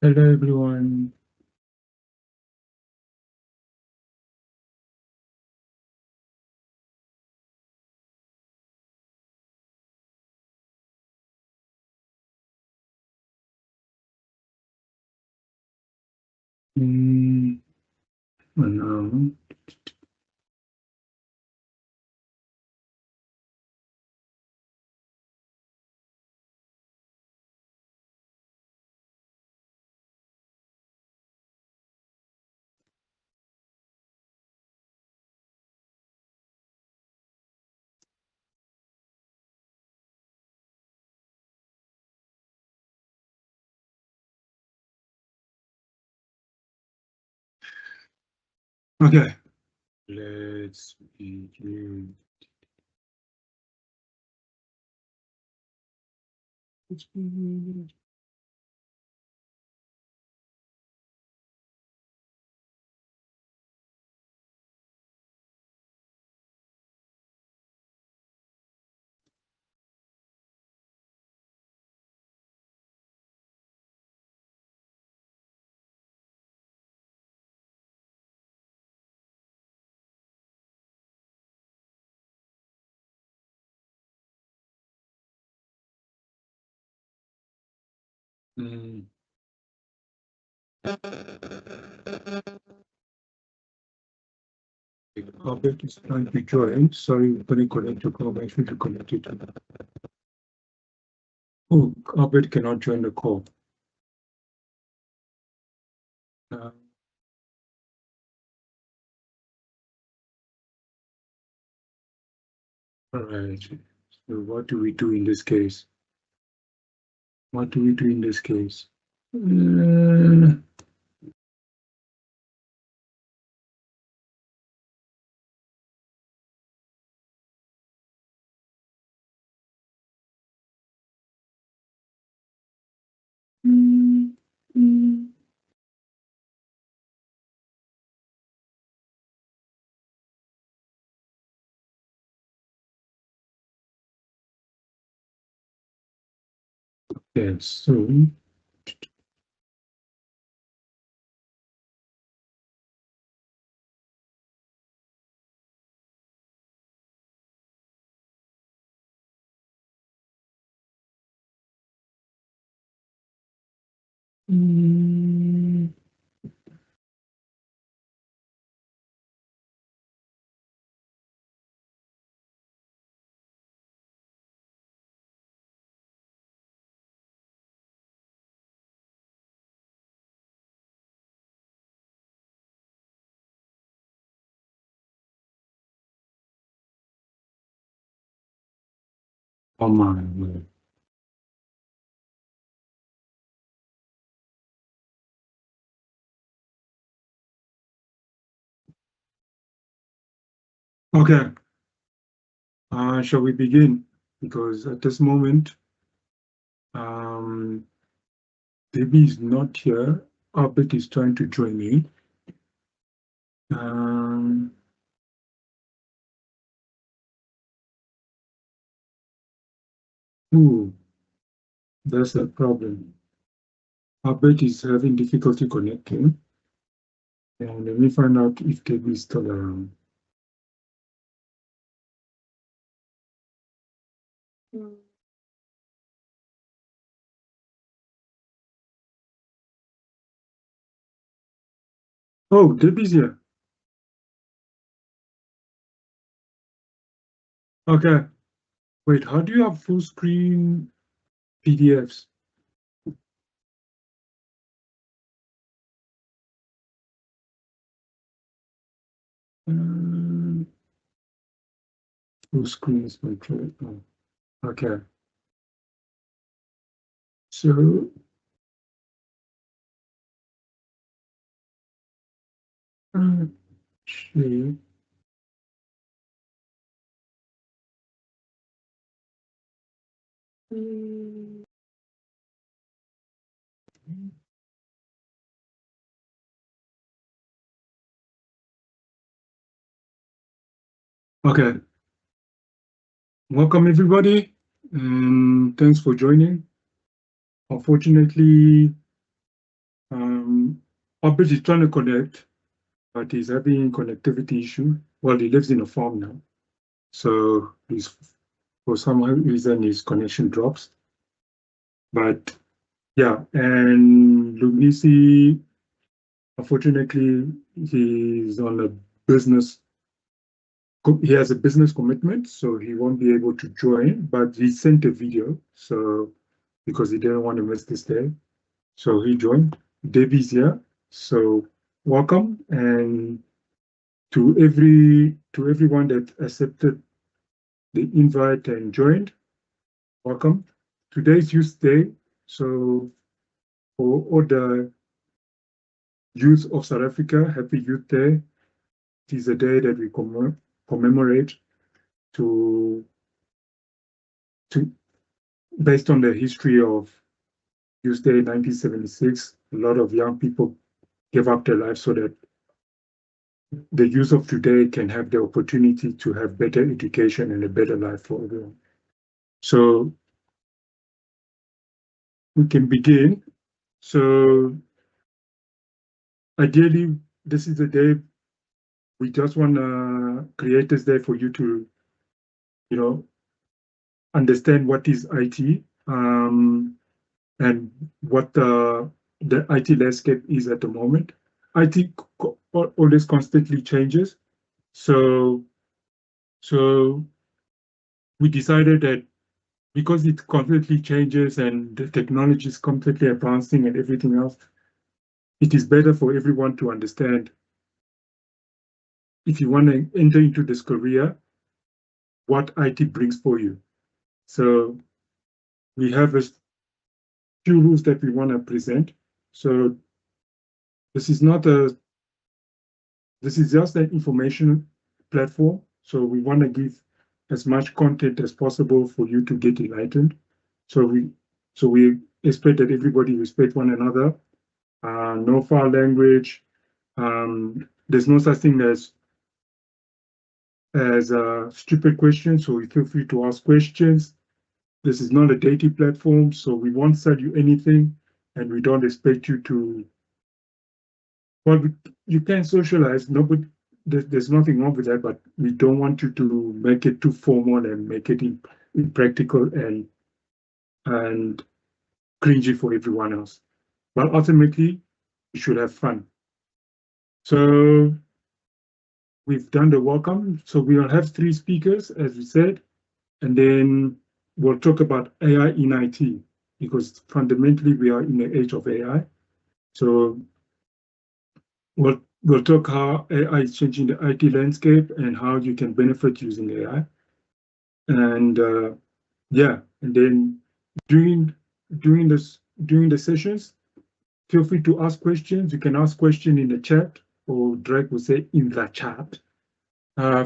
Hello, everyone. Now, okay, let's begin. Mm. Albert is trying to join. Sorry, couldn't connect to call. I should have connected to that. Oh, Albert cannot join the call. Uh, all right. So what do we do in this case? What do we do in this case? Yes, so oh my word. Okay, shall we begin? Because at this moment, um, Debbie is not here. Albert is trying to join me. Ooh, that's a problem. Albert is having difficulty connecting. And let me find out if Debbie is still around. Oh, Debbie's here. Okay. Wait, how do you have full screen PDFs? Full screen is control. Oh, okay. So, share. Okay. Welcome, everybody, and thanks for joining. Unfortunately, Albert is trying to connect, but he's having connectivity issue. Well, he lives in a farm now, so he's, for some reason his connection drops. But yeah, and Lungisi, unfortunately, he's on a business. He has a business commitment, so he won't be able to join. But he sent a video, so because he didn't want to miss this day, so he joined. Debbie's here, so welcome, and to everyone that accepted the invite and joined, welcome. Today's Youth Day, so for all the youth of South Africa, happy Youth Day. It is a day that we commemorate to based on the history of Youth Day 1976. A lot of young people gave up their lives so that the youth of today can have the opportunity to have better education and a better life for everyone. So we can begin. So ideally, this is the day we just want to create this day for you to, understand what is IT and what the IT landscape is at the moment. IT always constantly changes. So we decided that because it constantly changes and the technology is constantly advancing and everything else, it is better for everyone to understand, if you want to enter into this career, what IT brings for you. So we have a few rules that we want to present. So this is just an information platform. So we want to give as much content as possible for you to get enlightened. So we expect that everybody respect one another. No foul language. There's no such thing as stupid questions. So feel free to ask questions. This is not a dating platform, so we won't sell you anything, and we don't expect you to. Well, you can socialize. Nobody, there's nothing wrong with that, but we don't want you to make it too formal and make it impractical and cringy for everyone else. But ultimately, you should have fun. So we've done the welcome. So we'll have 3 speakers, as we said, and then we'll talk about AI in IT, because fundamentally we are in the age of AI. So we'll talk how AI is changing the IT landscape and how you can benefit using AI. And yeah, and then during the sessions, feel free to ask questions. You can ask questions in the chat, or Drake will say in the chat.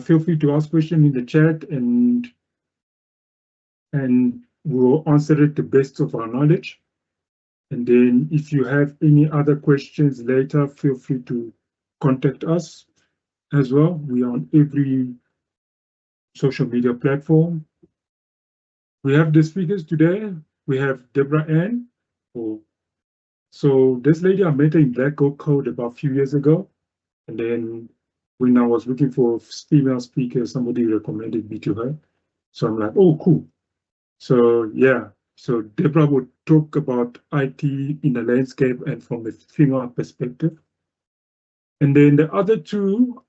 Feel free to ask questions in the chat, and we'll answer it the best of our knowledge. And then if you have any other questions later, feel free to contact us as well. We are on every social media platform. We have the speakers today. We have Deborah Ann. So this lady, I met her in Black Gold Code about a few years ago. And then when I was looking for female speakers, somebody recommended me to her. So I'm like, oh, cool. So yeah, so Deborah would talk about IT in the landscape and from a female perspective. And then the other 2,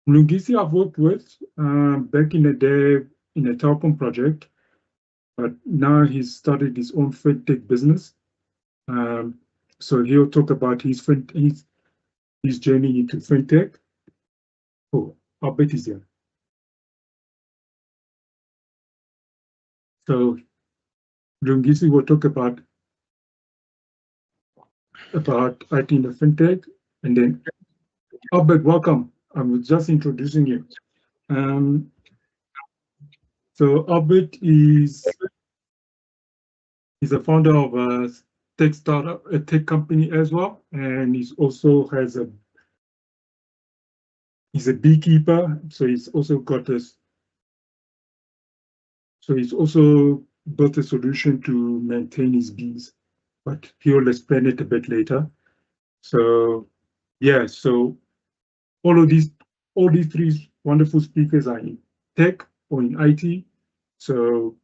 Lungisi I've worked with back in the day in a telecom project, but now he's started his own fintech business. So he'll talk about his journey into fintech. Oh, I'll bet he's here. So Lungisi will talk about IT in the fintech, and then Albert, welcome. I'm just introducing you. So Albert is a founder of a tech startup, a tech company as well, and he's a beekeeper. So he's also got this. So he's also built a solution to maintain his bees, but he'll explain it a bit later. So yeah, so all these three wonderful speakers are in tech or in IT. So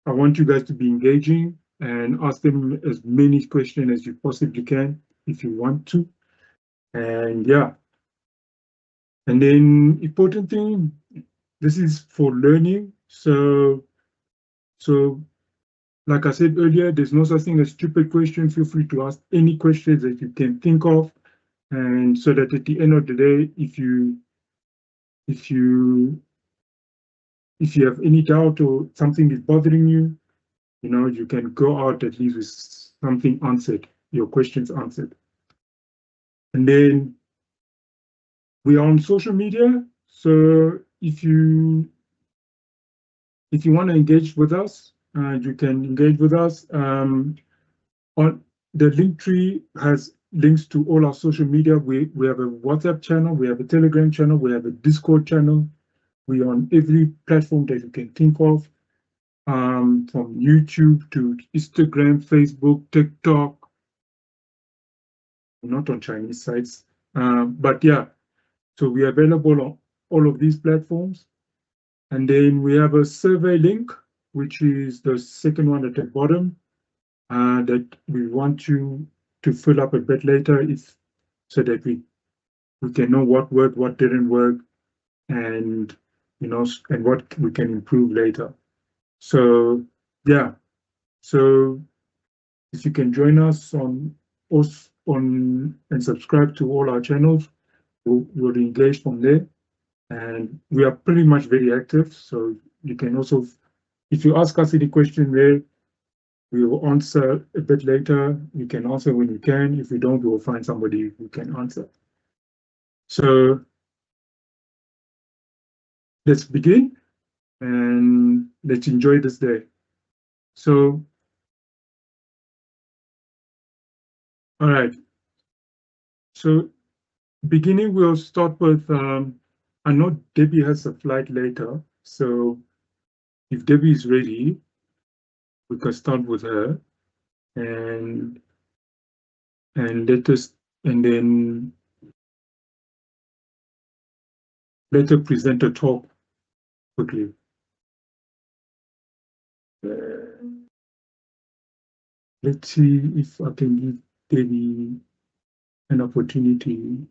I want you guys to be engaging and ask them as many questions as you possibly can if you want to. And yeah, and then important thing, this is for learning. So like I said earlier, there's no such thing as stupid questions. Feel free to ask any questions that you can think of. And so that at the end of the day, if you have any doubt or something is bothering you, you can go out at least with something answered, your questions answered. And then we are on social media. So if you want to engage with us, you can engage with us. On the link tree has links to all our social media. We have a WhatsApp channel, we have a Telegram channel, we have a Discord channel. We're on every platform that you can think of, from YouTube to Instagram, Facebook, TikTok. We're not on Chinese sites, but yeah. So we're available on all of these platforms. And then we have a survey link, which is the second one at the bottom, that we want you to fill up a bit later, so that we can know what worked, what didn't work, and and what we can improve later. So yeah, so if you can join us on and subscribe to all our channels, we'll engage from there. And we are pretty much very active, so you can also, if you ask us any question there, we will answer a bit later. You can answer when you can. If we don't, we will find somebody who can answer. So let's begin and let's enjoy this day. So, all right. So beginning, we'll start with, I know Debbie has a flight later. So if Debbie is ready, we can start with her and let us, and then let her present a talk quickly. Let's see if I can give Debbie an opportunity.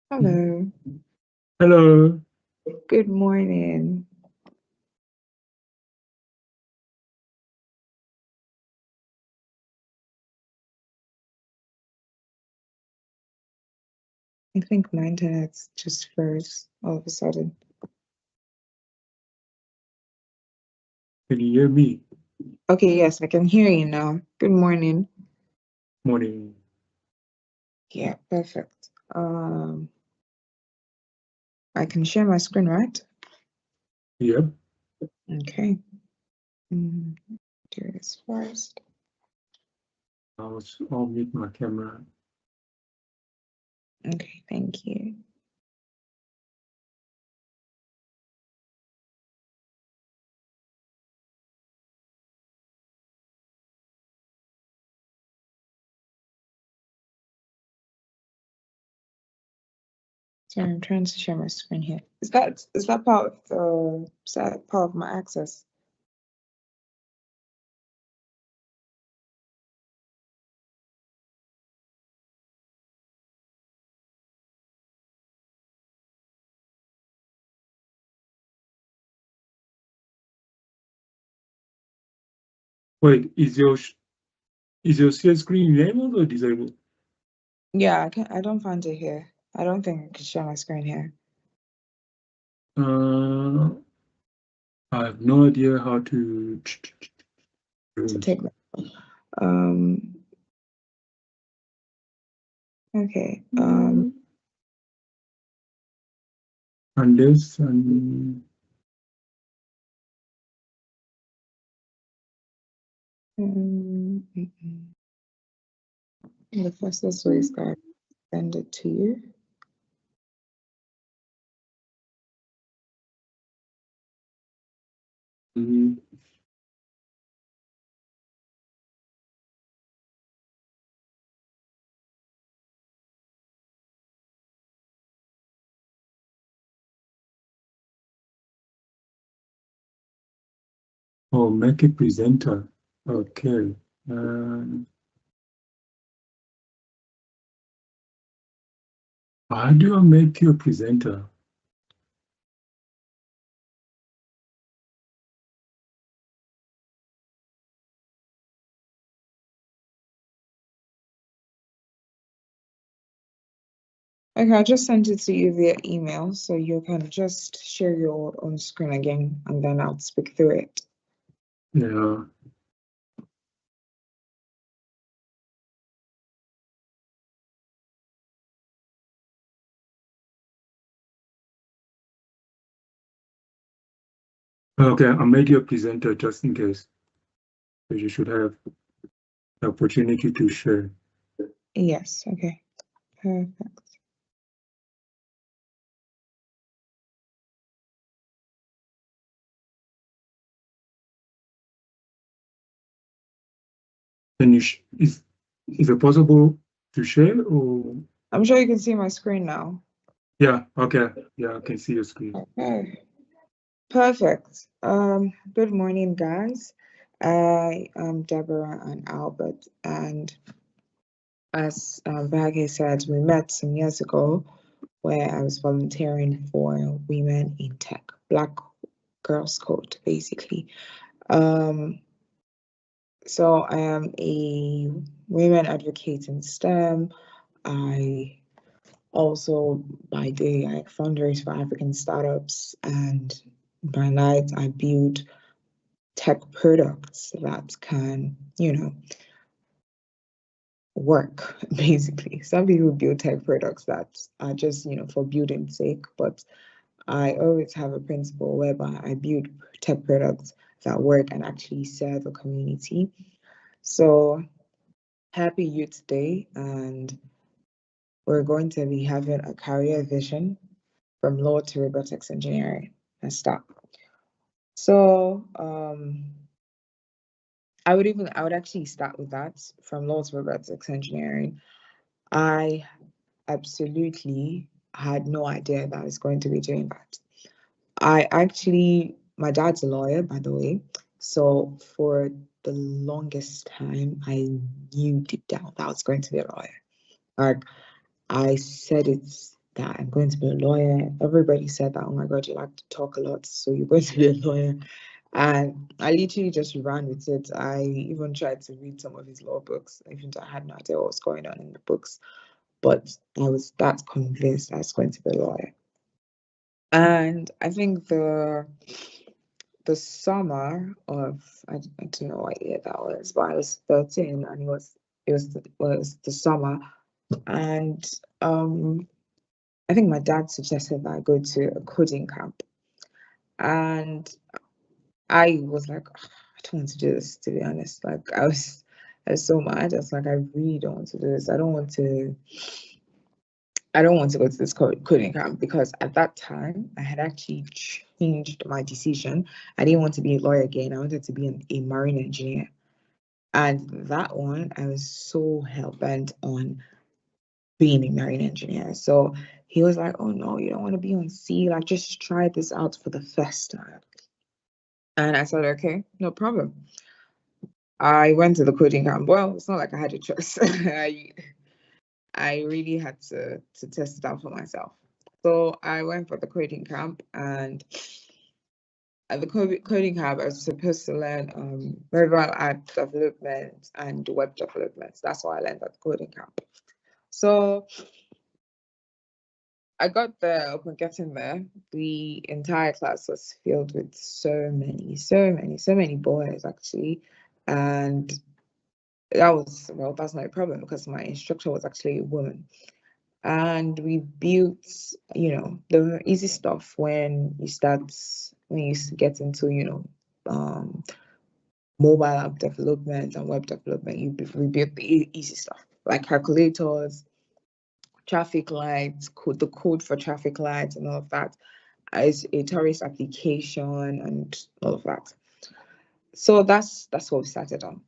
Hello. Hello. Good morning. I think my internet's just froze all of a sudden. Can you hear me? Okay, yes, I can hear you now. Good morning. Morning. Yeah, perfect. I can share my screen, right? Yep. Okay. Do this first. I'll mute my camera. Okay, thank you. So I'm trying to share my screen here. Is that part of my access? Wait, is your share screen enabled or disabled? Yeah, I don't find it here. I don't think I can share my screen here. I have no idea how to take that. Okay. Unless The fastest way is that I send it to you. Mhm. Oh, make a presenter. Okay. How do I make you a presenter? Okay, I just sent it to you via email, so you can just share your own screen again, and then I'll speak through it. Yeah. Okay, I made you a presenter just in case. So you should have the opportunity to share. Yes, okay. Perfect. Can you is it possible to share or I'm sure you can see my screen now. yeah, okay. Yeah, I can see your screen. Okay. Perfect. Good morning, guys. I am Deborah and Albert, and as Baggy said, we met some years ago where I was volunteering for Women in Tech, Black Girls Code, basically. So I am a women advocate in STEM. I also, by day, I fundraise for African startups, and by night, I build tech products that can, work, basically. Some people build tech products that are just, for building sake, but I always have a principle whereby I build tech products that work and actually serve the community. So happy Youth Day, and we're going to be having a career vision from law to robotics engineering and stuff. So I would actually start with that, from law to robotics engineering. I absolutely had no idea that I was going to be doing that. My dad's a lawyer, by the way. So for the longest time, I knew deep down that I was going to be a lawyer. Like, I said it's that I'm going to be a lawyer. Everybody said that, oh my God, you like to talk a lot, so you're going to be a lawyer. And I literally just ran with it. I even tried to read some of his law books, even though I had no idea what was going on in the books. But I was that convinced I was going to be a lawyer. And I think the summer of, I don't know what year that was, but I was 13, and it was the summer, and I think my dad suggested that I go to a coding camp, and I was like, "Ugh, I don't want to do this, to be honest." Like, I was so mad. I was like, I really don't want to do this. I don't want to go to this coding camp, because at that time I had actually changed my decision. I didn't want to be a lawyer again. I wanted to be a marine engineer. And that one, I was so hell bent on being a marine engineer. So he was like, "Oh no, you don't want to be on sea. Like, just try this out for the first time." And I said, "Okay, no problem." I went to the coding camp. Well, it's not like I had a choice. I really had to test it out for myself. So I went for the coding camp, and at the coding camp, I was supposed to learn mobile app development and web development. That's what I learned at the coding camp. So I got there. Upon getting there, the entire class was filled with so many boys, actually. And that's not a problem, because my instructor was actually a woman. And we built, the easy stuff when you get into, mobile app development and web development. We built the easy stuff like calculators, traffic lights, the code for traffic lights and all of that, as a tourist application and all of that. So that's what we started on.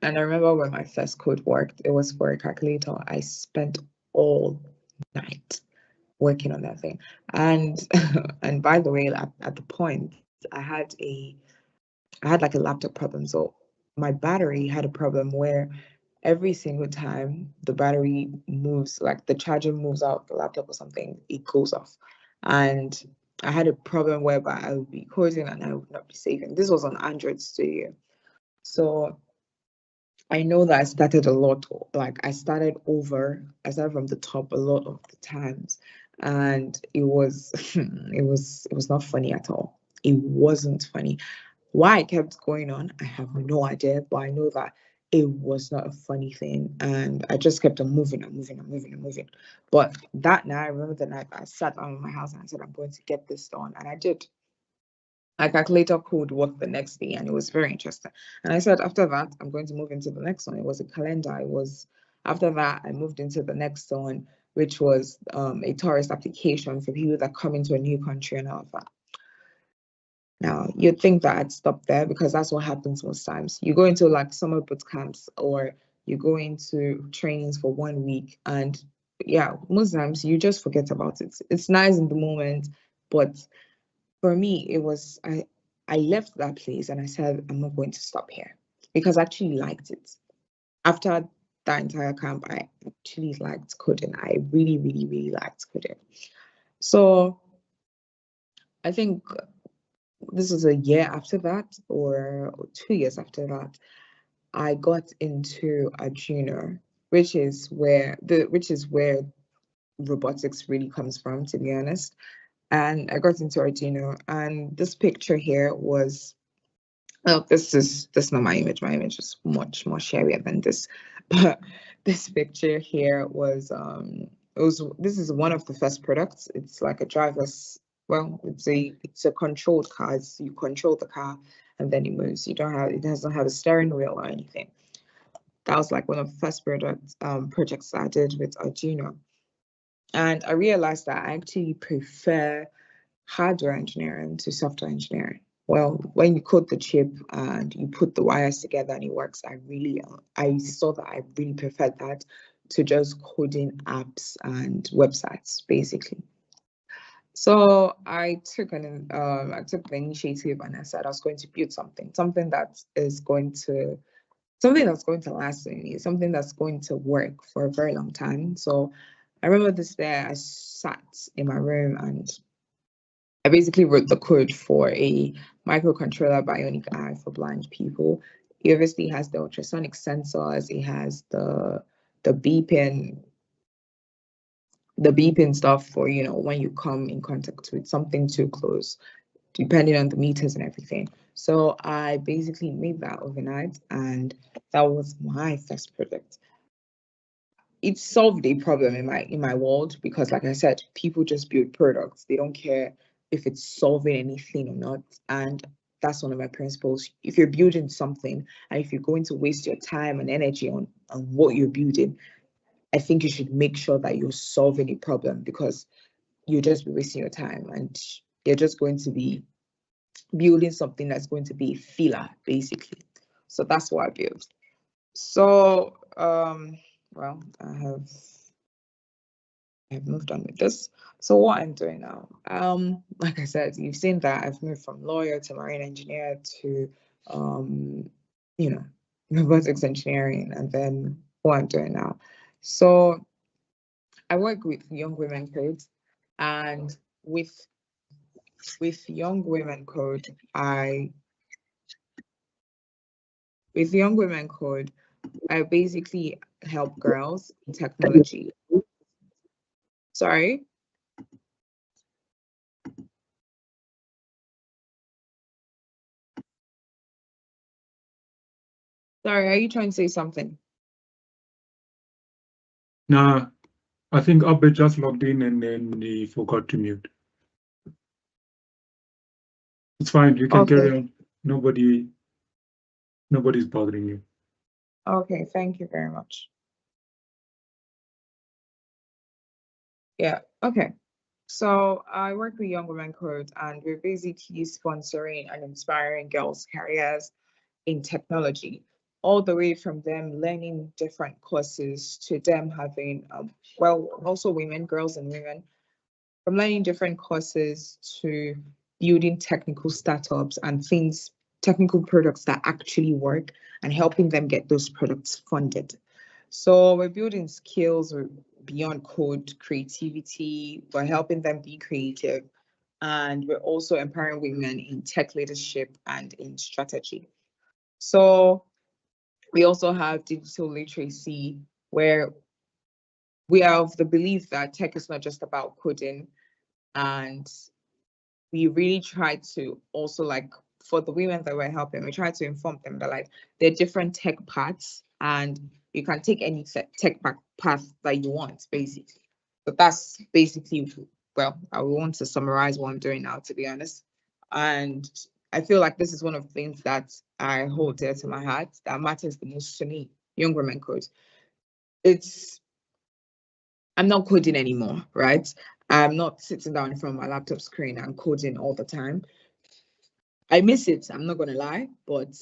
And I remember when my first code worked, it was for a calculator. I spent all night working on that thing. And and by the way, at the point, I had like a laptop problem. So my battery had a problem where every single time the battery moves, like the charger moves out the laptop or something, it goes off. And I had a problem whereby I would be coding and I would not be saving. This was on Android Studio. So I know that I started a lot, like I started from the top a lot of the times. And it was it was not funny at all. It wasn't funny. Why it kept going on, I have no idea, but I know that it was not a funny thing. And I just kept on moving and moving and moving and moving. But that night, I remember the night I sat down in my house and I said, I'm going to get this done. And I did. My calculator code worked the next day and it was very interesting. And I said, after that, I'm going to move into the next one. It was a calendar. After that, I moved into the next one, which was a tourist application for people that come into a new country and all of that. Now, you'd think that I'd stop there because that's what happens most times. You go into like summer boot camps or you go into trainings for 1 week and yeah, most times you just forget about it. It's nice in the moment, but for me, it was, I left that place and I said, I'm not going to stop here because I actually liked it. After that entire camp, I actually liked coding. I really, really, really liked coding. So I think this was a year after that or 2 years after that, I got into Arduino, which is where robotics really comes from, to be honest. And I got into Arduino, and this picture here was, well, this is not my image. My image is much more sharier than this, but this picture here was this is one of the first products. It's like a driverless. Well, it's a controlled car. You control the car and then it moves. It doesn't have a steering wheel or anything. That was like one of the first projects I did with Arduino. And I realized that I actually prefer hardware engineering to software engineering. Well, when you code the chip and you put the wires together and it works, I saw that I really preferred that to just coding apps and websites, basically. So I took the initiative and I said I was going to build something that's going to last in me, something that's going to work for a very long time. So I remember this day I sat in my room and I basically wrote the code for a microcontroller bionic eye for blind people. It obviously has the ultrasonic sensors, it has the beeping stuff for, when you come in contact with something too close, depending on the meters and everything. So I basically made that overnight and that was my first project. It solved a problem in my world because, like I said, people just build products. They don't care if it's solving anything or not. And that's one of my principles. If you're building something and if you're going to waste your time and energy on what you're building, I think you should make sure that you're solving a problem because you'll just be wasting your time and you're just going to be building something that's going to be a filler, basically. So that's what I built. So, well, I have moved on with this. So what I'm doing now, like I said, you've seen that I've moved from lawyer to marine engineer to, robotics engineering, and then what I'm doing now. So I work with young women code, and with young women code, I basically help girls in technology. Sorry. Sorry, are you trying to say something? Nah, I think Abed just logged in and then he forgot to mute. It's fine, you can carry on. Nobody Nobody's bothering you. Okay, thank you very much. Yeah, okay. So I work with Young Women Code, and we're basically sponsoring and inspiring girls' careers in technology, all the way from them learning different courses to them having, well, also women, girls and women, from learning different courses to building technical startups and things, technical products that actually work, and helping them get those products funded. So we're building skills beyond code, creativity. We're helping them be creative. And we're also empowering women in tech leadership and in strategy. So we also have digital literacy, where we are of the belief that tech is not just about coding, and we really try to also, like, for the women that we're helping, we try to inform them that, like, there are different tech paths and you can take any tech path that you want, basically. But that's basically, well, I want to summarize what I'm doing now, to be honest. And I feel like this is one of the things that I hold dear to my heart, that matters the most to me, Young Women Code. I'm not coding anymore, right? I'm not sitting down in front of my laptop screen and coding all the time. I miss it, I'm not gonna lie, but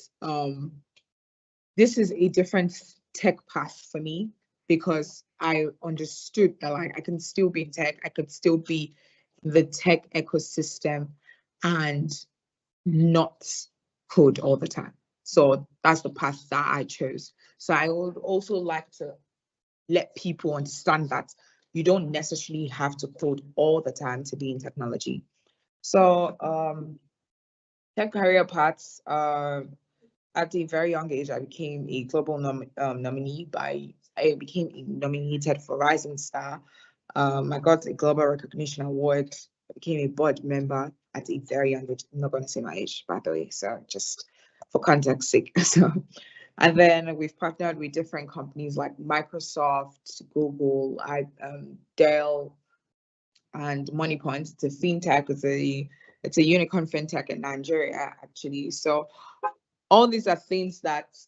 this is a different tech path for me, because I understood that, like, I can still be in tech, I could still be the tech ecosystem and not code all the time. So that's the path that I chose. So I would also like to let people understand that you don't necessarily have to code all the time to be in technology. So tech career paths, at a very young age, I became a global nominee. I became nominated for Rising Star. I got a global recognition award. I became a board member at a very young age. I'm not going to say my age, by the way, so just for context sake. So, and then we've partnered with different companies like Microsoft, Google, Dell, and MoneyPoint. It's a fintech. It's a unicorn fintech in Nigeria, actually. So all these are things that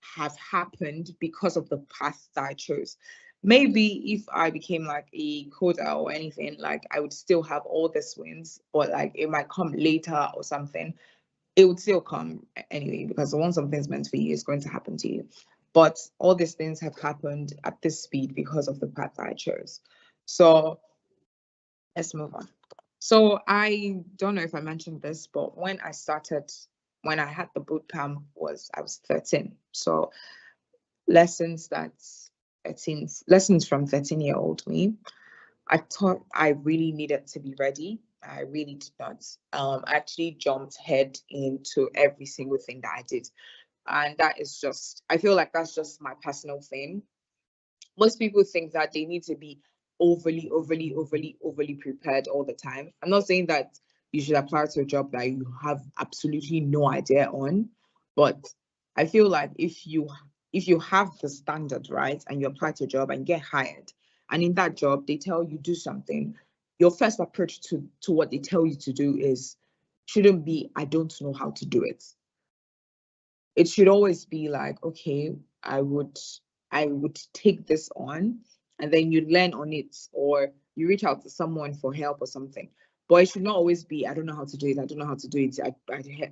have happened because of the path that I chose. Maybe if I became like a coder or anything, like, I would still have all these wins, or like it might come later or something. It would still come anyway, because once something's meant for you, it's going to happen to you. But all these things have happened at this speed because of the path that I chose. So let's move on. So I don't know if I mentioned this, but when I had the boot camp, I was 13. So lessons from 13-year-old me, I thought I really needed to be ready. I really did not. I actually jumped head into every single thing that I did. And that is just, I feel like that's just my personal thing. Most people think that they need to be overly prepared all the time. I'm not saying that you should apply to a job that you have absolutely no idea on, but I feel like if you have the standard, right, and you apply to a job and get hired, and in that job they tell you do something, your first approach to what they tell you to do shouldn't be, I don't know how to do it. It should always be like, okay, I would take this on, and then you learn on it, or you reach out to someone for help or something. But it should not always be, I don't know how to do it. I don't know how to do it. I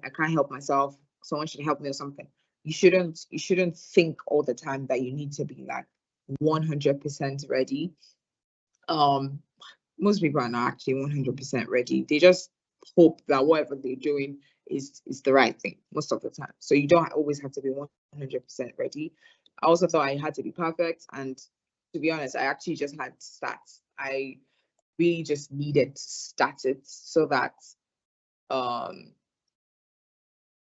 can't help myself. Someone should help me or something. You shouldn't think all the time that you need to be like 100% ready. Most people are not actually 100% ready. They just hope that whatever they're doing is the right thing most of the time. So you don't always have to be 100% ready. I also thought I had to be perfect, and to be honest, I actually just had stats. I really just needed to start it so that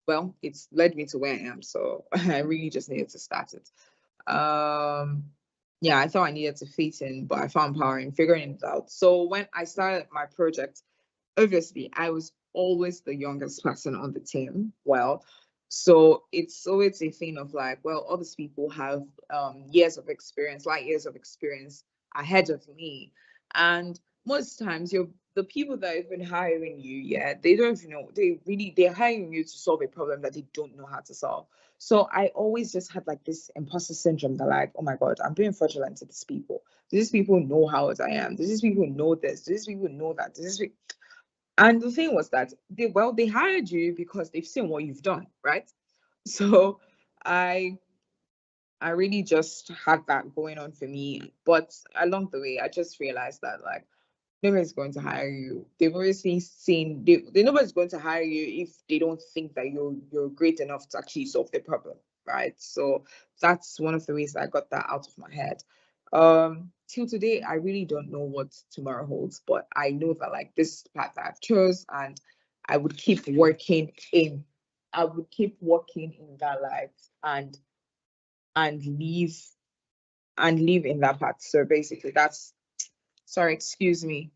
well, it's led me to where I am. So I really just needed to start it. Yeah, I thought I needed to fit in, but I found power in figuring it out. So when I started my project, obviously I was always the youngest person on the team. Well, so it's always a thing of like, well, all these people have years of experience ahead of me. And most times the people that have been hiring you, yeah, they don't even know. They're hiring you to solve a problem that they don't know how to solve. So I always just had like this imposter syndrome that like, oh my God, I'm being fraudulent to these people. Do these people know how old I am? Do these people know this? Do these people know that? And the thing was that they hired you because they've seen what you've done, right? So I I really just had that going on for me. But along the way, I just realized that like nobody's going to hire you. They've obviously seen nobody's going to hire you if they don't think that you're great enough to actually solve the problem, right? So that's one of the ways I got that out of my head. Till today, I really don't know what tomorrow holds, but I know that like this is the path that I've chose, and I would keep working in, I would keep working in that life and live live in that path. So basically, that's sorry, excuse me.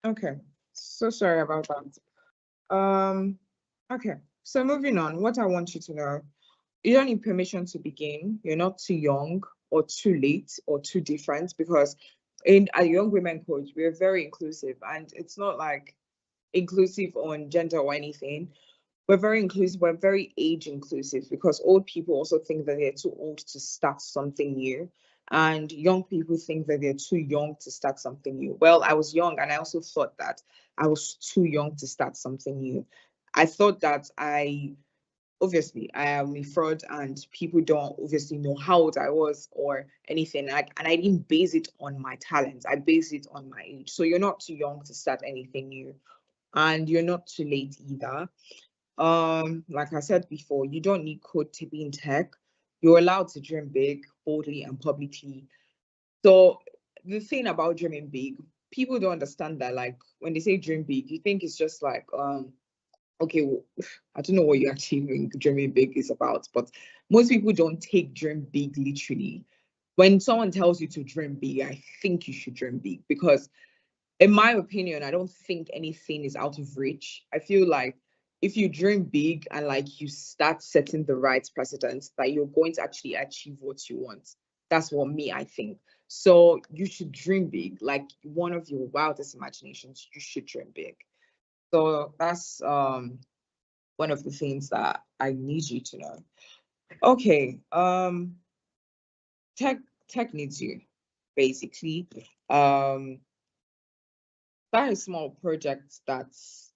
Okay, so sorry about that. Okay, so moving on, what I want you to know, you don't need permission to begin. You're not too young or too late or too different, because in a Young Women Coach, we're very inclusive, and it's not like inclusive on gender or anything. We're very inclusive, we're very age inclusive, because old people also think that they're too old to start something new. And young people think that they're too young to start something new. Well, I was young and I also thought that I was too young to start something new. I thought that obviously I am a fraud and people don't obviously know how old I was or anything. And I didn't base it on my talents. I based it on my age. So you're not too young to start anything new, and you're not too late either. Like I said before, you don't need code to be in tech. You're allowed to dream big, boldly, and publicly. So the thing about dreaming big, people don't understand that. Like when they say dream big, you think it's just like, okay, well, I don't know what you actually think dreaming big is about, but most people don't take dream big literally. When someone tells you to dream big, I think you should dream big, because in my opinion, I don't think anything is out of reach. I feel like if you dream big and like you start setting the right precedents, that you're going to actually achieve what you want. That's what me, I think. So you should dream big, like one of your wildest imaginations. You should dream big. So that's one of the things that I need you to know. Okay, tech tech needs you, basically. Start a small project that's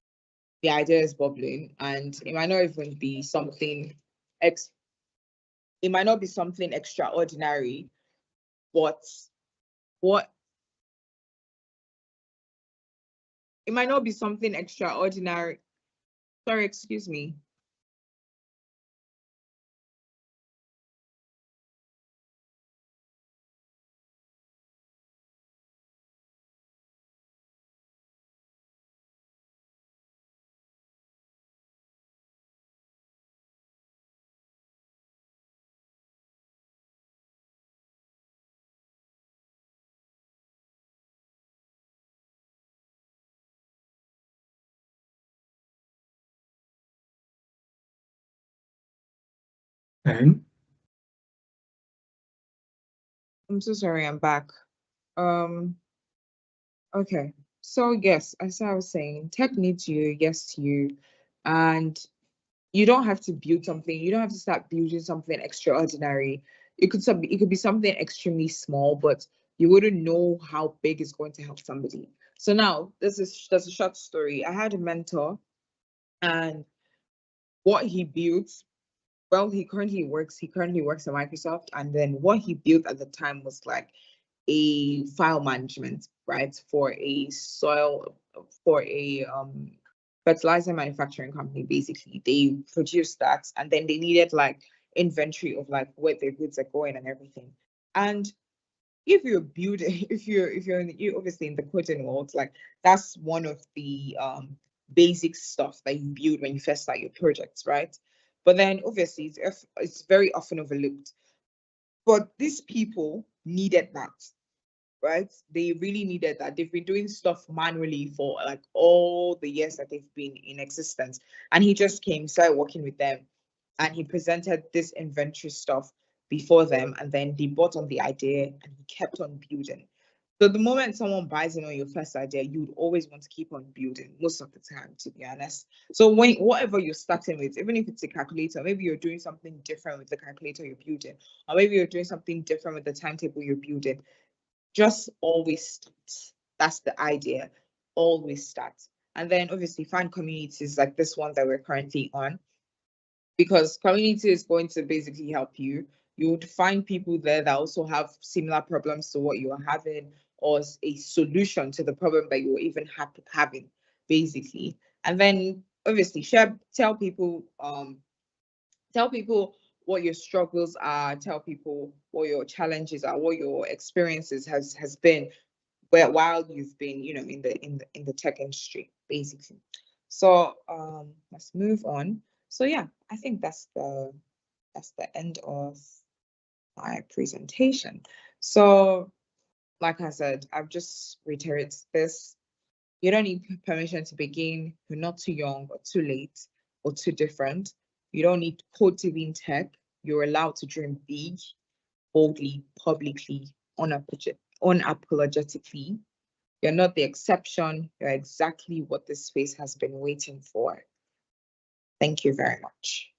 the idea is bubbling, and it might not even be something ex it might not be something extraordinary, but what it might not be something extraordinary. Sorry, excuse me. And I'm so sorry, I'm back. Um, okay. So yes, as I was saying, tech needs you, yes you, and you don't have to build something. You don't have to start building something extraordinary. It could be something extremely small, but you wouldn't know how big it's going to help somebody. So now there's a short story. I had a mentor, and what he built, well, he currently works at Microsoft, and then what he built at the time was like a file management, right, for a soil for a fertilizer manufacturing company. Basically, they produced that, and then they needed like inventory of like where their goods are going and everything. And if you're building, if you're obviously in the coding world, like that's one of the basic stuff that you build when you first start your projects, right? But then obviously it's very often overlooked. But these people needed that, right? They really needed that. They've been doing stuff manually for like all the years that they've been in existence. And he just came, started working with them, and he presented this inventory stuff before them, and then they bought on the idea and he kept on building. So the moment someone buys in on your first idea, you would always want to keep on building most of the time, to be honest. So when whatever you're starting with, even if it's a calculator, maybe you're doing something different with the calculator you're building, or maybe you're doing something different with the timetable you're building, just always start. That's the idea. Always start. And then obviously find communities like this one that we're currently on, because community is going to basically help you. You would find people there that also have similar problems to what you are having, or a solution to the problem that you're even having, basically. And then obviously tell people what your struggles are, tell people what your challenges are, what your experiences has been while you've been, in the tech industry, basically. So let's move on. So yeah, I think that's the end of my presentation. So like I said, I've just reiterated this. You don't need permission to begin. You're not too young or too late or too different. You don't need code to be in tech. You're allowed to dream big, boldly, publicly, unapologetically. You're not the exception. You're exactly what this space has been waiting for. Thank you very much.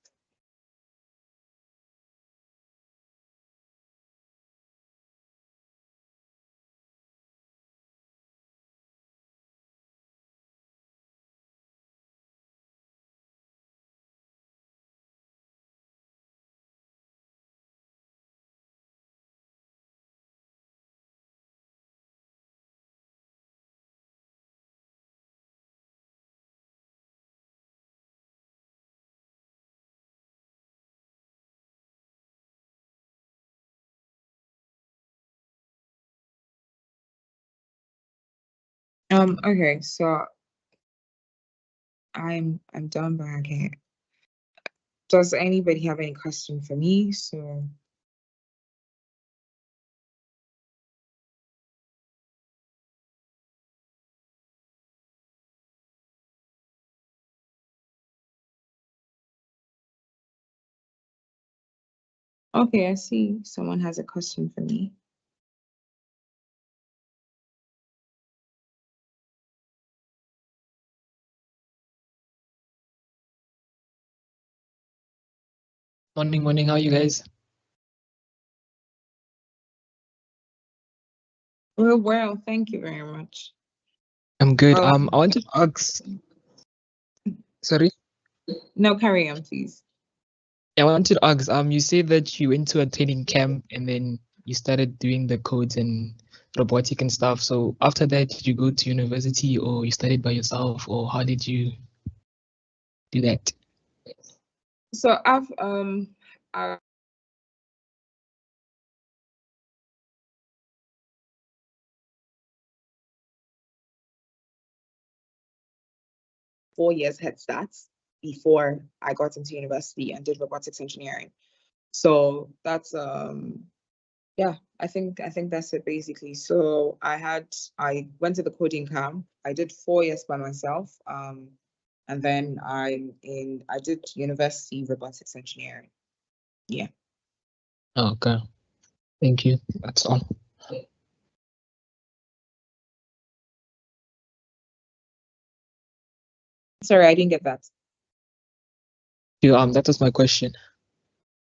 Okay, so I'm done bragging. Does anybody have any question for me? So okay, I see someone has a question for me. Morning. How are you guys? Well, thank you very much. I'm good. I wanted to ask. Sorry. No, carry on, please. Yeah, I wanted to ask. You say that you went to a training camp and then you started doing the codes and robotic and stuff. So after that, did you go to university or you studied by yourself, or how did you do that? So I've 4 years head start before I got into university and did robotics engineering. So that's yeah, I think that's it basically. So I went to the coding camp. I did 4 years by myself. And then I did university robotics engineering. Yeah. Okay. Thank you. That's all. Sorry, I didn't get that. That was my question.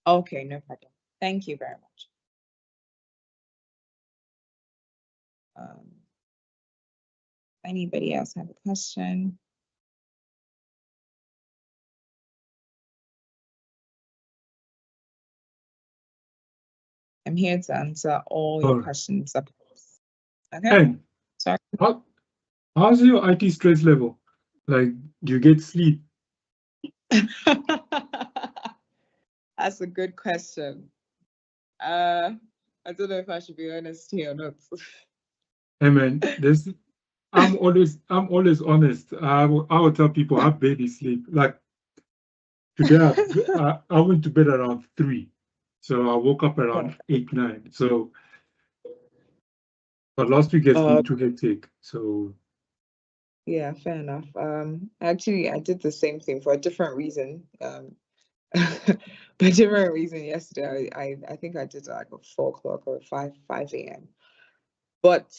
Okay, no problem. Thank you very much. Anybody else have a question? I'm here to answer all your questions. Okay. Hey, sorry. How's your IT stress level? Like, do you get sleep? That's a good question. I don't know if I should be honest here or not. Hey man, I'm always honest. I will tell people I barely sleep. Like today, I went to bed around 3, so I woke up around 8, 9. So, but last week has been too hectic. So Yeah, fair enough. Actually, I did the same thing for a different reason. For a different reason yesterday. I think I did like a 4 o'clock or 5 a.m. But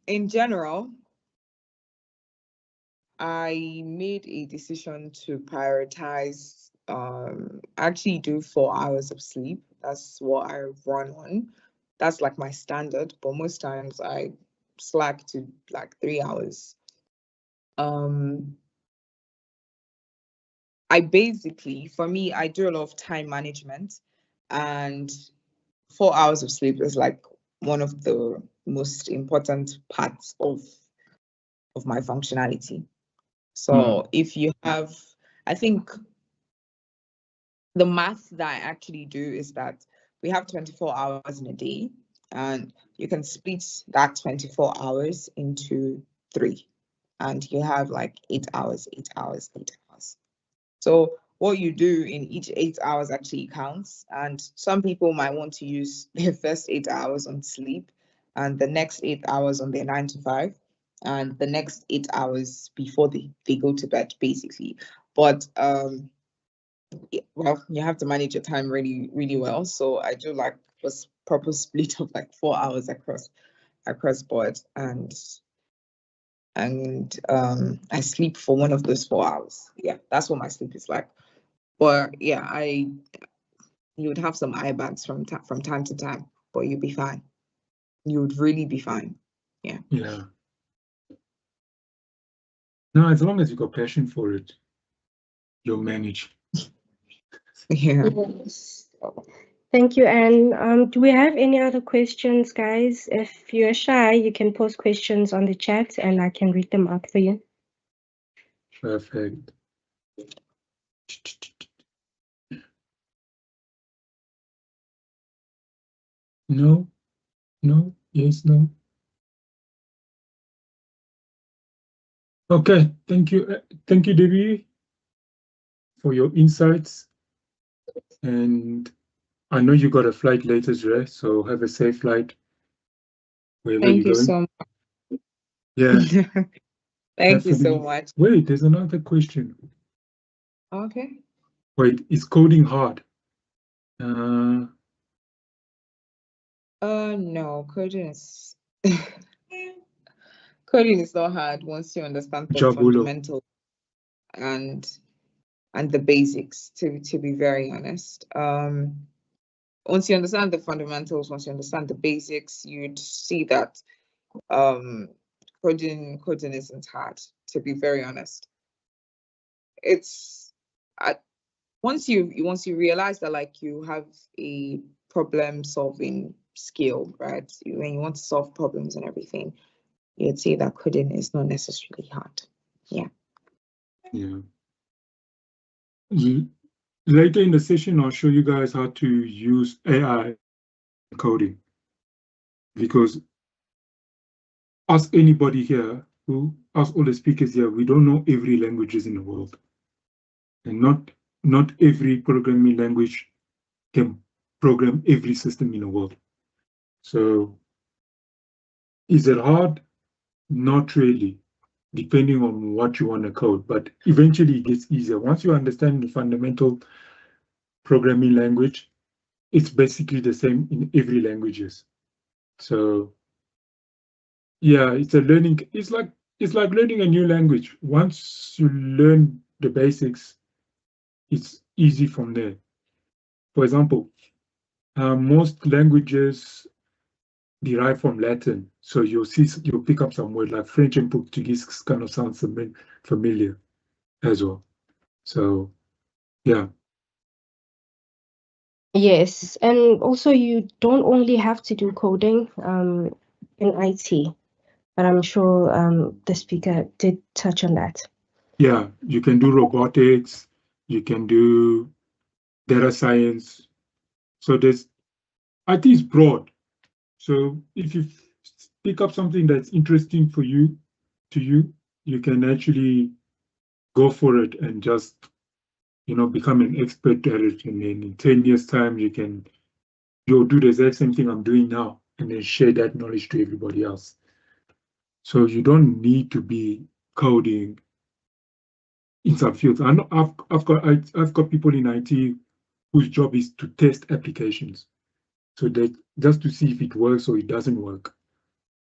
in general, I made a decision to prioritize actually do 4 hours of sleep. That's what I run on. That's like my standard, but most times I slack to like 3 hours. I basically, for me, I do a lot of time management, and 4 hours of sleep is like one of the most important parts of my functionality. So if you have, I think the math that I actually do is that we have 24 hours in a day, and you can split that 24 hours into 3, and you have like 8 hours, 8 hours, 8 hours. So what you do in each 8 hours actually counts. And some people might want to use their first 8 hours on sleep and the next 8 hours on their 9 to 5 and the next 8 hours before they go to bed, basically. But well, you have to manage your time really, really well. So I do like a proper split of like 4 hours across board, and I sleep for one of those 4 hours. Yeah, that's what my sleep is like. But yeah, you would have some eye bags from time to time, but you'd be fine. You would really be fine. Yeah. yeah. No, as long as you got passion for it, you'll manage. Yeah. Yes. Thank you, Anne. Do we have any other questions, guys? If you're shy, you can post questions on the chat and I can read them out for you. Perfect. No, no, yes, no. Okay, thank you, Debbie, for your insights. And I know you got a flight later today, so have a safe flight wherever Thank you're you going. so much. Yeah. Thank you so much. Wait, there's another question. Okay. Wait, is coding hard? No, coding is coding is not hard once you understand the fundamentals and the basics, to be very honest. Once you understand the fundamentals, once you understand the basics, you'd see that coding isn't hard, to be very honest. It's once you realize that like you have a problem solving skill, right? When you want to solve problems and everything, you'd see that coding is not necessarily hard. Yeah. Yeah. Later in the session, I'll show you guys how to use AI coding, because ask anybody here, ask all the speakers here, we don't know every languages in the world, and not every programming language can program every system in the world. So is it hard? Not really, depending on what you want to code, but eventually it gets easier. Once you understand the fundamental programming language, it's basically the same in every languages. So yeah, it's like learning a new language. Once you learn the basics, it's easy from there. For example, most languages derive from Latin, so you'll pick up some words like French and Portuguese kind of sound familiar as well. So yeah. Yes, and also you don't only have to do coding in IT, but I'm sure the speaker did touch on that. Yeah, you can do robotics, you can do data science. So IT is broad. So if you pick up something that's interesting for you, you can actually go for it and just, become an expert at it. And then in 10 years' time, you'll do the exact same thing I'm doing now and then share that knowledge to everybody else. So you don't need to be coding in some fields. I know I've got people in IT whose job is to test applications. So that just to see if it works or it doesn't work.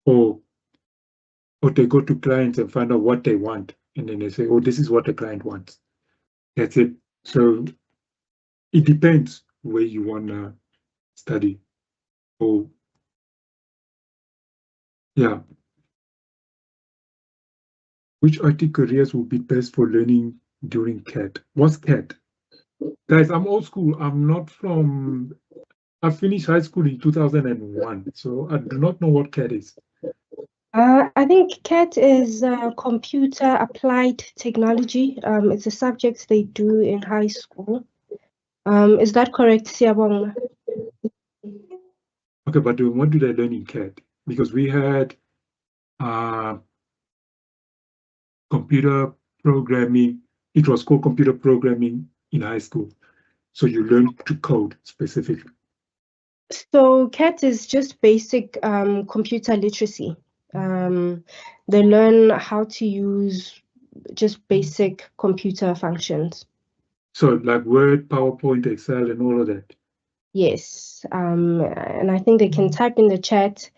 Or they go to clients and find out what they want. And then they say, oh, this is what the client wants. That's it. So it depends where you want to study. Oh, yeah. Which IT careers would be best for learning during CAT? What's CAT? Guys, I'm old school. I finished high school in 2001, so I do not know what CAT is. I think CAT is computer applied technology. It's a subject they do in high school. Is that correct, Siabong? Okay, but what do they learn in CAT? Because we had computer programming. It was called computer programming in high school. So you learn to code specifically. So CAT is just basic computer literacy. They learn how to use just basic computer functions. So like Word, PowerPoint, Excel, and all of that. Yes, and I think they can type in the chat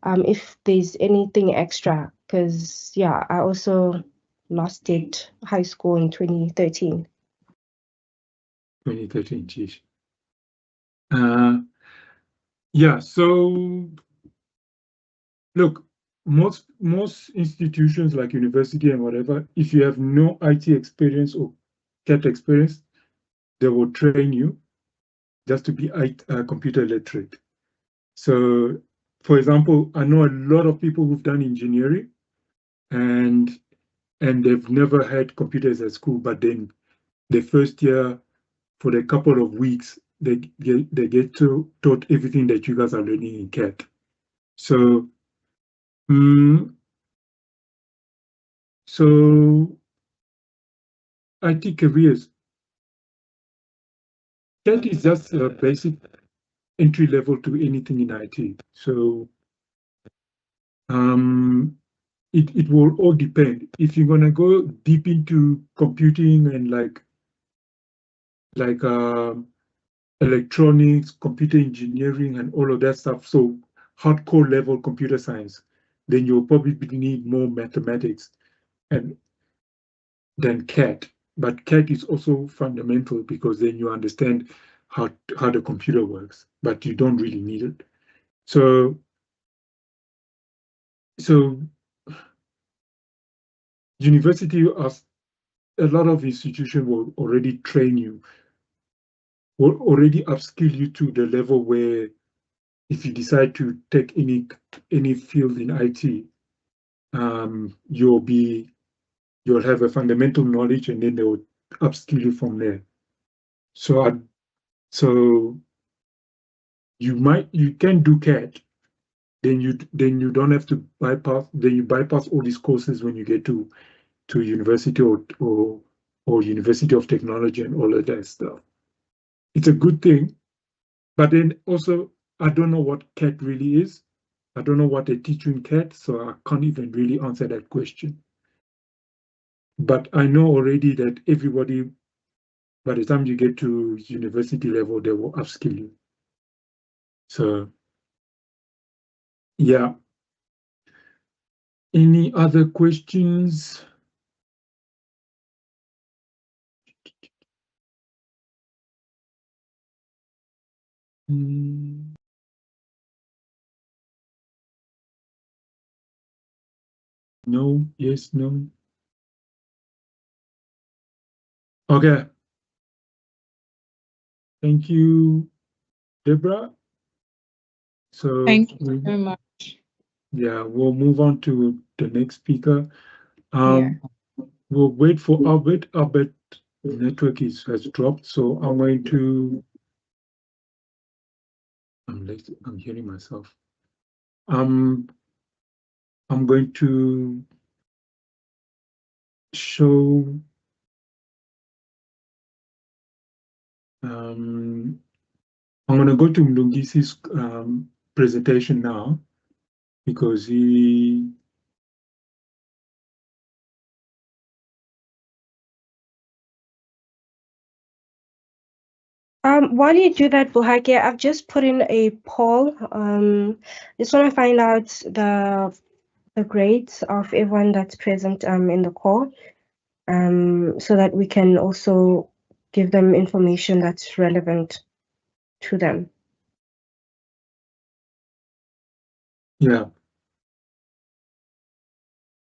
if there's anything extra, because yeah, I also lost it high school in 2013. 2013, geez. Yeah, so look, most institutions like university and whatever, if you have no IT experience or CAT experience, they will train you just to be computer literate. So, for example, I know a lot of people who've done engineering and they've never had computers at school, but then the first year, for the couple of weeks, they get taught everything that you guys are learning in CAT. So, so IT careers. CAT is just a basic entry level to anything in IT. So, it will all depend. If you're gonna go deep into computing and like electronics, computer engineering, and all of that stuff, so hardcore level computer science, then you'll probably need more mathematics and than CAT. But CAT is also fundamental because then you understand how the computer works, but you don't really need it. So university, as a lot of institutions will already train you, will already upskill you to the level where if you decide to take any field in IT, you'll have a fundamental knowledge, and then they will upskill you from there. So you can do CAT, then you don't have to bypass. Then you bypass all these courses when you get to university or University of Technology and all of that stuff. It's a good thing, but then also I don't know what CAT really is. I don't know what they teach you in CAT, so I can't even really answer that question. But I know already that everybody, by the time you get to university level, they will upskill you. So, yeah. Any other questions? No, yes, no. Okay. Thank you, Deborah. So Thank you very much. Yeah, we'll move on to the next speaker. Yeah. We'll wait for Albert. Albert network has dropped, so I'm going to I'm late. I'm hearing myself. I'm going to show I'm going to go to Mlungisi's presentation now because he While you do that, Buhake, I've just put in a poll. Just want to find out the grades of everyone that's present in the call, so that we can also give them information that's relevant to them. yeah.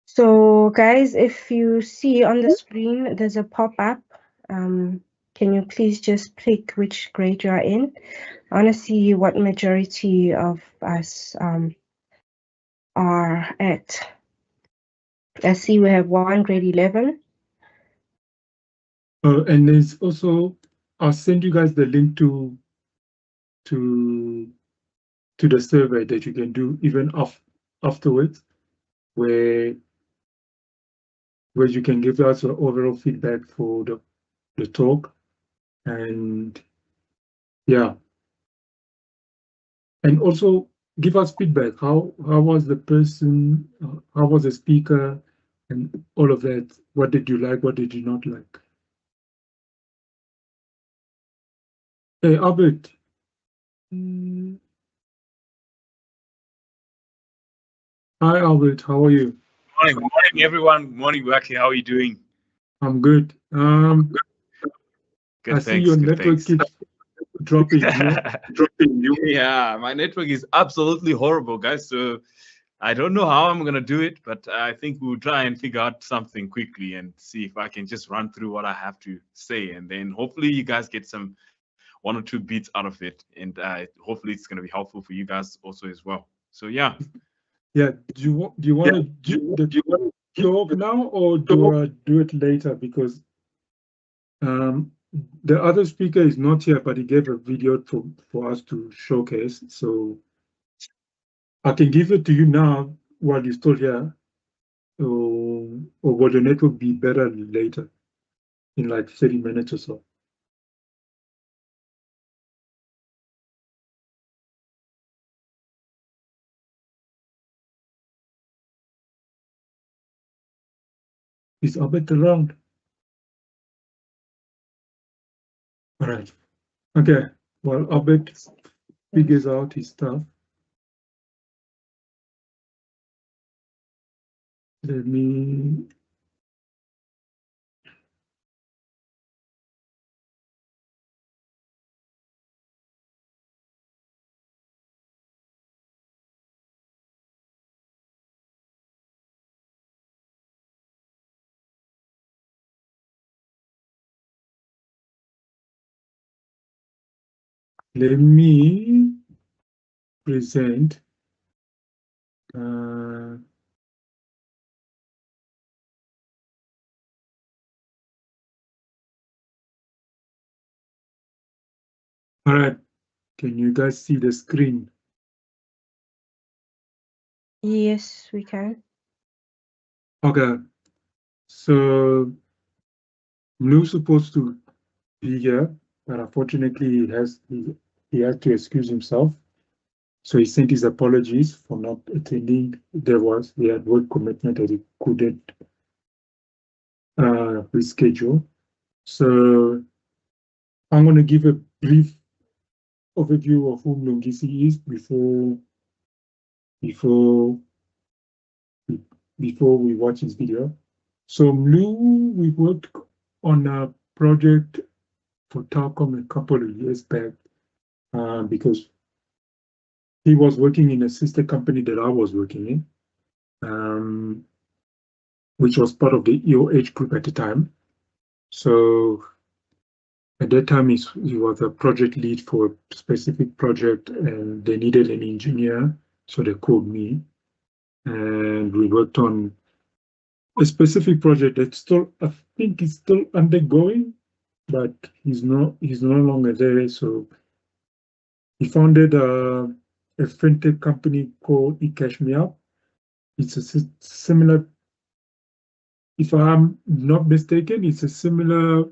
So guys, if you see on the screen, there's a pop-up. Can you please just pick which grade you are in? I want to see what majority of us are at. I see we have one grade 11. And there's also, I'll send you guys the link to the survey that you can do even afterwards, where you can give us an overall feedback for the talk, and yeah, and also give us feedback. How was the person? How was the speaker? And all of that. What did you like? What did you not like? Hey, Albert. Hi, Albert. How are you? Morning, everyone. Morning, Waki. How are you doing? I'm good. Good, I see thanks. your Good, network thanks. keeps dropping. Yeah, my network is absolutely horrible, guys. So I don't know how I'm gonna do it, but I think we'll try and figure out something quickly and see if I can just run through what I have to say, and then hopefully you guys get some 1 or 2 beats out of it, and hopefully it's gonna be helpful for you guys also as well. So yeah. Yeah. Do you want to do the talk now, or do I do it later? Because the other speaker is not here, but he gave a video for us to showcase. So I can give it to you now while you're still here, or will the network be better later in like 30 minutes or so? Is Albert around? All right. Okay. Well, Albert figures out his stuff. Let me. Let me present. All right. Can you guys see the screen? Yes, we can. Okay. So Blue's supposed to be here, but unfortunately he had to excuse himself. So he sent his apologies for not attending. He had work commitment that he couldn't reschedule. So I'm going to give a brief overview of who Mlungisi is before we watch his video. So Mlu, we worked on a project for Telkom a couple of years back because he was working in a sister company that I was working in, which was part of the EOH group at the time. So at that time, he was a project lead for a specific project, and they needed an engineer, so they called me, and we worked on a specific project that I think is still undergoing, but he's no longer there, so He founded a fintech company called eCashMeUp. It's a similar, if I'm not mistaken, it's a similar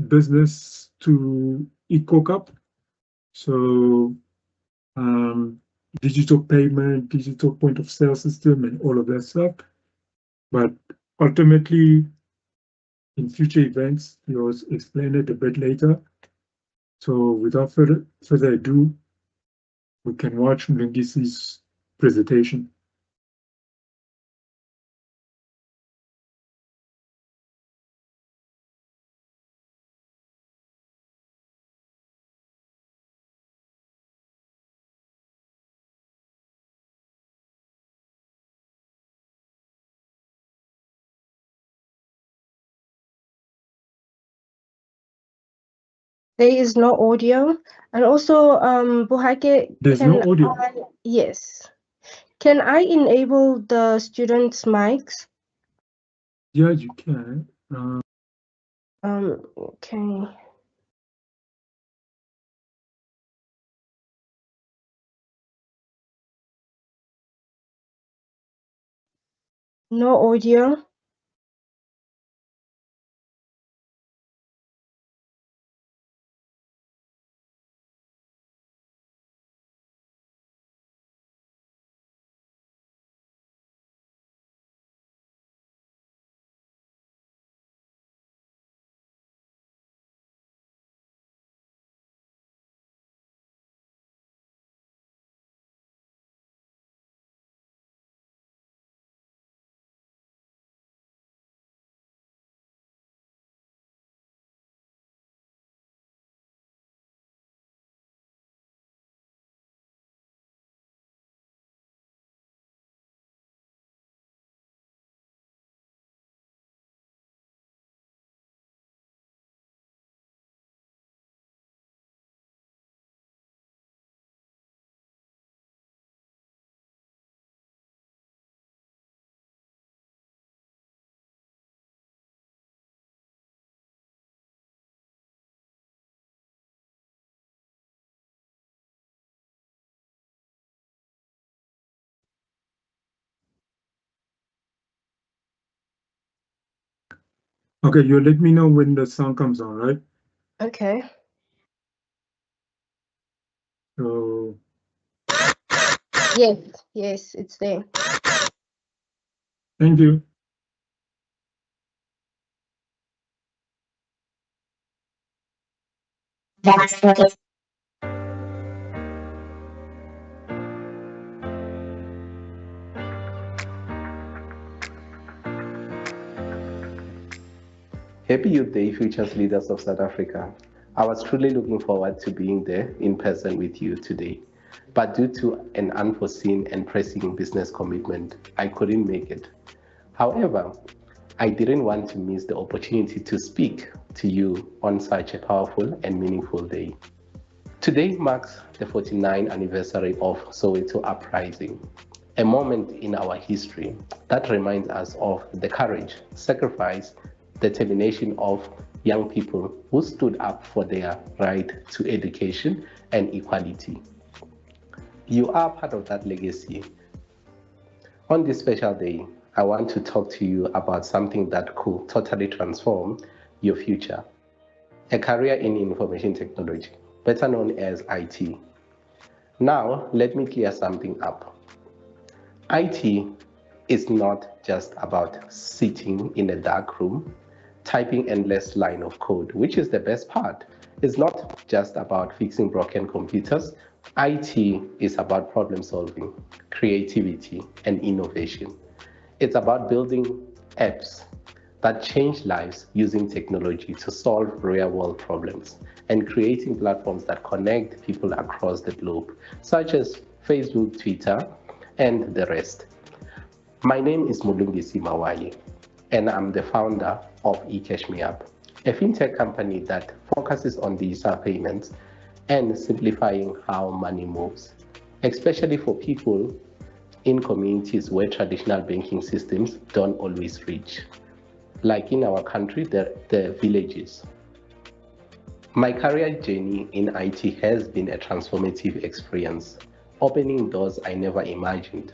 business to eCoCup. So digital payment, digital point of sale system, and all of that stuff. But ultimately, in future events, you'll explain it a bit later. So without further ado, we can watch Mlungisi's presentation. There is no audio, and also Buhake, There's no audio. yes. Can I enable the students' mics? Yeah, you can. Okay. No audio. Okay, you let me know when the sound comes on, right? Okay. So Yes, it's there. thank you. Happy Youth Day, Futures Leaders of South Africa. I was truly looking forward to being there in person with you today. But due to an unforeseen and pressing business commitment, I couldn't make it. However, I didn't want to miss the opportunity to speak to you on such a powerful and meaningful day. Today marks the 49th anniversary of Soweto Uprising, a moment in our history that reminds us of the courage, sacrifice, determination of young people who stood up for their right to education and equality. You are part of that legacy. On this special day, I want to talk to you about something that could totally transform your future. A career in information technology, better known as IT. Now, let me clear something up. IT is not just about sitting in a dark room, typing endless line of code, which is the best part. It's not just about fixing broken computers. IT is about problem solving, creativity, and innovation. It's about building apps that change lives using technology to solve real-world problems and creating platforms that connect people across the globe, such as Facebook, Twitter, and the rest. My name is Mulungisi Mawaye, and I'm the founder of eCashMeUp, a fintech company that focuses on digital payments and simplifying how money moves, especially for people in communities where traditional banking systems don't always reach. Like in our country, the villages. My career journey in IT has been a transformative experience, opening doors I never imagined.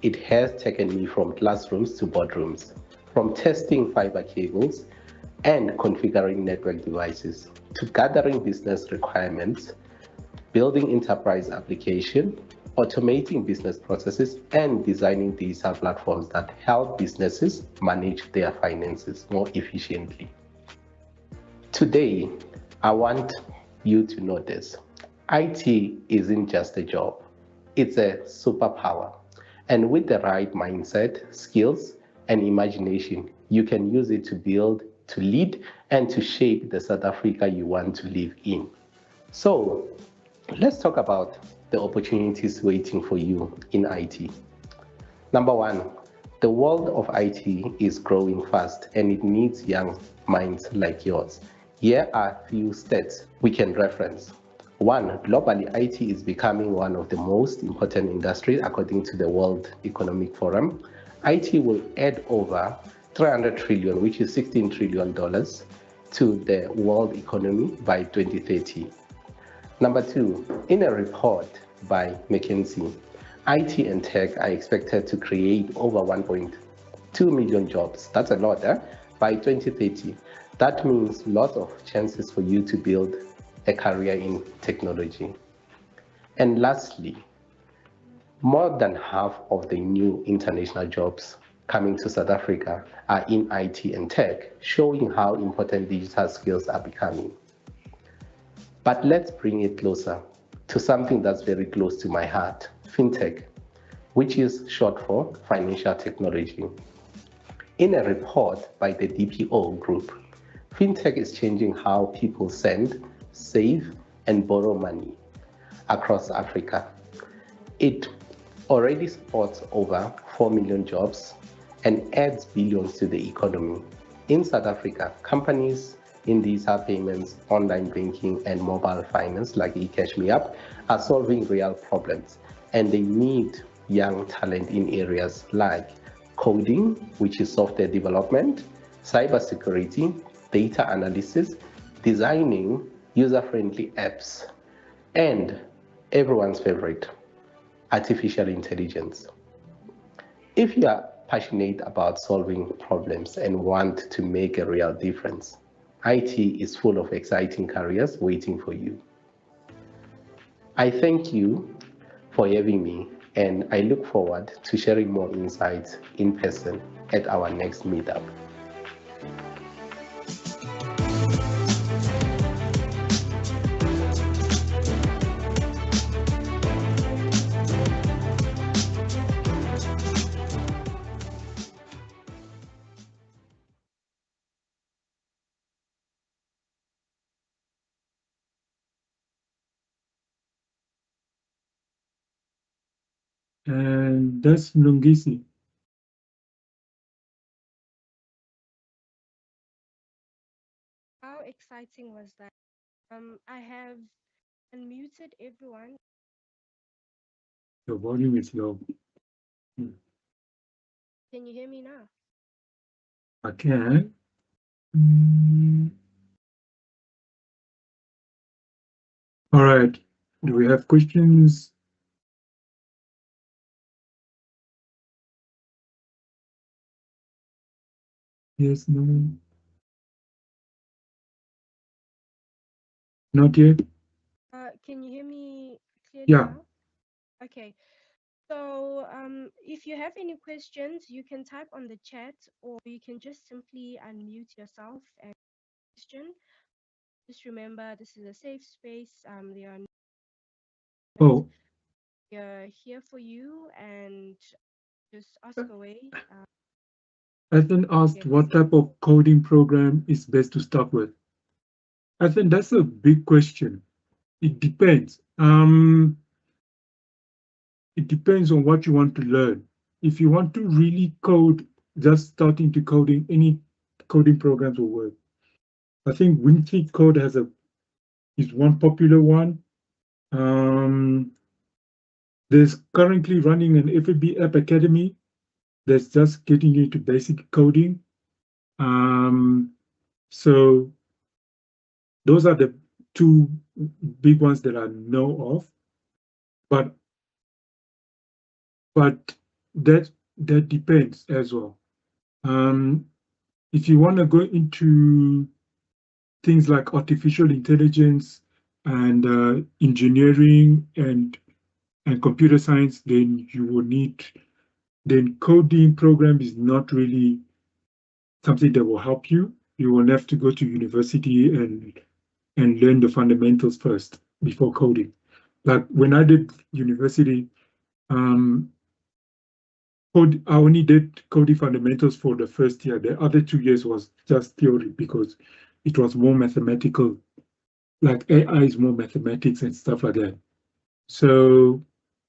It has taken me from classrooms to boardrooms, from testing fiber cables and configuring network devices to gathering business requirements, building enterprise application, automating business processes, and designing digital platforms that help businesses manage their finances more efficiently. Today, I want you to know this. IT isn't just a job, it's a superpower. And with the right mindset, skills, and imagination, you can use it to build, to lead, and to shape the South Africa you want to live in. So, let's talk about the opportunities waiting for you in IT. Number one, the world of IT is growing fast and it needs young minds like yours. Here are a few stats we can reference. One, globally, IT is becoming one of the most important industries according to the World Economic Forum. IT will add over 300 trillion, which is $16 trillion, to the world economy by 2030. Number two, in a report by McKinsey, IT and tech are expected to create over 1.2 million jobs. That's a lot, by 2030. That means lots of chances for you to build a career in technology. And lastly, more than half of the new international jobs coming to South Africa are in IT and tech, showing how important digital skills are becoming. But let's bring it closer to something that's very close to my heart, fintech, which is short for financial technology. In a report by the DPO group, fintech is changing how people send, save, and borrow money across Africa. It already supports over 4 million jobs and adds billions to the economy. In South Africa, companies in digital payments, online banking, and mobile finance like eCash Me Up are solving real problems, and they need young talent in areas like coding, which is software development, cybersecurity, data analysis, designing user-friendly apps, and everyone's favorite, artificial intelligence. If you are passionate about solving problems and want to make a real difference, IT is full of exciting careers waiting for you. I thank you for having me, and I look forward to sharing more insights in person at our next meetup. And that's Lungisi. How exciting was that? I have unmuted everyone. Your volume is low. Can you hear me now? I can. All right. Do we have questions? Yes, no. Not yet. Can you hear me clearly Yeah. now? Okay. So if you have any questions, you can type on the chat, or you can just simply unmute yourself and question. Just remember, this is a safe space. There are Oh, we are here for you, and just ask away. Ethan asked Yes. what type of coding program is best to start with. I think that's a big question. It depends. It depends on what you want to learn. If you want to really code, just starting to coding, any coding programs will work. I think Winfrey Code is one popular one. There's currently running an FAB App Academy that's just getting you to basic coding. So those are the two big ones that I know of, but that depends as well. If you want to go into things like artificial intelligence and engineering and computer science, then you will need, then coding program is not really something that will help you. You will have to go to university and learn the fundamentals first before coding. Like when I did university, I only did coding fundamentals for the first year. The other 2 years was just theory because it was more mathematical. Like AI is more mathematics and stuff like that. So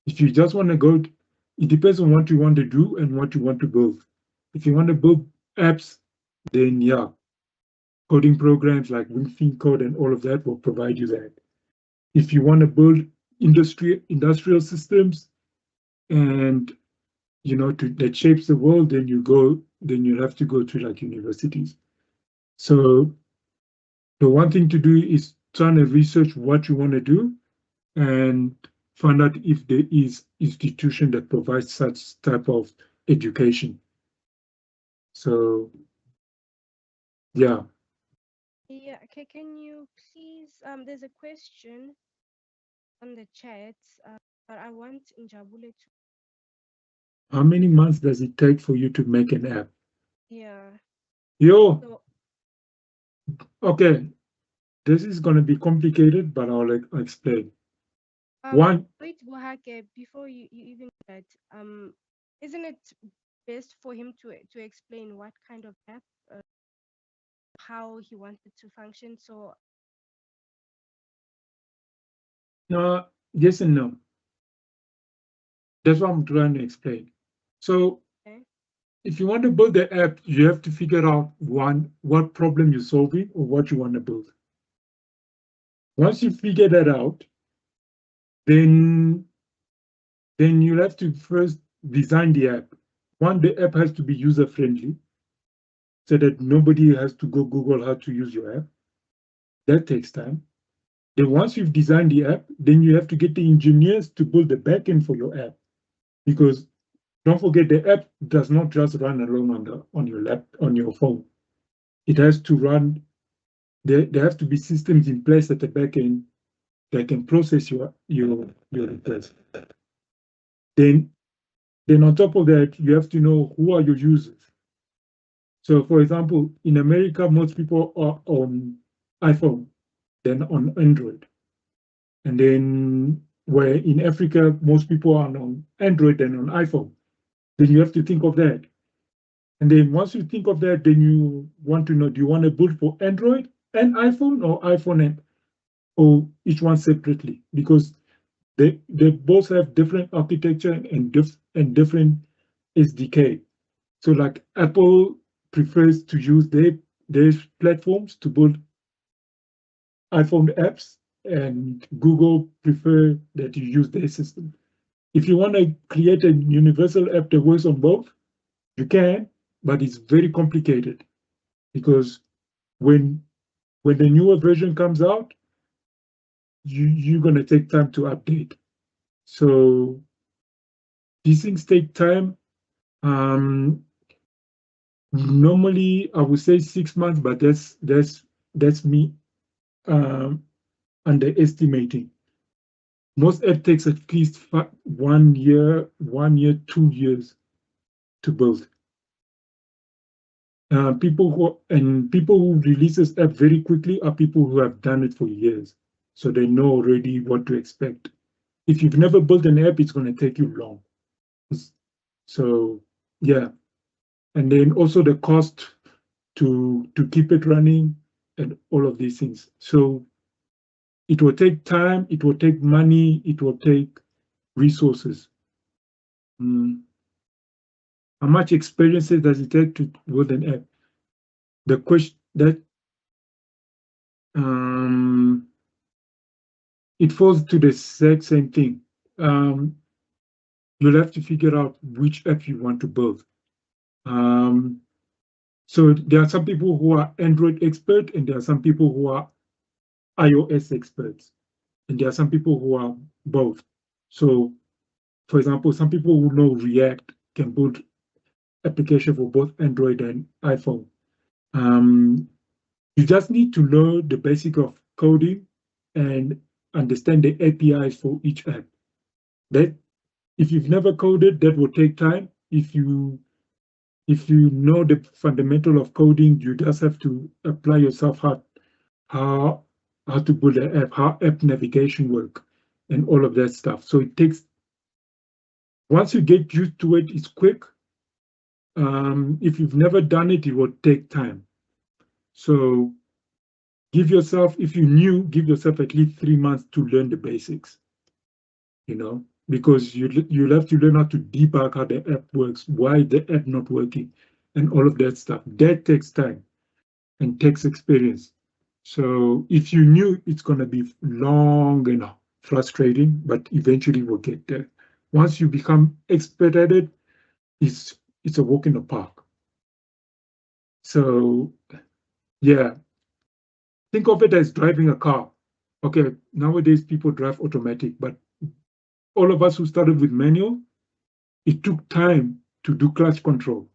if you just want to go, it depends on what you want to do and what you want to build. If you want to build apps, then yeah, coding programs like WinFin Code and all of that will provide you that. If you want to build industrial systems and that shapes the world, then you have to go to like universities. So the one thing to do is trying to research what you want to do and find out if there is institution that provides such type of education. So yeah. Yeah, okay, can you please, there's a question on the chat, but I want Njabule to. How many months does it take for you to make an app? Yeah. Yo, So, okay, this is going to be complicated, but I'll explain. One, wait, Bohake, before you even do that, isn't it best for him to explain what kind of app, how he wanted to function? So, yes and no. That's what I'm trying to explain. So okay. If you want to build the app, you have to figure out what problem you're solving or what you want to build. Once you figure that out, then you'll have to first design the app. One, the app has to be user-friendly so that nobody has to go Google how to use your app. That takes time. Then once you've designed the app, then you have to get the engineers to build the backend for your app. Because don't forget, the app does not just run alone on your phone. It has to run. There have to be systems in place at the back end that can process your request. Then on top of that, you have to know who are your users. So for example, in America, most people are on iPhone, then on Android. And then where in Africa, most people are on Android and on iPhone. Then you have to think of that. And then once you think of that, then you want to know, do you want to build for Android and iPhone or iPhone or each one separately? Because they both have different architecture and different SDK. So like Apple prefers to use their platforms to build iPhone apps, and Google prefer that you use their system. If you want to create a universal app that works on both, you can, but it's very complicated because when the newer version comes out, you're going to take time to update. So these things take time. Normally I would say 6 months, but that's me underestimating. Most app takes at least 1 year, 2 years to build. People who release this app very quickly are people who have done it for years, so they know already what to expect. If you've never built an app, it's going to take you long. So yeah, and then also the cost to keep it running and all of these things. So it will take time, it will take money, it will take resources. How much experience does it take to build an app? The question that it falls to the exact same thing. You'll have to figure out which app you want to build. So there are some people who are Android expert and there are some people who are iOS experts, and there are some people who are both. So, for example, some people who know React can build application for both Android and iPhone. You just need to learn the basic of coding and understand the APIs for each app. That if you've never coded, that will take time. If you know the fundamental of coding, you just have to apply yourself how to build an app, how app navigation work, and all of that stuff. So it takes, once you get used to it, it's quick. If you've never done it, it will take time. So give yourself, if you're new, give yourself at least 3 months to learn the basics, because you'll have to learn how to debug how the app works, why the app not working, and all of that stuff. That takes time and takes experience. So if you're new, it's going to be long and frustrating, but eventually we'll get there. Once you become expert at it, it's a walk in the park. So yeah, think of it as driving a car. Okay, nowadays people drive automatic, but all of us who started with manual, it took time to do clutch control.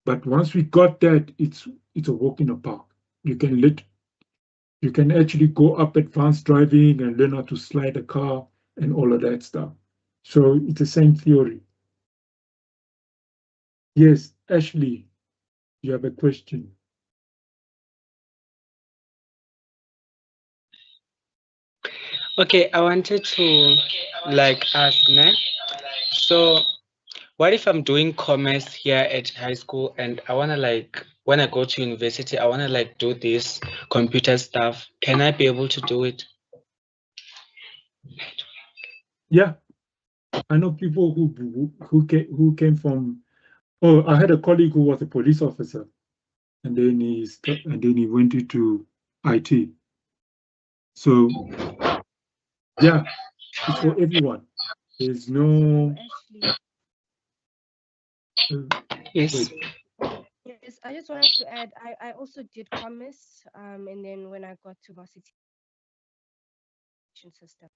But once we got that, it's a walk in the park. You can actually go up advanced driving and learn how to slide a car and all of that stuff. So it's the same theory. Yes, Ashley, you have a question. Okay, I wanted to ask, ne? So what if I'm doing commerce here at high school and I wanna when I go to university, I wanna do this computer stuff. Can I be able to do it? Yeah, I know people who came from. Oh, I had a colleague who was a police officer, and then he went into IT. So yeah, it's for everyone. There's no. Yes. Wait. Yes, I just wanted to add, I also did commerce, and then when I got to varsity system.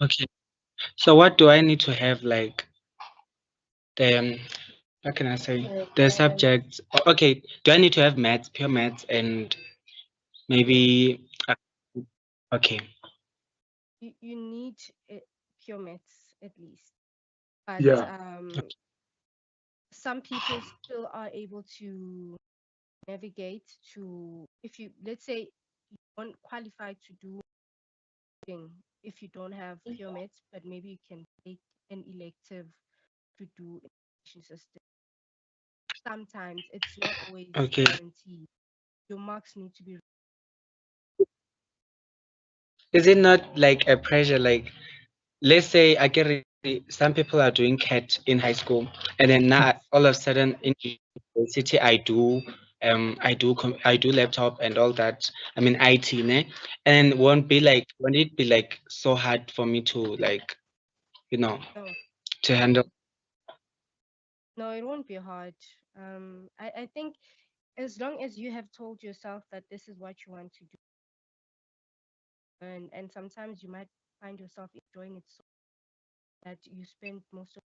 Okay. So what do I need to have the how can I say the subjects? Okay, do I need to have maths, pure maths, and maybe okay. You need pure maths at least, but Yeah. some people still are able to navigate to, if you, let's say, you don't qualify to do if you don't have pure maths, but maybe you can take an elective to do education system. Sometimes it's not always guaranteed. Your marks need to be. Is it not like a pressure? Let's say I get some people are doing CAT in high school, and then now all of a sudden in university I do laptop and all that. I mean IT, ne? And won't it be so hard for me to to handle? No, it won't be hard. I think as long as you have told yourself that this is what you want to do, and sometimes you might find yourself enjoying it so that you spend most of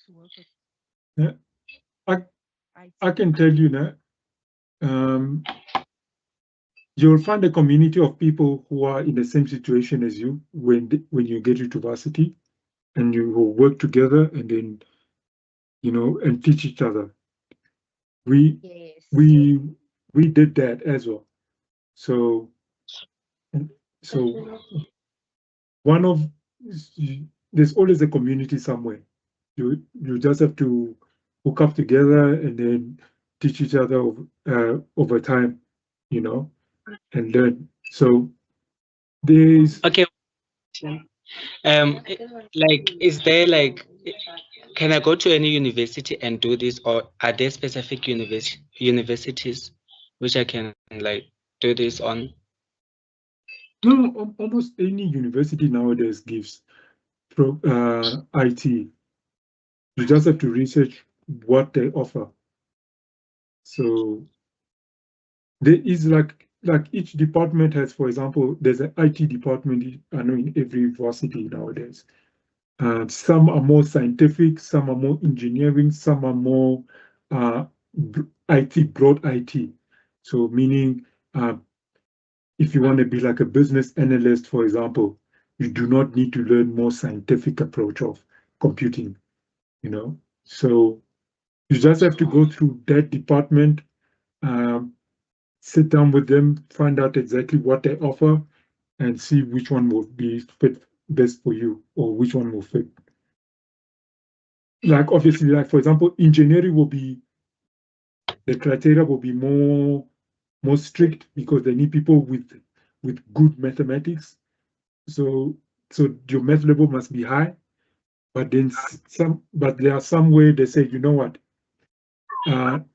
to work with. Yeah, I can tell you that you'll find a community of people who are in the same situation as you when you get to varsity, and you will work together and then and teach each other. We did that as well. So there's always a community somewhere. You just have to hook up together and then teach each other over time, and learn. So there's okay. Is there can I go to any university and do this, or are there specific universities which I can do this on? No, almost any university nowadays gives IT. You just have to research what they offer. So there is like each department has, for example, there's an IT department, I know, in every varsity nowadays. Some are more scientific, some are more engineering, some are more IT, broad IT. So meaning if you want to be like a business analyst, for example, you do not need to learn more scientific approach of computing, you know. So you just have to go through that department, sit down with them, find out exactly what they offer, and see which one will be fit best for you, or which one will fit. Like obviously, like for example, engineering will be, the criteria will be more strict because they need people with good mathematics. So your math level must be high. But then there are some way they say, you know what,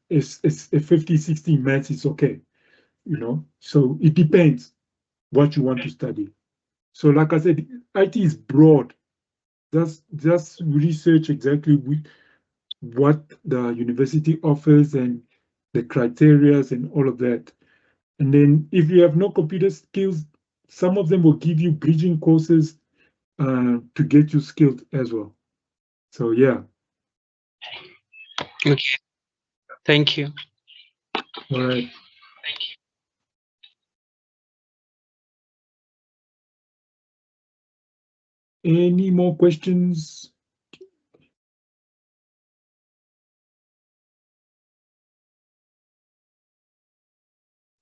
it's a 50-60 maths is okay, you know. So it depends what you want to study. So like I said, IT is broad. Just research exactly what the university offers and the criteria and all of that. And then if you have no computer skills, some of them will give you bridging courses to get you skilled as well. So yeah. Okay. Thank you. All right. Any more questions?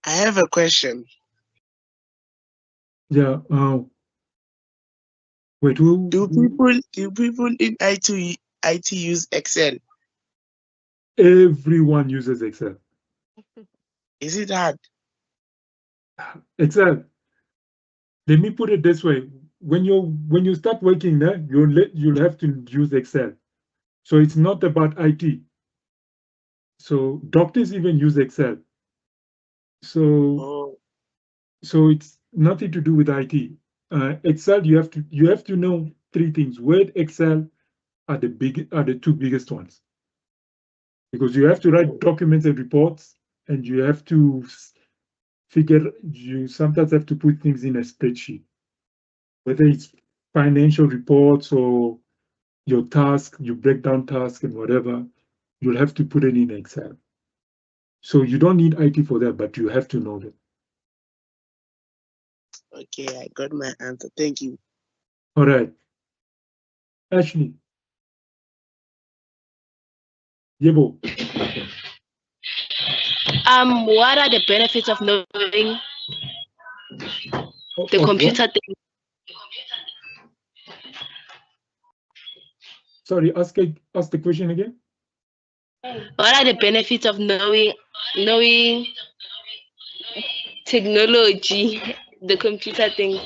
I have a question. Yeah. Wait. Who? Do people in IT use Excel? Everyone uses Excel. Is it hard? Excel. Let me put it this way: when you start working there, you'll have to use Excel. So it's not about IT. So doctors even use Excel. So it's nothing to do with IT. Excel, you have to know three things. Word, Excel are the two biggest ones, because you have to write documents and reports, and you have to you sometimes have to put things in a spreadsheet, whether it's financial reports or your task, you break down tasks and whatever, you'll have to put it in Excel. So you don't need IT for that, but you have to know that. Okay, I got my answer. Thank you. All right. Ashley. Yebo. What are the benefits of knowing the computer thing? Sorry, ask the question again. What are the benefits of knowing technology, the computer thing?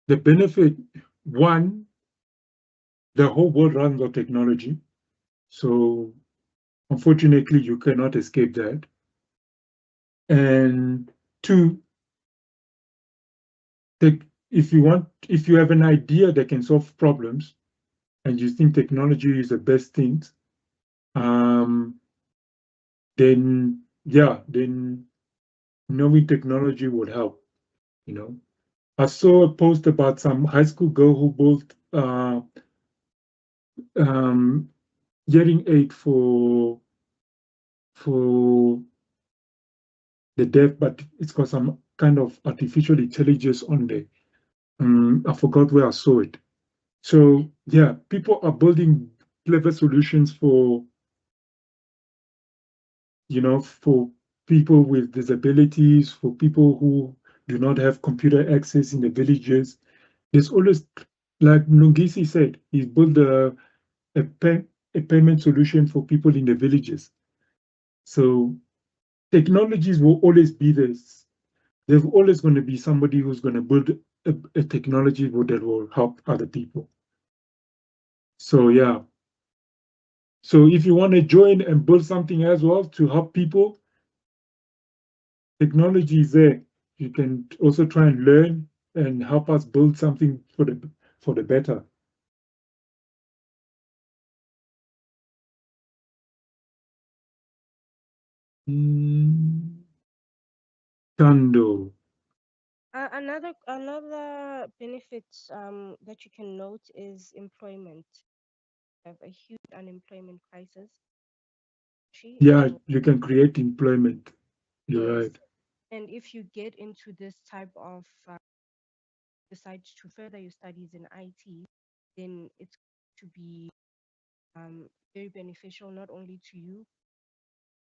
The benefit, one, the whole world runs on technology. So unfortunately, you cannot escape that. And two, if you have an idea that can solve problems and you think technology is the best thing, then knowing technology would help, you know. I saw a post about some high school girl who built hearing aid for the deaf, but it's got some kind of artificial intelligence on there. I forgot where I saw it. So yeah, people are building clever solutions for people with disabilities, for people who do not have computer access in the villages. There's always, like Nungisi said, he's built a payment solution for people in the villages. So technologies will always be this. There's always going to be somebody who's going to build a technology that will help other people. So yeah. So if you want to join and build something as well to help people, technology is there. You can also try and learn and help us build something for the better. Tando. Another benefit that you can note is employment. We have a huge unemployment crisis. Yeah, you can create employment. You're right. And if you get into this type of decide to further your studies in IT, then it's to be very beneficial not only to you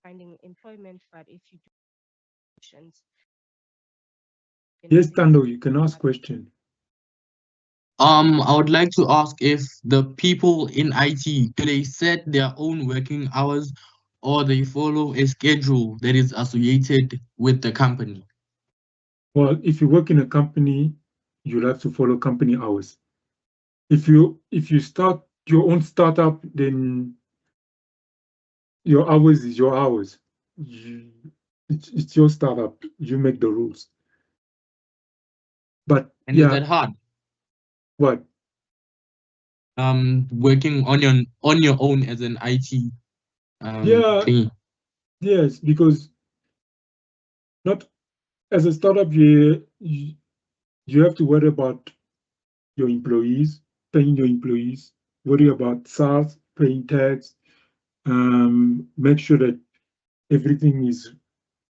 finding employment, but if you do missions. Yes, Tando, you can ask question. I would like to ask if the people in IT, do they set their own working hours or they follow a schedule that is associated with the company? Well, if you work in a company, you'll have to follow company hours. If you start your own startup, then your hours is your hours. It's your startup. You make the rules. But And yeah, is that hard? What? Working on your own as an IT Yeah. thing. Yes, because not as a startup, you have to worry about your employees, paying your employees, worry about SARS, paying tax, make sure that everything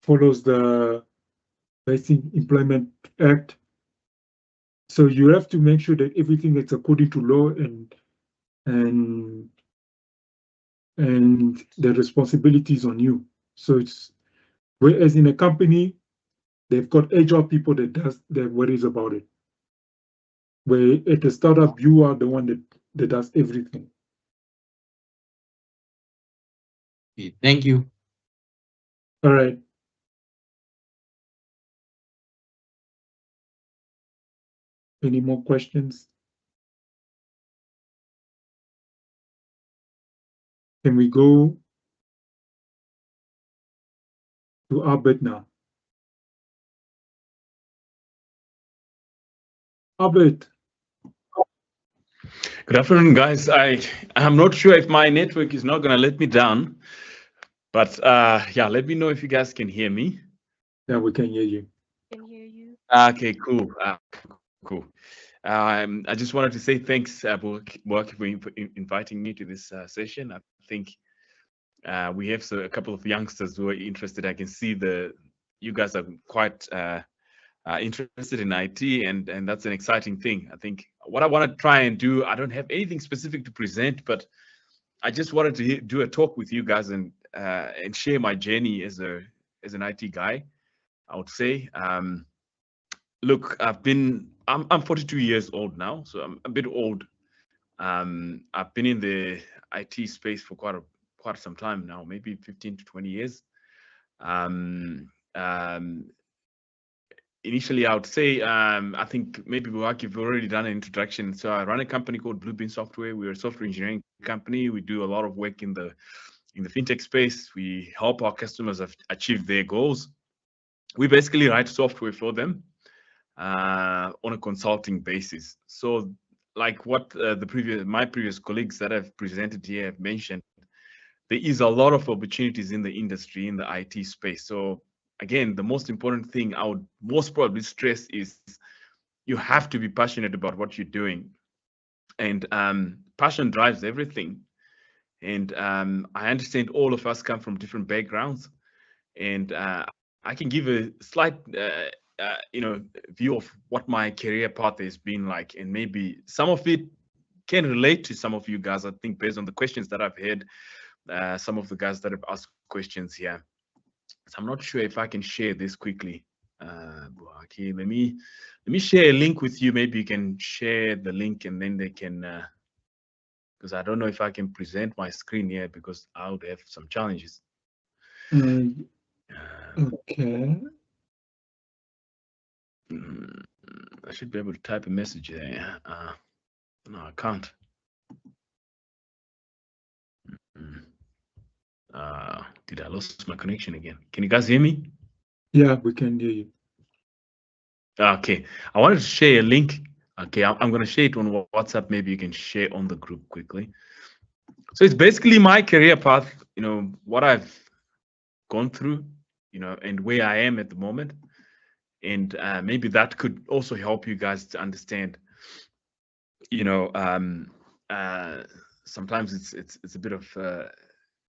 follows the Basic Employment Act. So you have to make sure that everything is according to law and the responsibilities on you. So it's whereas in a company, they've got HR people that worries about it. Where at a startup, you are the one that does everything. Okay, thank you. All right. Any more questions? Can we go to Albert now? Albert. Good afternoon, guys. I'm not sure if my network is not going to let me down, but yeah, let me know if you guys can hear me. Yeah, we can hear you. Can hear you. Okay, cool. Cool. I just wanted to say thanks, Buaki, for inviting me to this session. I think we have a couple of youngsters who are interested. I can see you guys are quite interested in IT, and that's an exciting thing. I think what I want to try and do, I don't have anything specific to present, but I just wanted to do a talk with you guys and share my journey as an IT guy. I would say, look, I'm 42 years old now, so I'm a bit old. I've been in the IT space for quite some time now, maybe 15 to 20 years. Initially, I would say, I think maybe Buaki, you've already done an introduction. So I run a company called Bluebeam Software. We're a software engineering company. We do a lot of work in the fintech space. We help our customers achieve their goals. We basically write software for them on a consulting basis. So like what my previous colleagues that have presented here have mentioned, there is a lot of opportunities in the industry, in the IT space. So again, the most important thing I would most probably stress is you have to be passionate about what you're doing. And passion drives everything. And I understand all of us come from different backgrounds. And I can give a slight view of what my career path has been like. And maybe some of it can relate to some of you guys, I think, based on the questions that I've heard, some of the guys that have asked questions here. So I'm not sure if I can share this quickly. Okay, let me share a link with you. Maybe you can share the link and then they can, because I don't know if I can present my screen here because I would have some challenges. Okay. I should be able to type a message there. No, I can't. Did I lose my connection again? Can you guys hear me? Yeah, we can hear you. Okay, I wanted to share a link. Okay, I'm going to share it on WhatsApp. Maybe you can share on the group quickly. So it's basically my career path, what I've gone through, you know, and where I am at the moment. And maybe that could also help you guys to understand, you know, sometimes it's a bit of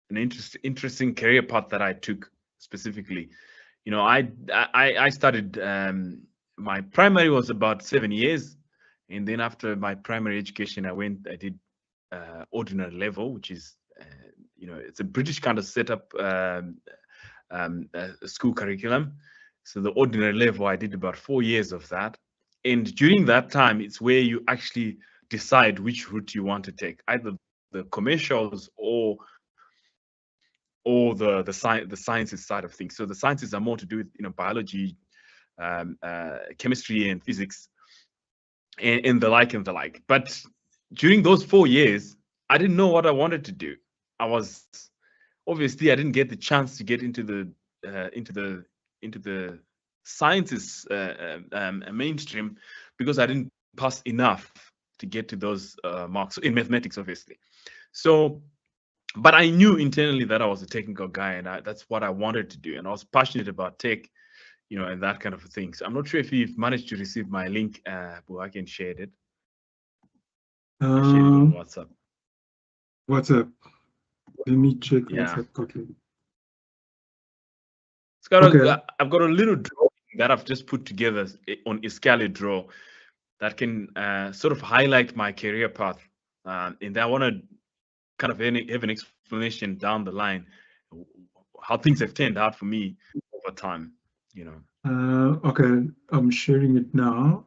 an interesting career path that I took specifically. You know, I started my primary was about 7 years, and then after my primary education, I did ordinary level, which is you know, it's a British kind of setup school curriculum. So the ordinary level, I did about 4 years of that, and during that time, it's where you actually decide which route you want to take, either the commercials or the sciences side of things. So the sciences are more to do with, you know, biology, chemistry, and physics, and the like and the like. But during those 4 years, I didn't know what I wanted to do. Obviously I didn't get the chance to get into the sciences mainstream because I didn't pass enough to get to those marks in mathematics, obviously. So, but I knew internally that I was a technical guy, and that's what I wanted to do, and I was passionate about tech, you know, and that kind of thing. So I'm not sure if you've managed to receive my link, but I can share it. I shared it on WhatsApp. WhatsApp. Let me check Yeah. WhatsApp quickly. It's got Okay. I've got a little drawing that I've just put together on Escalate Draw that can sort of highlight my career path, and I want to kind of have an explanation down the line how things have turned out for me over time, you know. Okay, I'm sharing it now.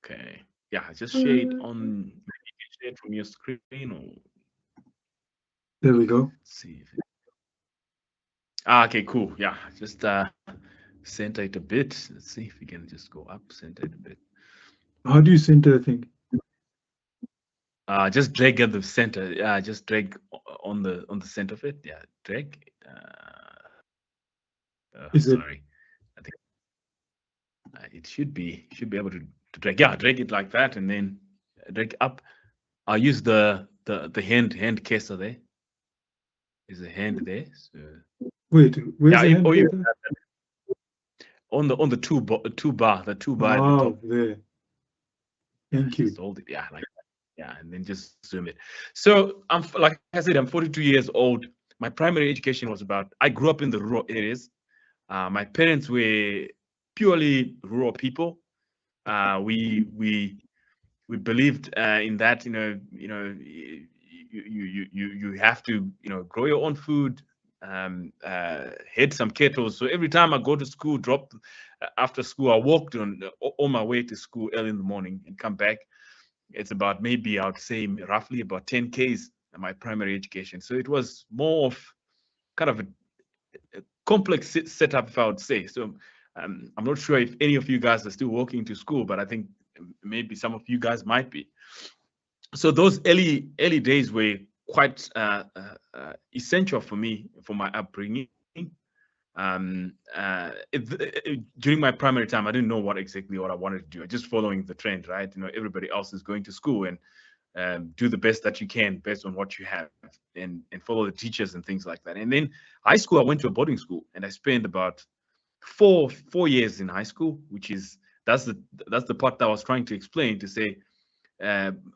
Okay. Yeah, I just share it on. Maybe you can share it from your screen, or there we go. Let's see if okay, cool. Yeah, just center it a bit. Let's see if we can just go up, center it a bit. How do you center a thing? Just drag at the center. Yeah, just drag on the center of it. Yeah, drag. Sorry, I think it should be able to drag. Yeah, drag it like that, and then drag up. I'll use the hand cursor there. Is a hand there? So, wait, where's the hand cursor? On the two bar at the top. There. Thank you. Hold it. Yeah, like that. Yeah, and then just zoom it. So I'm like I said, I'm 42 years old. My primary education was I grew up in the rural areas. My parents were purely rural people. We believed in that, you have to, grow your own food, head some cattle. So every time I go to school, after school, I walked on my way to school early in the morning and come back. It's about, maybe I would say roughly about 10 Ks in my primary education. So it was more of kind of a complex setup, if I would say. So I'm not sure if any of you guys are still walking to school, but I think maybe some of you guys might be. So those early days were quite essential for me, for my upbringing. During my primary time, I didn't know exactly what I wanted to do. I just following the trend, right? Everybody else is going to school, and do the best that you can based on what you have, and follow the teachers and things like that. And then high school, I went to a boarding school, and I spent about four years in high school, which is that's the part that I was trying to explain, to say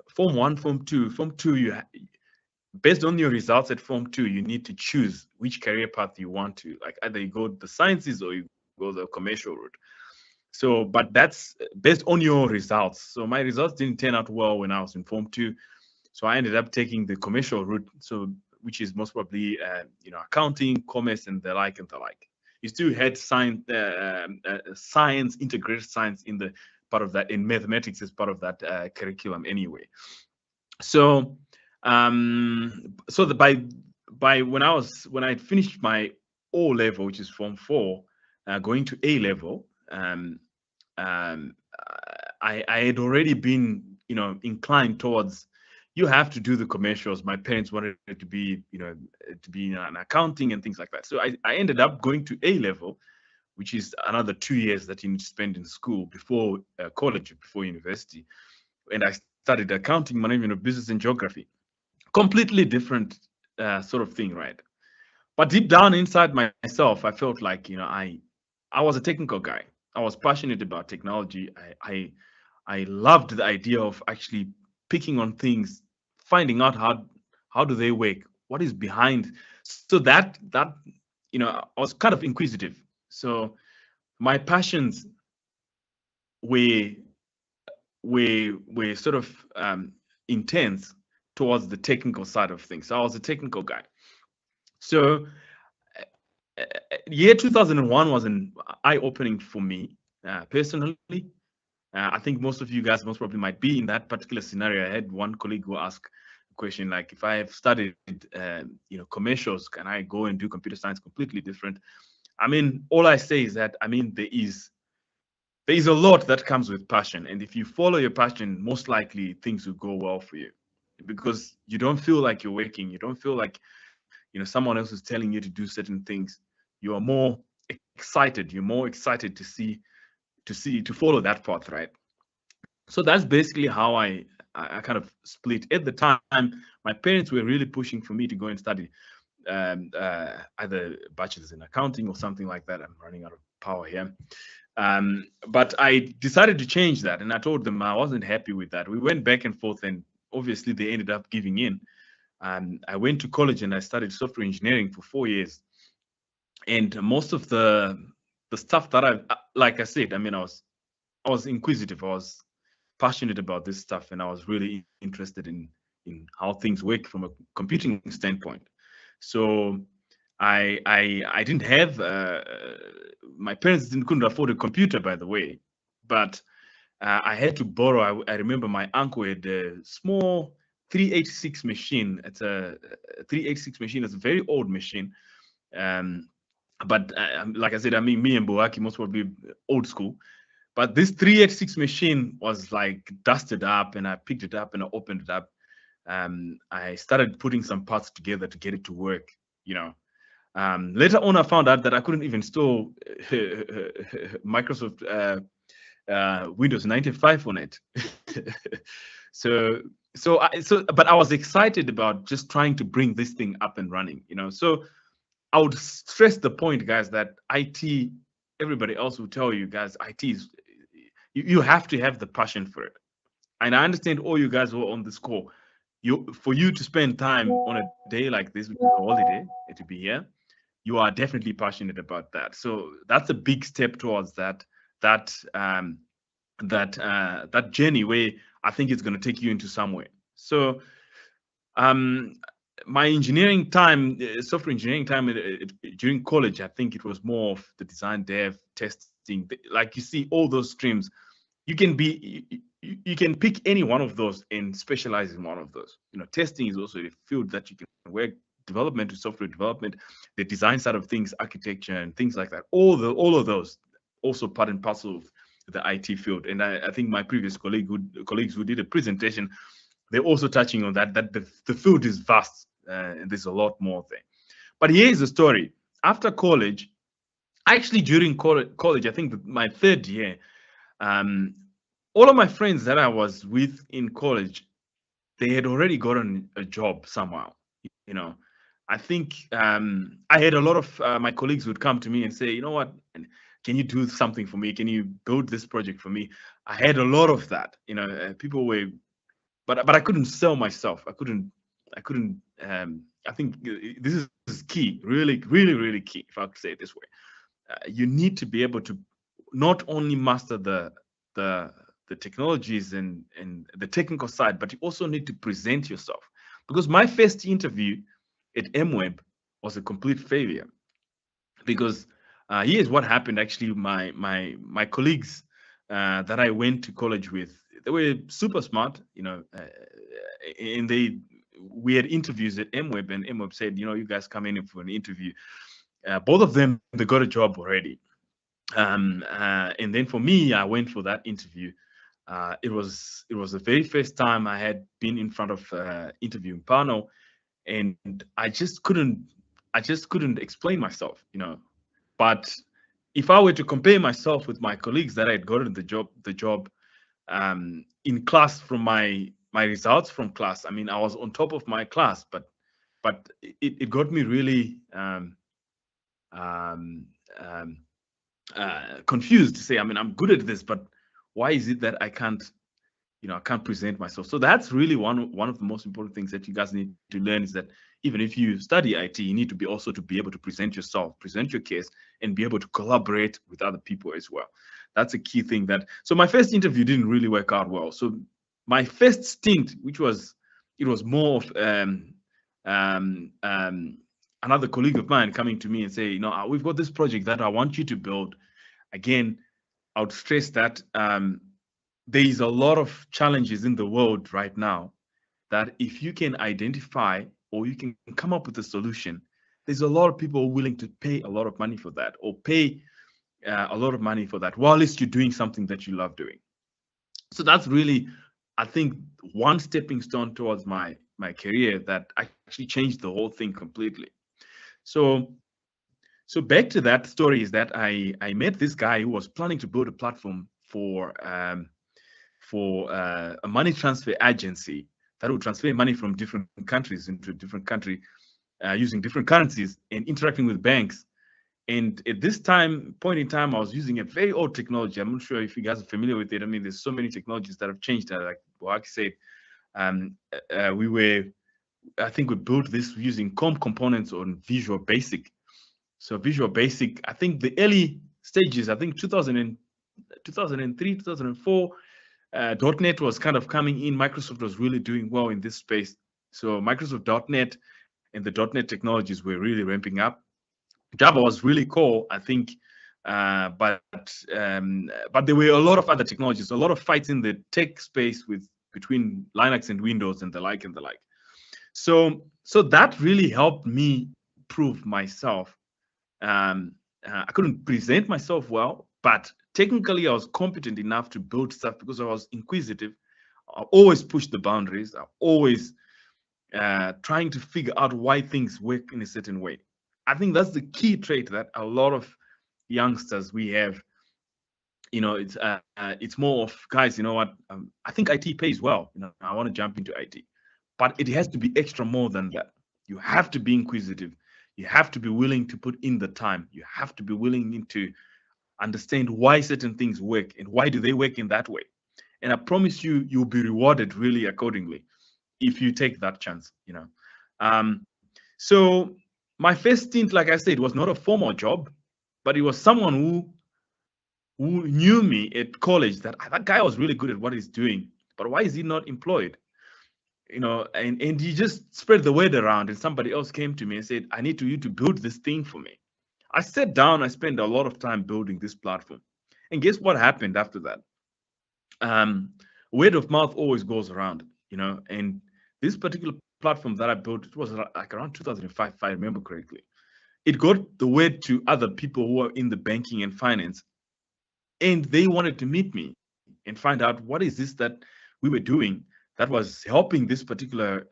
form 1, form 2, based on your results at form 2, you need to choose which career path you want to, like either you go the sciences or you go the commercial route. So, but that's based on your results. So my results didn't turn out well when I was in form 2. So I ended up taking the commercial route, so which is most probably accounting, commerce, and the like and the like. You still had science, integrated science in the part of that, in mathematics as part of that curriculum anyway. So by when I finished my O level, which is form 4, going to A level, I had already been inclined towards, you have to do the commercials. My parents wanted it to be in accounting and things like that. So I ended up going to A level, which is another 2 years that you need to spend in school before college, before university. And I studied accounting, management of business, and geography. Completely different sort of thing, right? But deep down inside myself, I felt like, you know, I was a technical guy. I was passionate about technology. I loved the idea of actually picking on things, finding out how do they work, what is behind. So that you know, I was kind of inquisitive. So my passions were sort of intense towards the technical side of things. So I was a technical guy. So year 2001 was an eye-opening for me personally. I think most of you guys most probably might be in that particular scenario. I had one colleague who asked a question like, if I have studied, you know, commercials, can I go and do computer science completely different? I mean, all I say is that, I mean, there is a lot that comes with passion, and if you follow your passion, most likely things will go well for you, because you don't feel like you're working. You don't feel like, you know, someone else is telling you to do certain things. You are more excited. You're more excited to follow that path, right? So that's basically how I kind of split. At the time, my parents were really pushing for me to go and study either bachelor's in accounting or something like that. I'm running out of power here. But I decided to change that, and I told them I wasn't happy with that. We went back and forth, and obviously they ended up giving in. I went to college and I studied software engineering for 4 years. And most of the stuff that like I said, I mean, I was inquisitive. I was passionate about this stuff, and I was really interested in how things work from a computing standpoint. So I didn't have my parents couldn't afford a computer, by the way, but I had to borrow. I remember my uncle had a small 386 machine. It's a 386 machine. It's a very old machine. But like I said, I mean, me and Boaki most probably old school. But this 386 machine was like dusted up, and I picked it up and I opened it up. I started putting some parts together to get it to work, you know. Later on, I found out that I couldn't even install Microsoft Windows 95 on it. But I was excited about just trying to bring this thing up and running, you know. So I would stress the point, guys, that IT, everybody else will tell you guys, IT is, you have to have the passion for it. And I understand all you guys who are on this call, for you to spend time on a day like this, which is a holiday, and to be here, you are definitely passionate about that. So that's a big step towards that journey where I think it's going to take you into somewhere. So my engineering time, software engineering time during college, I think it was more of the design, dev, testing. Like you see all those streams, you can pick any one of those and specialize in one of those. You know, testing is also a field that you can work. Development to software development, the design side of things, architecture and things like that. All of those also part and parcel of the IT field. And I think my previous colleagues who did a presentation, they're also touching on that the field is vast and there's a lot more there. But here's the story. After college, actually during college, I think my third year, all of my friends that I was with in college, they had already gotten a job somehow, you know. I think I had a lot of my colleagues would come to me and say, you know what, can you do something for me? Can you build this project for me? I had a lot of that, you know. People were, but I couldn't sell myself. I couldn't. I think this is key, really key, if I could say it this way. You need to be able to not only master the technologies and the technical side, but you also need to present yourself. Because my first interview at MWeb was a complete failure. Because here's what happened. Actually, my colleagues that I went to college with, they were super smart, you know, and we had interviews at MWeb, and MWeb said, you know, you guys come in for an interview. Both of them, they got a job already. And then for me, I went for that interview. It was the very first time I had been in front of interviewing panel, and I just couldn't explain myself, you know. But if I were to compare myself with my colleagues that I had gotten the job in class, from my results from class, I mean, I was on top of my class, but but it got me really confused to say, I mean, I'm good at this, but why is it that I can't, I can't present myself? So that's really one of the most important things that you guys need to learn, is that even if you study IT, you need to be also to be able to present yourself, present your case, and be able to collaborate with other people as well. That's a key thing. So my first interview didn't really work out well. So my first stint, it was more of another colleague of mine coming to me and say, we've got this project that I want you to build. Again, I would stress that there is a lot of challenges in the world right now that if you can identify or you can come up with a solution, there's a lot of people willing to pay a lot of money for that, or pay a lot of money for that, while at least you're doing something that you love doing. So that's really, I think, one stepping stone towards my career that actually changed the whole thing completely. So back to that story is that I met this guy who was planning to build a platform for a money transfer agency that would transfer money from different countries into a different country using different currencies and interacting with banks. And at this point in time, I was using a very old technology. I'm not sure if you guys are familiar with it. I mean, there's so many technologies that have changed. Like Boaki said, I think we built this using COM components on Visual Basic. So Visual Basic, I think the early stages, I think 2003, 2004, .NET was kind of coming in. Microsoft was really doing well in this space. So Microsoft .NET and the .NET technologies were really ramping up. Java was really cool, I think, but there were a lot of other technologies, a lot of fights in the tech space between Linux and Windows and the like and the like. So that really helped me prove myself. I couldn't present myself well, but technically I was competent enough to build stuff because I was inquisitive. I always pushed the boundaries. I always trying to figure out why things work in a certain way. I think that's the key trait that a lot of youngsters we have. It's more of, guys, you know what? I think IT pays well. I want to jump into IT, but it has to be extra more than that. You have to be inquisitive. You have to be willing to put in the time. You have to be willing to understand why certain things work and why do they work in that way. And I promise you, you'll be rewarded really accordingly if you take that chance. So my first stint, like I said, was not a formal job, but it was someone who knew me at college that guy was really good at what he's doing, but why is he not employed? And he just spread the word around, and somebody else came to me and said, I need you to build this thing for me. I sat down, I spent a lot of time building this platform. And guess what happened after that? Word of mouth always goes around, and this particular platform that I built, it was like around 2005, if I remember correctly. It got the word to other people who are in the banking and finance, and they wanted to meet me and find out what is this that we were doing that was helping this particular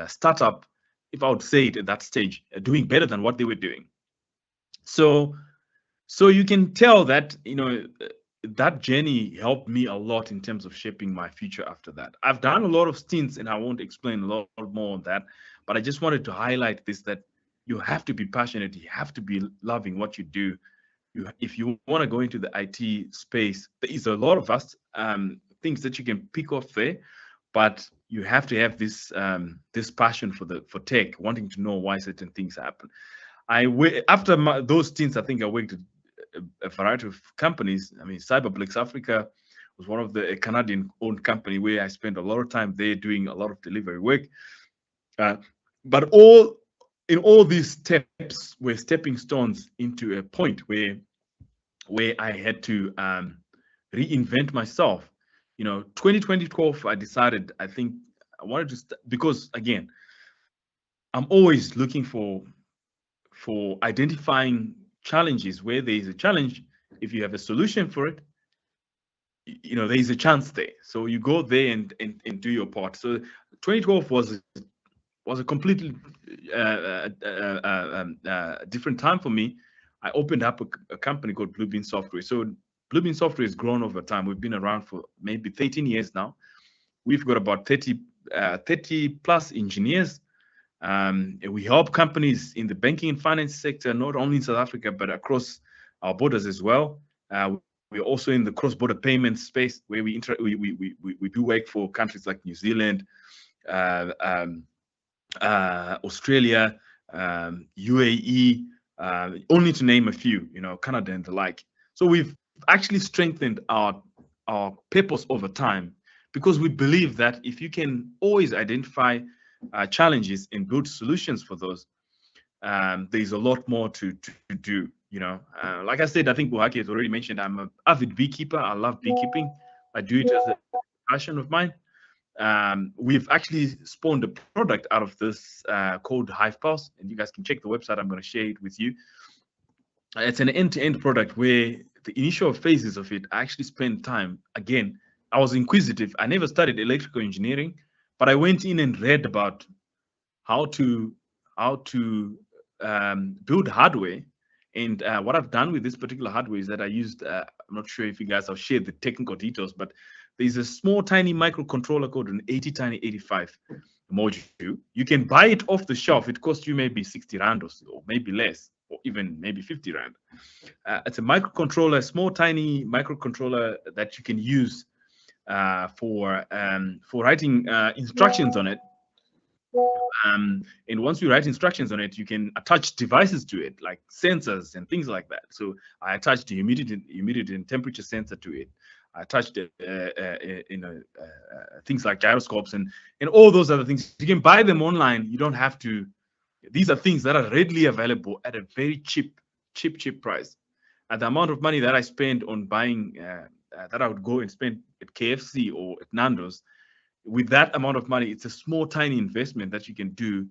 startup, if I would say it at that stage, doing better than what they were doing. So you can tell that, that journey helped me a lot in terms of shaping my future after that. I've done a lot of stints, and I won't explain a lot more on that, but I just wanted to highlight this, that you have to be passionate. You have to be loving what you do. If you want to go into the IT space, there is a lot of vast things that you can pick off there, but you have to have this this passion for tech, wanting to know why certain things happen. After those stints, I think I worked at a variety of companies. I mean, Cyberblex Africa was one of a Canadian-owned company where I spent a lot of time there doing a lot of delivery work. But all these steps were stepping stones into a point where I had to reinvent myself. 2012, I decided, I think I wanted to because again, I'm always looking for identifying challenges. Where there is a challenge, if you have a solution for it, there is a chance there. So you go there and do your part. So 2012 was a completely different time for me. I opened up a company called Bluebeam Software. So Bluebeam Software has grown over time. We've been around for maybe 13 years now. We've got about 30 30 plus engineers. We help companies in the banking and finance sector, not only in South Africa, but across our borders as well. We're also in the cross-border payment space where we do work for countries like New Zealand, Australia, UAE, only to name a few, Canada and the like. So we've actually strengthened our purpose over time, because we believe that if you can always identify challenges and build solutions for those, there's a lot more to do. Like I said, I think Buhaki has already mentioned, I'm an avid beekeeper. I love beekeeping. I do it as a passion of mine. We've actually spawned a product out of this called Hive Pulse, and you guys can check the website. I'm going to share it with you. It's an end-to-end product where the initial phases of it, I actually spent time. Again, I was inquisitive. I never studied electrical engineering, but I went in and read about how to build hardware. And what I've done with this particular hardware is that I used, I'm not sure if you guys have shared the technical details, but there's a small tiny microcontroller called an 80Tiny85 module. You can buy it off the shelf. It costs you maybe 60 Rand or so, or maybe less, or even maybe 50 Rand. It's a microcontroller, a small tiny microcontroller that you can use for writing instructions on it. And once you write instructions on it, you can attach devices to it, like sensors and things like that. So I attached the humidity and temperature sensor to it. I attached things like gyroscopes and all those other things. You can buy them online. You don't have to. These are things that are readily available at a very cheap price. And the amount of money that I spend on buying, that I would go and spend at KFC or at Nando's, with that amount of money, it's a small, tiny investment that you can do.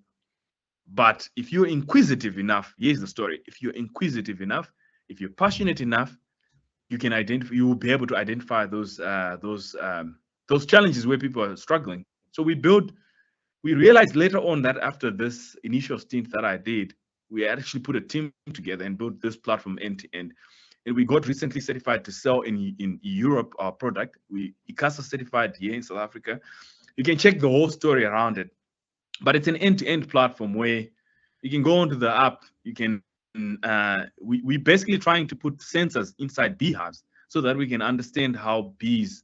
But if you're inquisitive enough, here's the story. If you're inquisitive enough, if you're passionate enough, you can identify. You will be able to identify those challenges where people are struggling. So we realized later on that after this initial stint that I did, we actually put a team together and built this platform end to end. And we got recently certified to sell in Europe our product. We ICASA certified here in South Africa. You can check the whole story around it. But it's an end-to-end platform where you can go onto the app. You can we basically trying to put sensors inside beehives so that we can understand how bees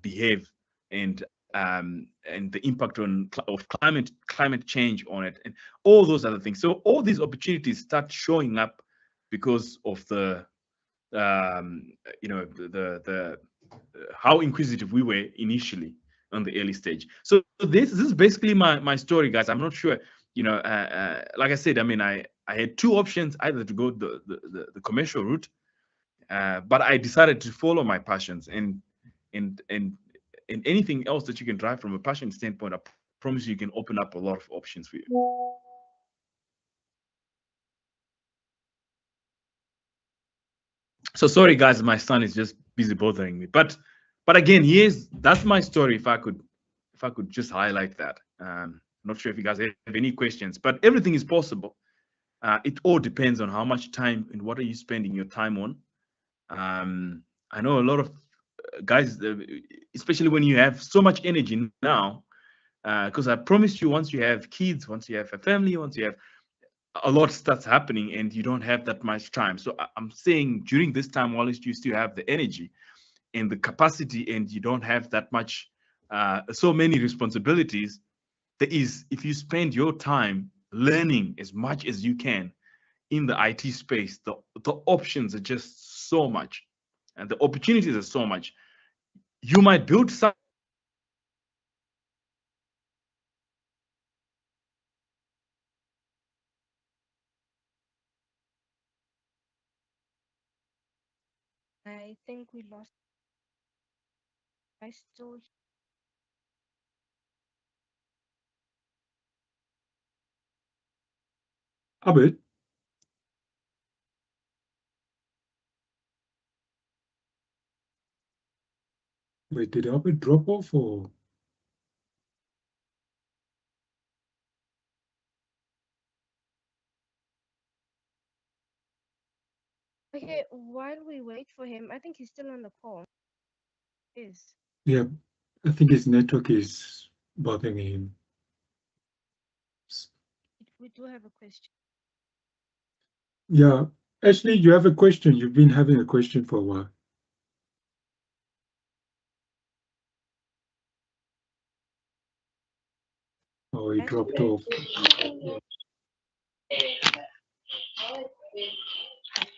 behave and the impact of climate change on it and all those other things. So all these opportunities start showing up because of the how inquisitive we were initially on the early stage. So this is basically my story, guys. I'm not sure, like I said, I mean, I had two options, either to go the commercial route, but I decided to follow my passions and anything else that you can drive from a passion standpoint, I promise you can open up a lot of options for you. So sorry, guys, my son is just busy bothering me. But again, that's my story. If I could just highlight that. Not sure if you guys have any questions, but everything is possible. It all depends on how much time and what are you spending your time on. I know a lot of guys, especially when you have so much energy now, because I promise you, once you have kids, once you have a family, once you have a lot starts happening and you don't have that much time. So I'm saying during this time, while you still have the energy and the capacity and you don't have that much, so many responsibilities, if you spend your time learning as much as you can in the IT space, the options are just so much and the opportunities are so much. You might build some. I think we lost. I still. Abed, wait, did Abed drop off or? Okay, while we wait for him, I think he's still on the call. Is. Yeah, I think his network is bothering him. We do have a question. Yeah, Ashley, you have a question. You've been having a question for a while. Oh, he dropped off.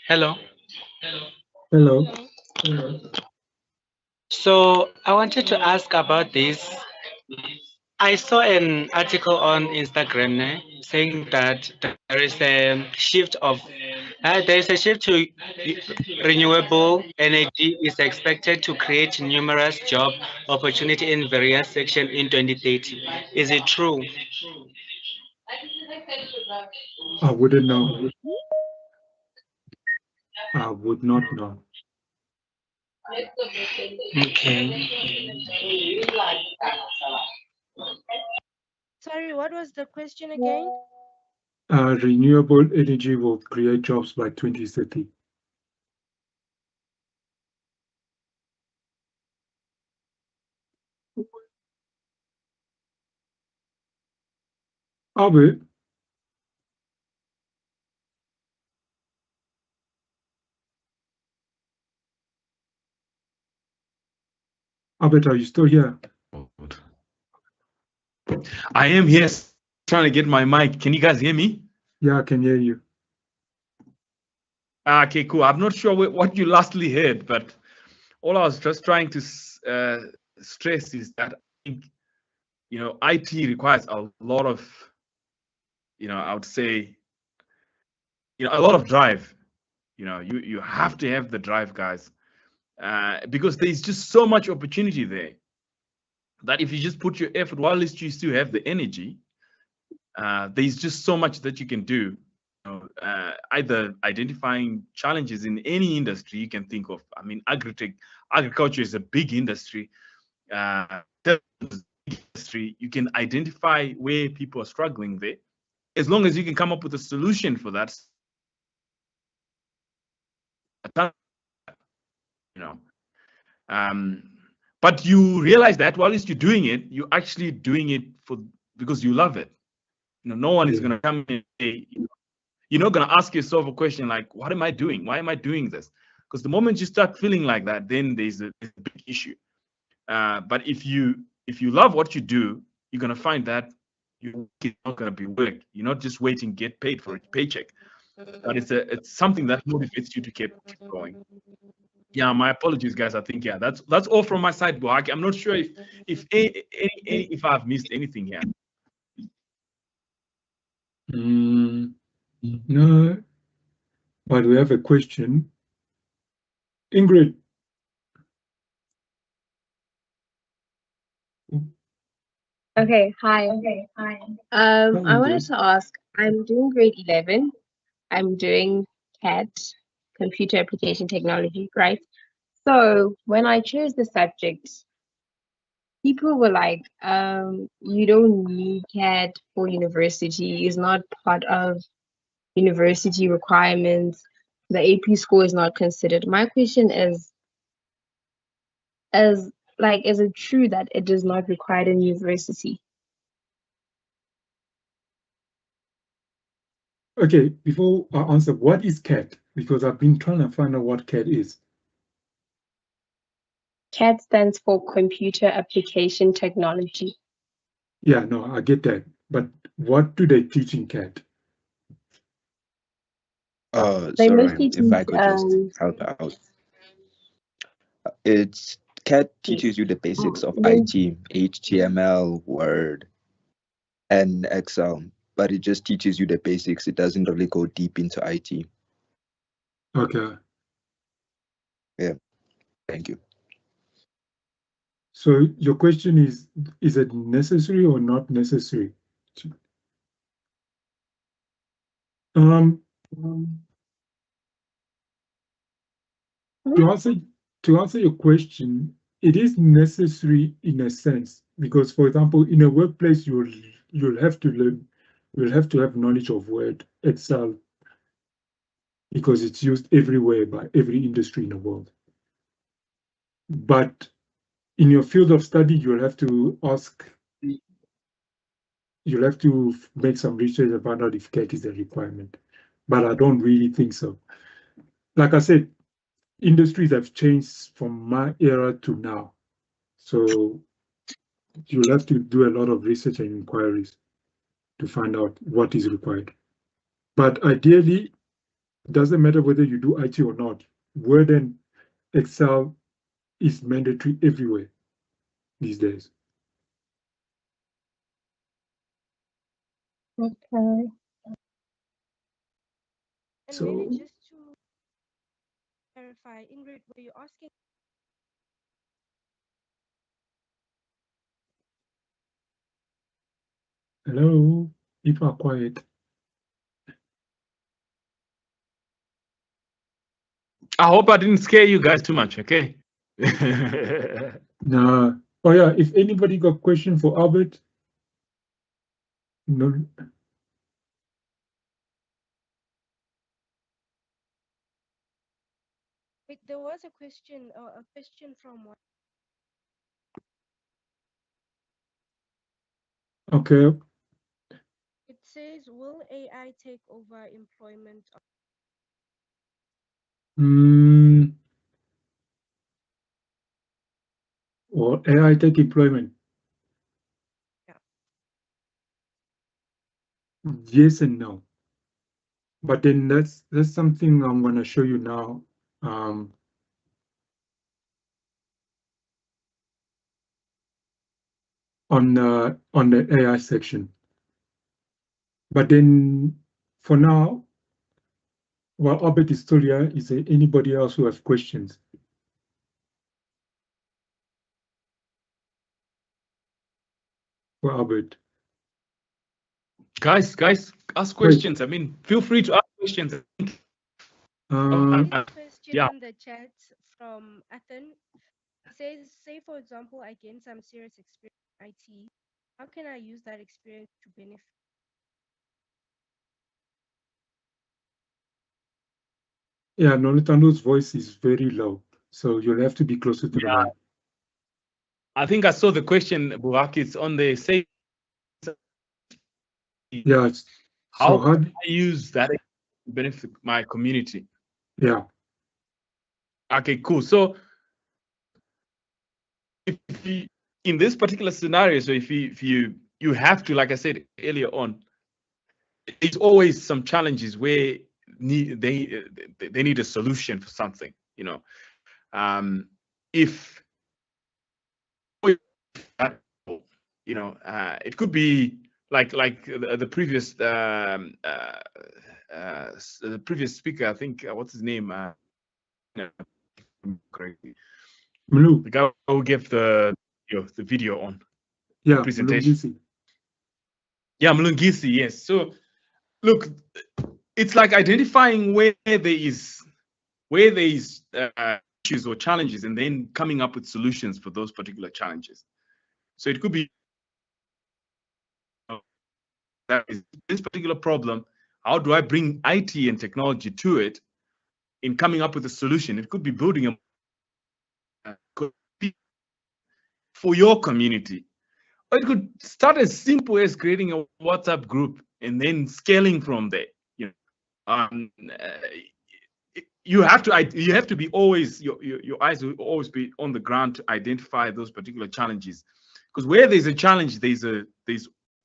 Hello. Hello. So I wanted to ask about this. I saw an article on Instagram saying that there is a shift to renewable energy is expected to create numerous job opportunity in various sections in 2030. Is it true? I wouldn't know. I would not know. Okay. Sorry, what was the question again? Renewable energy will create jobs by 2030. Albert, are you still here? I am here trying to get my mic. Can you guys hear me? Yeah, I can hear you. Okay, cool. I'm not sure what you lastly heard, but all I was just trying to stress is that I think, IT requires a lot of, I would say, a lot of drive. You have to have the drive, guys, because there's just so much opportunity there that if you just put your effort, while at least you still have the energy, there's just so much that you can do. Either identifying challenges in any industry you can think of. I mean, agriculture is a big industry. You can identify where people are struggling there. As long as you can come up with a solution for that, but you realize that while you're doing it, you're actually doing it because you love it. No one is going to come in and say, you're not going to ask yourself a question like, what am I doing? Why am I doing this? Because the moment you start feeling like that, then there's a big issue. But if you love what you do, you're going to find that it's not going to be work. You're not just waiting to get paid for a paycheck, but it's something that motivates you to keep going. Yeah, my apologies, guys. I think that's all from my side, Bohaki. I'm not sure if I've missed anything here. No, but we have a question. Ingrid. Okay, hi. I wanted to ask, I'm doing grade 11. I'm doing CAT, Computer Application Technology, right? So when I chose the subject, people were like, you don't need CAT for university. It's not part of university requirements. The AP score is not considered. My question is it true that it is not required in university? Okay, before I answer, what is CAT? Because I've been trying to find out what CAT is. CAT stands for Computer Application Technology. Yeah, no, I get that. But what do they teach in CAT? They Sorry, mostly if I teach, could just help out. CAT teaches you the basics of IT, HTML, Word, and Excel, but it just teaches you the basics. It doesn't really go deep into IT. Okay. Yeah, thank you. So your question is it necessary or not necessary? To answer your question, it is necessary in a sense, because for example, in a workplace, you'll have to have knowledge of Word, Excel, because it's used everywhere by every industry in the world. But in your field of study, you'll have to ask you'll have to make some research and find out if CAT is a requirement. But I don't really think so. Like I said, industries have changed from my era to now. So you'll have to do a lot of research and inquiries to find out what is required. But ideally, it doesn't matter whether you do IT or not. Word and Excel is mandatory everywhere these days. Okay. And So, maybe just to clarify, Ingrid, were you asking? hello, people are quiet. I hope I didn't scare you guys too much, okay? Nah. Oh yeah, if anybody got question for Albert, no. Wait, there was a question from one. Okay. It says, will AI take over employment? Or AI tech employment? Yeah. Yes and no. But then that's something I'm going to show you now. On the AI section. But then for now, while Albert is still here, is there anybody else who has questions? For Albert. Guys, ask questions. I mean, feel free to ask questions. Question Yeah. in the chat from Ethan. It says, say for example, I gain some serious experience in IT. How can I use that experience to benefit? Yeah, Nolutando's voice is very low, so you'll have to be closer to the mic. I think I saw the question, Burak, it's on the say. Yeah. How can I use that to benefit my community? Yeah. Okay, cool. So if you, in this particular scenario, so if you have to, like I said earlier on, it's always some challenges where they need a solution for something, you know. If you know, it could be like the previous the previous speaker, I think, what's his name? Correctly. Mlu. The guy who gave the video on Yeah, presentation. Mlungisi. Yeah, Mlungisi, yes. So look, it's like identifying where there is issues or challenges, and then coming up with solutions for those particular challenges. So it could be that is this particular problem. How do I bring IT and technology to it in coming up with a solution? It could be building a for your community, or it could start as simple as creating a WhatsApp group and then scaling from there. You know, you have to be always your eyes will always be on the ground to identify those particular challenges, because where there's a challenge, there's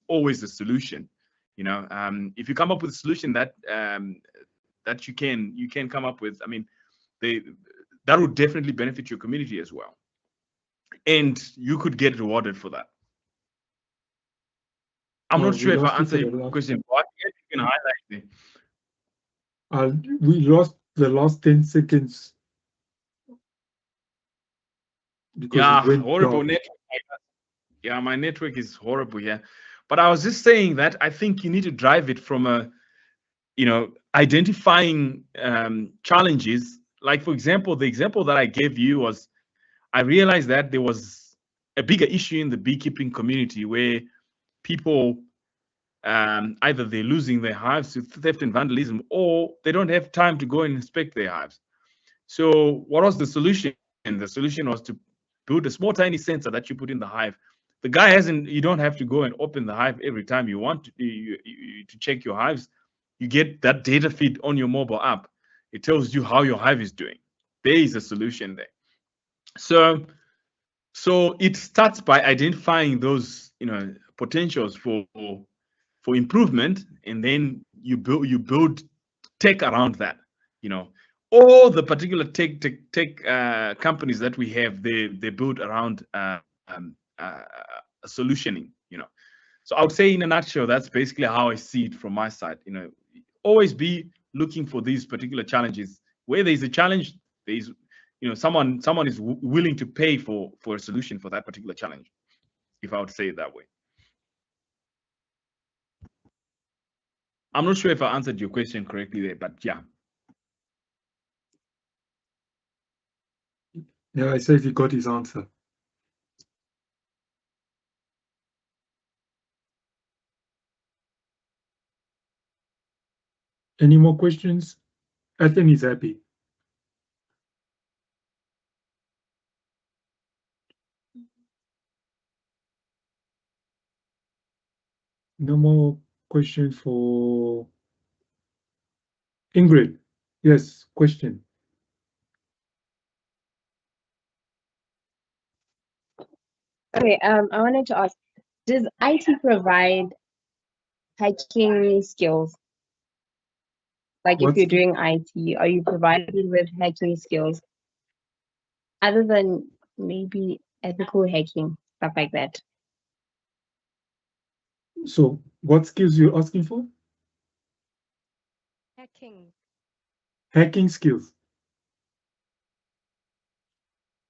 always a solution. You know, if you come up with a solution that that you can come up with, I mean, that would definitely benefit your community as well, and you could get rewarded for that. I'm not sure if I answered your question, but you can highlight it. We lost the last 10 seconds. Yeah, horrible network. Yeah, my network is horrible here. But I was just saying that I think you need to drive it from a, you know, identifying challenges. Like, for example, the example that I gave you was, I realized that there was a bigger issue in the beekeeping community where people either they're losing their hives to theft and vandalism, or they don't have time to go and inspect their hives. So what was the solution? And the solution was to build a small tiny sensor that you put in the hive, The guy hasn't. You don't have to go and open the Hive every time you want to check your hives. You get that data feed on your mobile app. It tells you how your hive is doing. There is a solution there. So it starts by identifying those potentials for improvement, and then you build tech around that. All the particular tech companies that we have, they build around solutioning. So I would say in a nutshell, that's basically how I see it from my side. Always be looking for these particular challenges. Where there's a challenge, there's someone is willing to pay for a solution for that particular challenge, if I would say it that way. I'm not sure if I answered your question correctly there, but yeah. Yeah, I said he got his answer. Any more questions? Ethan is happy. No more questions for Ingrid. Yes, question. Okay, I wanted to ask, does IT provide hacking skills? Like if you're doing IT, are you provided with hacking skills other than maybe ethical hacking, stuff like that? So what skills you're asking for? Hacking. Hacking skills.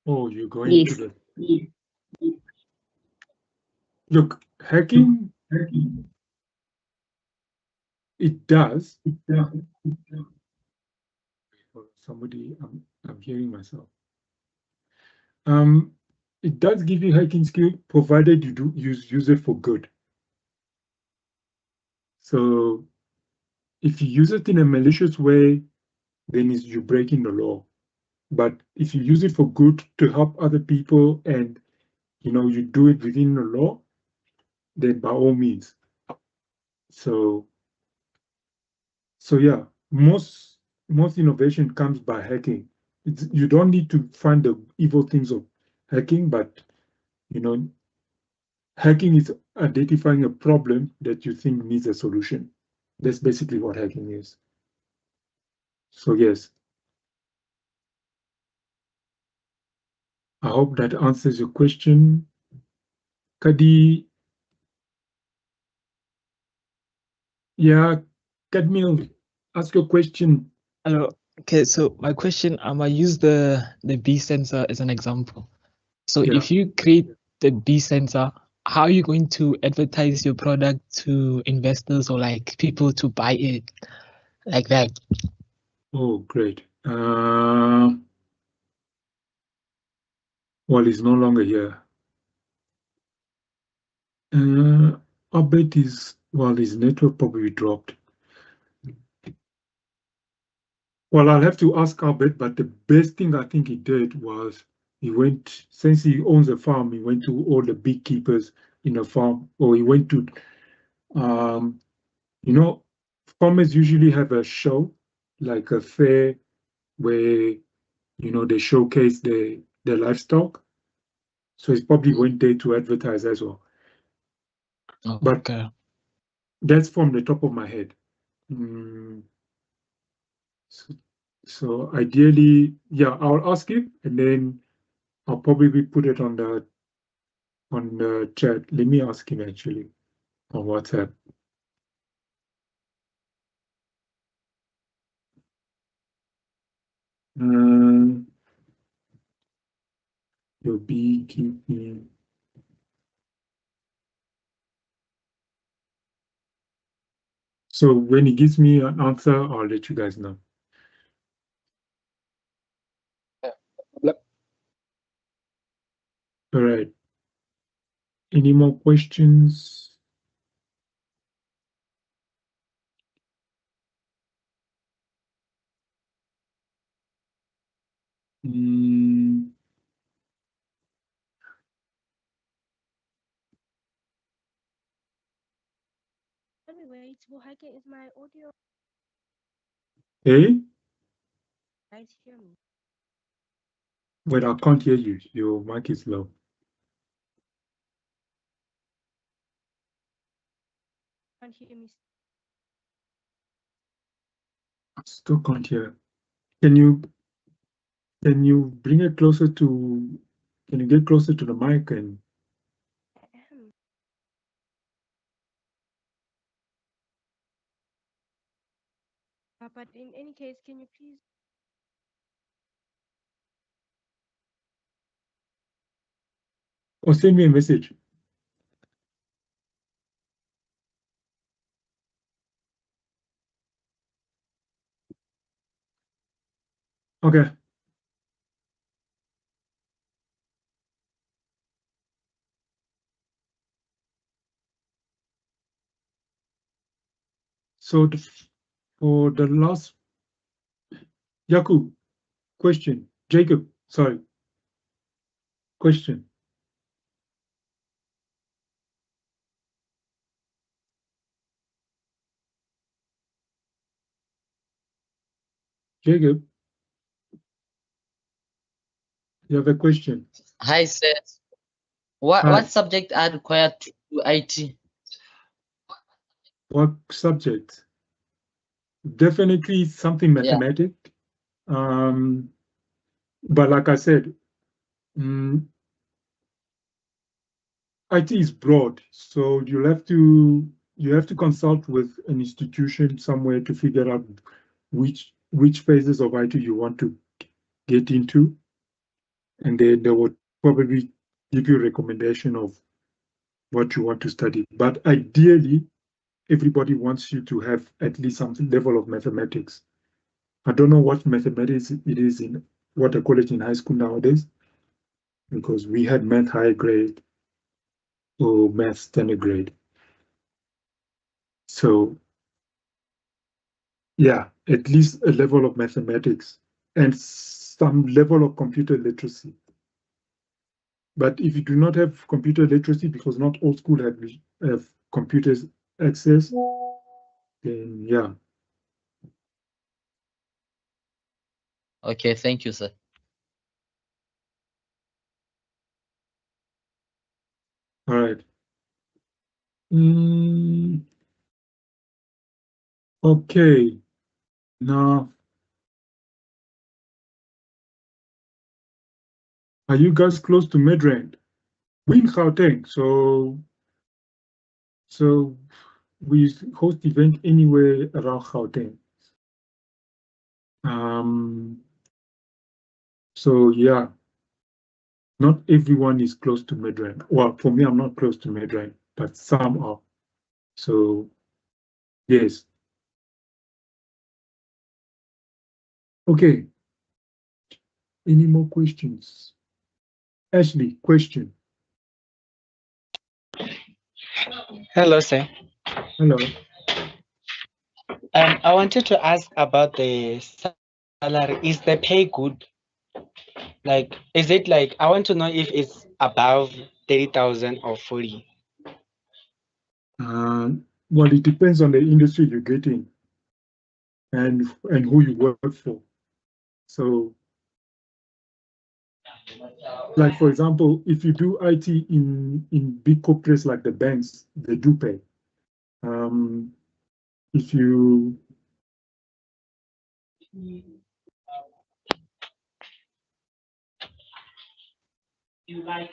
Oh, you're going to the... Look, hacking, it does. Somebody, I'm hearing myself. It does give you hacking skill, provided you do use it for good. So if you use it in a malicious way, then you're breaking the law. But if you use it for good to help other people and you do it within the law, then by all means. So yeah, most innovation comes by hacking. You don't need to find the evil things of hacking, but hacking is identifying a problem that you think needs a solution. That's basically what hacking is. So yes. I hope that answers your question. Kadi, yeah, Kadmil, ask your question. Hello. Okay, so my question, I use the B sensor as an example. So if you create the B sensor, how are you going to advertise your product to investors or like people to buy it like that? Oh, great. Well, he's no longer here. I bet his network probably dropped. Well, I'll have to ask Albert, but the best thing I think he did was he went, since he owns a farm, he went to all the beekeepers in a farm, or he went to, farmers usually have a show, like a fair, where, they showcase their livestock. So he probably went there to advertise as well. Oh, but okay. That's from the top of my head. So ideally, yeah, I'll ask him and then I'll probably put it on the chat. Let me ask him actually on WhatsApp. Your beekeeping. So when he gives me an answer, I'll let you guys know. All right. Any more questions? wait. Buhake, is my audio? Hey, Guys, hear me? wait, I can't hear you. Your mic is low. Can't hear me. Still can't hear. Can you bring it closer to? Can you get closer to the mic and? But in any case, can you please? Or send me a message. Okay. So for the last, Jakub, question. Jacob, sorry. Question. Jacob, you have a question. Hi, sir. What Hi. what subject are required to do IT? What subject? Definitely something Yeah. mathematic. But like I said, IT is broad, so you have to consult with an institution somewhere to figure out which phases of IT you want to get into, and then they would probably give you a recommendation of what you want to study. But ideally, everybody wants you to have at least some level of mathematics. I don't know what mathematics it is in what I call it in high school nowadays, because we had math high grade or math standard grade. So yeah, at least a level of mathematics and some level of computer literacy. But if you do not have computer literacy, because not all schools have computers access, then yeah. Okay, thank you, sir. All right. Okay. Now, are you guys close to Midrand? We're in Gauteng, so we host event anywhere around Gauteng. So yeah, not everyone is close to Midrand. Well, for me, I'm not close to Midrand, but some are. So yes. Okay. Any more questions? Ashley, question. Hello, sir. Hello. I wanted to ask about the salary. Is the pay good? Like, is it like, I want to know if it's above 30,000 or 40. Well, it depends on the industry you get in and who you work for. So, like for example, if you do IT in big corporates like the banks, they do pay. If you like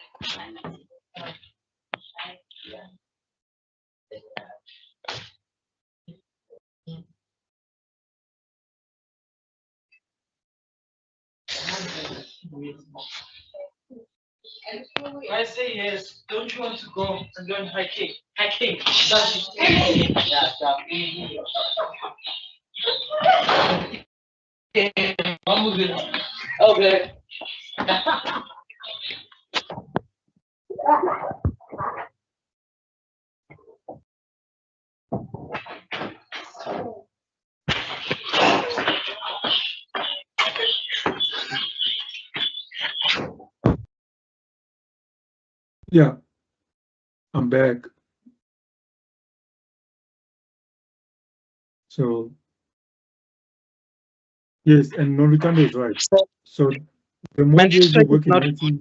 I say yes, don't you want to go and learn hiking? Hiking. Yeah, stop. I'm moving. Okay. Yeah, I'm back. So yes, and Nolutando is right. So the more years you work in IT,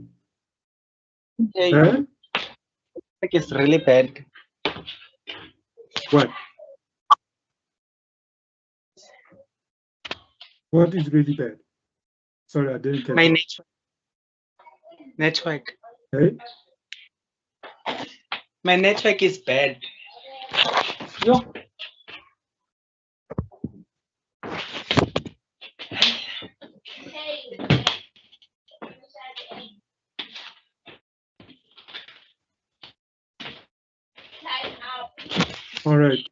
it's really bad. What? What is really bad? Sorry, I didn't catch My it. network. Hey? My network is bad. Yo. All right.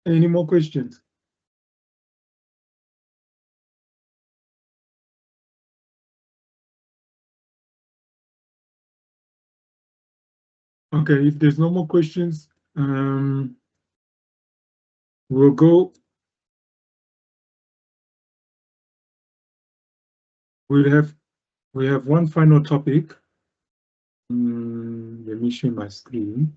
Any more questions? Okay, if there's no more questions, we'll go. We have one final topic. Let me share my screen.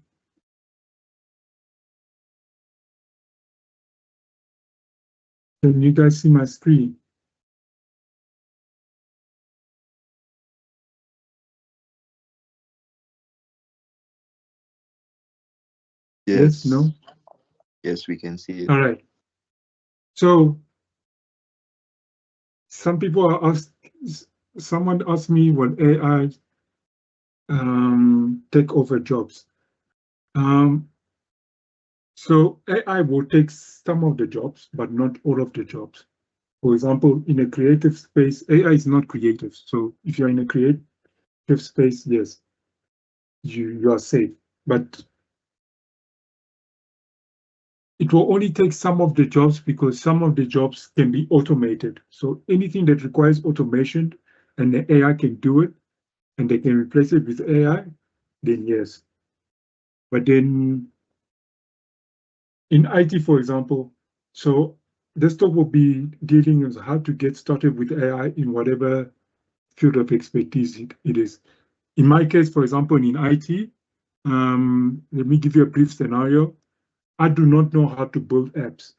Can you guys see my screen? Yes, no? Yes, we can see it. All right. So some people are asked, someone asked me, will AI take over jobs? So AI will take some of the jobs, but not all of the jobs. For example, in a creative space, AI is not creative. So if you're in a creative space, yes, you are safe. But it will only take some of the jobs because some of the jobs can be automated. So anything that requires automation and the AI can do it and they can replace it with AI, then yes. But then in IT, for example, so this talk will be dealing with how to get started with AI in whatever field of expertise it is. In my case, for example, in IT, let me give you a brief scenario. I do not know how to build apps.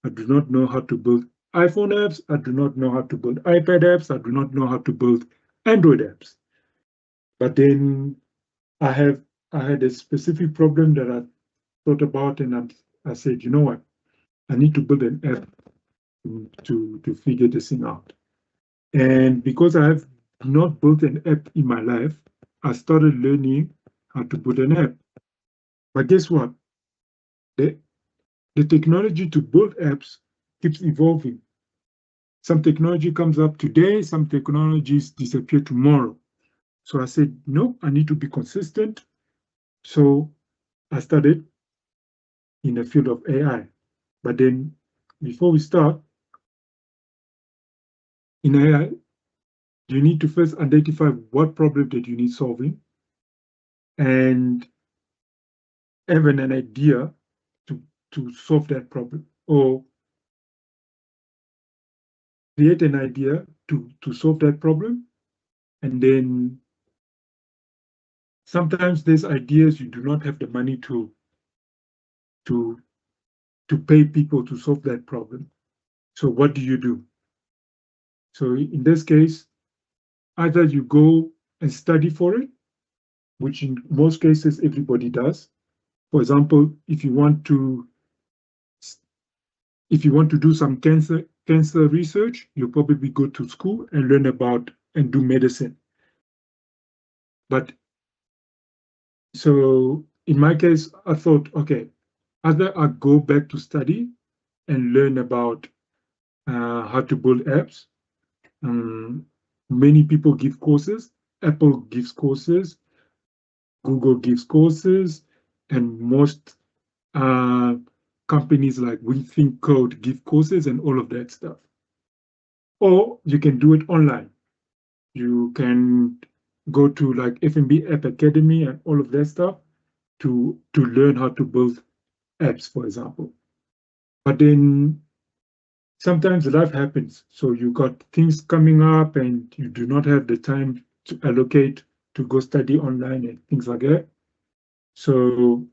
I do not know how to build iPhone apps. I do not know how to build iPad apps. I do not know how to build Android apps. But then I had a specific problem that I thought about, and I said, you know what? I need to build an app to figure this thing out. And because I have not built an app in my life, I started learning how to build an app. But guess what? The technology to build apps keeps evolving. Some technology comes up today, some technologies disappear tomorrow. So I said, no, I need to be consistent. So I started in the field of AI. But then before we start, in AI, you need to first identify what problem that you need solving and have an idea to solve that problem, or create an idea to solve that problem. And then sometimes there's ideas you do not have the money to pay people to solve that problem. So what do you do? So in this case, either you go and study for it, which in most cases everybody does. For example, if you want to do some cancer research, you probably go to school and learn about and do medicine. But so in my case, I thought, okay, either I go back to study and learn about how to build apps. Many people give courses. Apple gives courses. Google gives courses, and most companies like We Think Code give courses and all of that stuff. Or you can do it online. You can go to like FMB App Academy and all of that stuff to learn how to build apps, for example. But then sometimes life happens. So you got things coming up and you do not have the time to allocate to go study online and things like that. So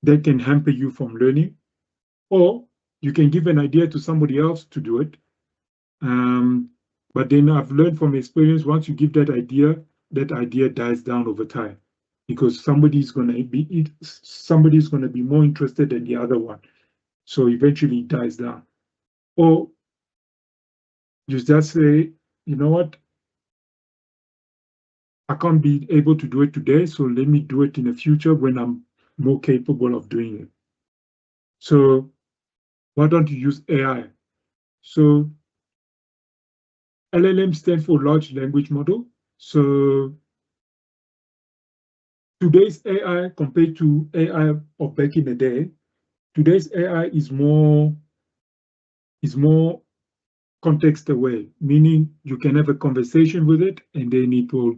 that can hamper you from learning, or you can give an idea to somebody else to do it. But then I've learned from experience, once you give that idea dies down over time, because somebody's going to be more interested than the other one. So eventually it dies down. Or you just say, you know what? I can't be able to do it today, so let me do it in the future when I'm more capable of doing it. So why don't you use AI? So LLM stands for large language model. So today's AI compared to AI of back in the day, today's AI is more context aware, meaning you can have a conversation with it and then it will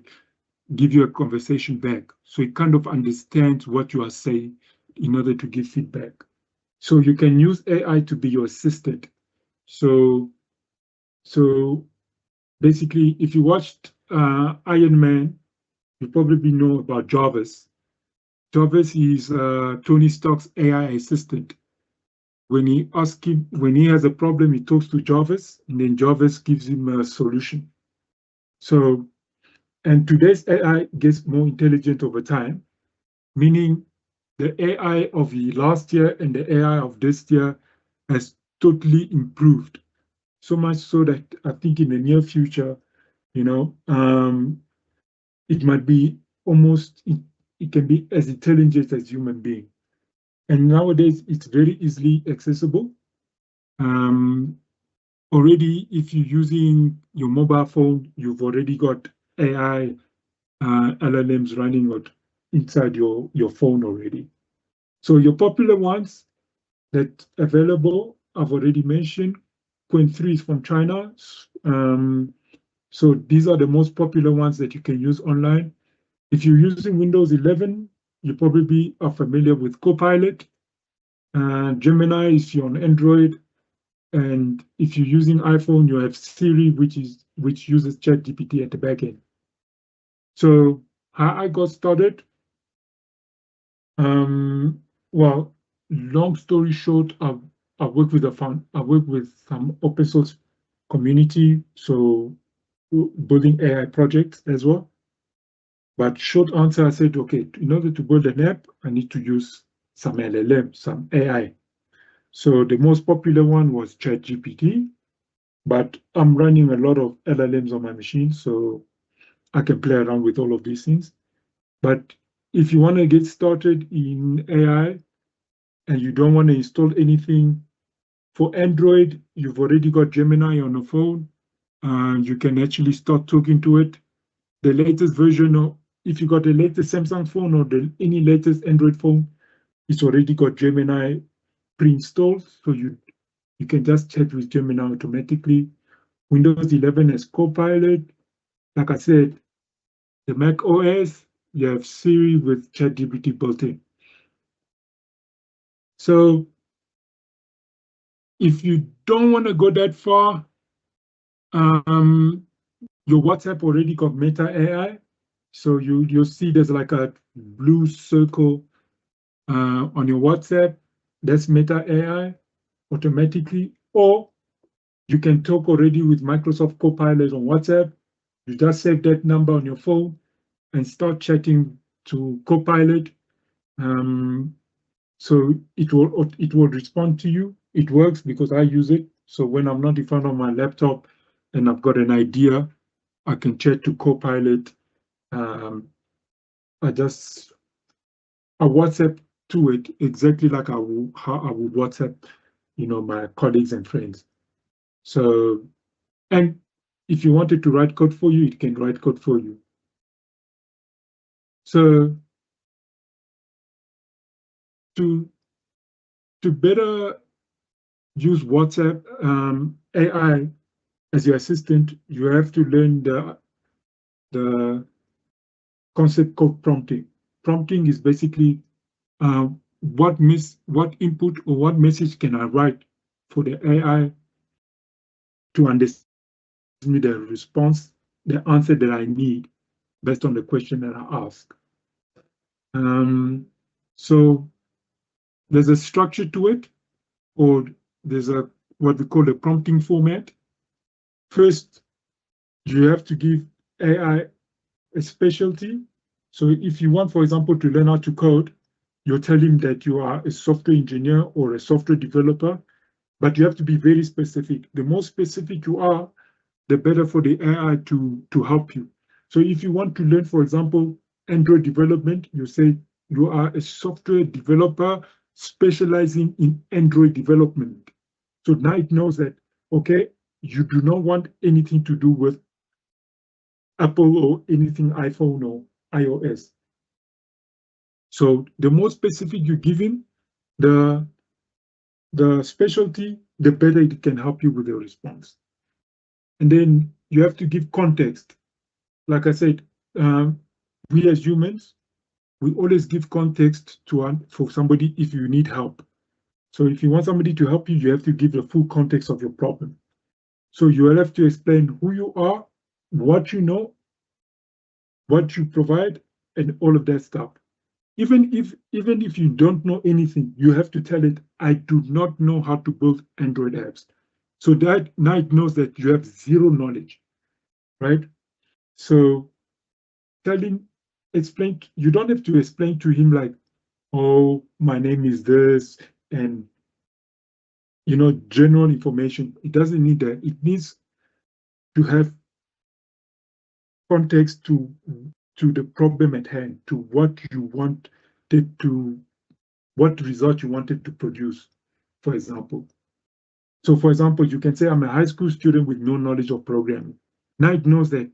give you a conversation back. So it kind of understands what you are saying in order to give feedback. So you can use AI to be your assistant. So basically, if you watched Iron Man, you probably know about Jarvis. Jarvis is Tony Stark's AI assistant. When he has a problem, he talks to Jarvis, and then Jarvis gives him a solution. So, and today's AI gets more intelligent over time, meaning the AI of the last year and the AI of this year has totally improved. So much so that I think in the near future, it might be almost, it can be as intelligent as human being. And nowadays it's very easily accessible. Already, if you're using your mobile phone, you've already got AI LLMs running inside your phone already. So your popular ones that available, I've already mentioned. Qwen 3 is from China. So these are the most popular ones that you can use online. If you're using Windows 11, you probably are familiar with Copilot. Gemini if you're on Android. And if you're using iPhone, you have Siri, which uses ChatGPT at the back end. So how I got started, well, long story short, I work with some open source community, so building AI projects as well. But short answer, I said, okay, in order to build an app, I need to use some LLM, some AI. So the most popular one was ChatGPT, but I'm running a lot of LLMs on my machine, so I can play around with all of these things. But if you want to get started in AI and you don't want to install anything, for Android, you've already got Gemini on the phone, and you can actually start talking to it. The latest version of, if you got the latest Samsung phone or any latest Android phone, it's already got Gemini pre-installed, so you can just chat with Gemini automatically. Windows 11 has Copilot. Like I said, the Mac OS, you have Siri with ChatGPT built in. So if you don't want to go that far, your WhatsApp already got Meta AI. So you'll see there's like a blue circle on your WhatsApp. That's Meta AI automatically. Or you can talk already with Microsoft Copilot on WhatsApp. You just save that number on your phone and start chatting to Copilot. So it will respond to you. It works because I use it. So when I'm not in front of my laptop and I've got an idea, I can chat to Copilot. I WhatsApp to it exactly like how I would WhatsApp, my colleagues and friends. So, and if you wanted to write code for you, it can write code for you. So to better use WhatsApp AI as your assistant, you have to learn the concept called prompting. Prompting is basically what input or what message can I write for the AI to understand me the response, the answer that I need based on the question that I ask. So there's a structure to it, or there's a what we call a prompting format. First, you have to give AI a specialty. So if you want, for example, to learn how to code, you'll tell him that you are a software engineer or a software developer, but you have to be very specific. The more specific you are, the better for the AI to help you. So if you want to learn, for example, Android development, you say you are a software developer specializing in Android development. So now it knows that, okay, you do not want anything to do with Apple or anything iPhone or iOS. So the more specific you give him the specialty, the better it can help you with the response. And then you have to give context. Like I said, we as humans, we always give context for somebody if you need help. So if you want somebody to help you, you have to give the full context of your problem. So you will have to explain who you are, what you know, what you provide, and all of that stuff. Even if you don't know anything, you have to tell it, I do not know how to build Android apps. So that now it knows that you have zero knowledge, right? So you don't have to explain to him like, oh, my name is this, and general information. It doesn't need that. It needs to have context to the problem at hand, to what you want what result you wanted to produce, for example. So for example, you can say I'm a high school student with no knowledge of programming. Now it knows that,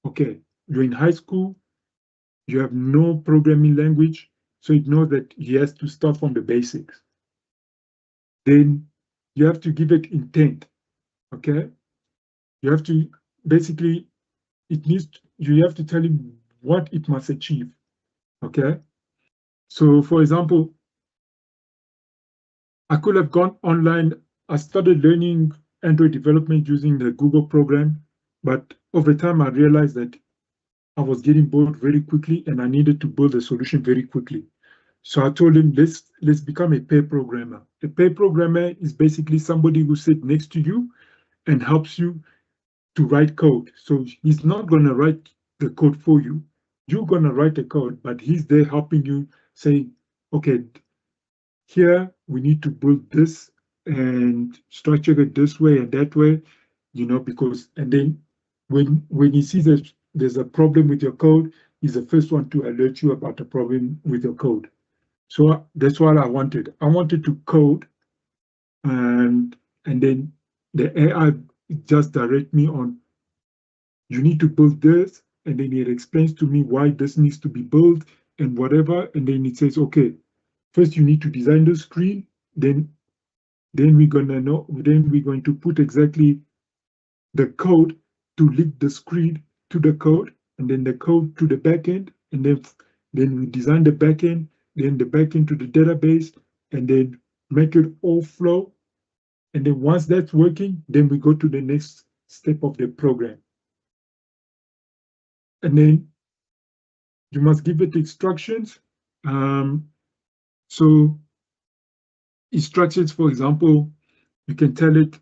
okay, you're in high school, you have no programming language, so it knows that he has to start from the basics. Then you have to give it intent, okay? You have to, basically, you have to tell him what it must achieve, okay? So for example, I could have gone online. I started learning Android development using the Google program, but over time I realized that I was getting bored very quickly and I needed to build a solution very quickly. So I told him, let's become a pair programmer. A pair programmer is basically somebody who sits next to you and helps you to write code. So he's not going to write the code for you. You're going to write the code, but he's there helping you, saying, okay, here we need to build this and structure it this way and that way, because, and then when he sees that there's a problem with your code, he's the first one to alert you about the problem with your code. So that's what I wanted. I wanted to code, and then the AI just direct me on, you need to build this, and then it explains to me why this needs to be built and whatever, and then it says, okay, first you need to design the screen, then we're going to put exactly the code to link the screen to the code, and then the code to the backend, and then we design the backend, then the backend to the database, and then make it all flow. And then once that's working, then we go to the next step of the program. And then you must give it instructions. So instructions, for example, you can tell it,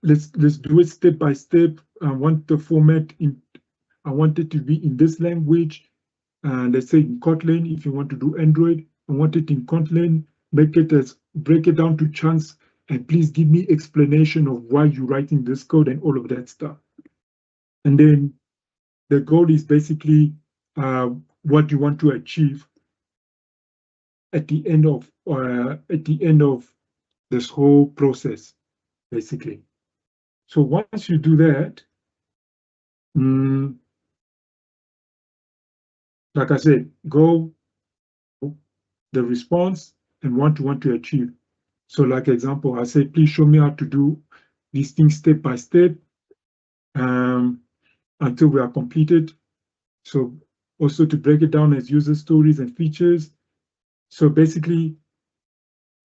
let's do it step by step. I want the format I want it to be in this language. Let's say in Kotlin, if you want to do Android, I want it in Kotlin, break it down to chunks, and please give me explanation of why you're writing this code and all of that stuff. And then the goal is basically what you want to achieve at the end of this whole process, basically. So once you do that, like I said, go the response and what you want to achieve. So like example, I say, please show me how to do these things step by step until we are completed. So also to break it down as user stories and features. So basically,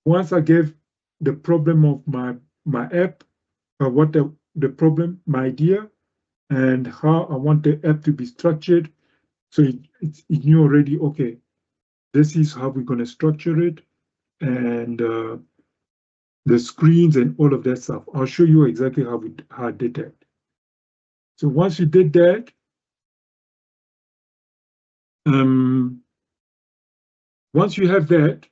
once I gave the problem of my app, what the problem, my idea, and how I want the app to be structured, so it knew already, okay, this is how we're going to structure it, and the screens and all of that stuff. I'll show you exactly how I did that. So once you did that, once you have that,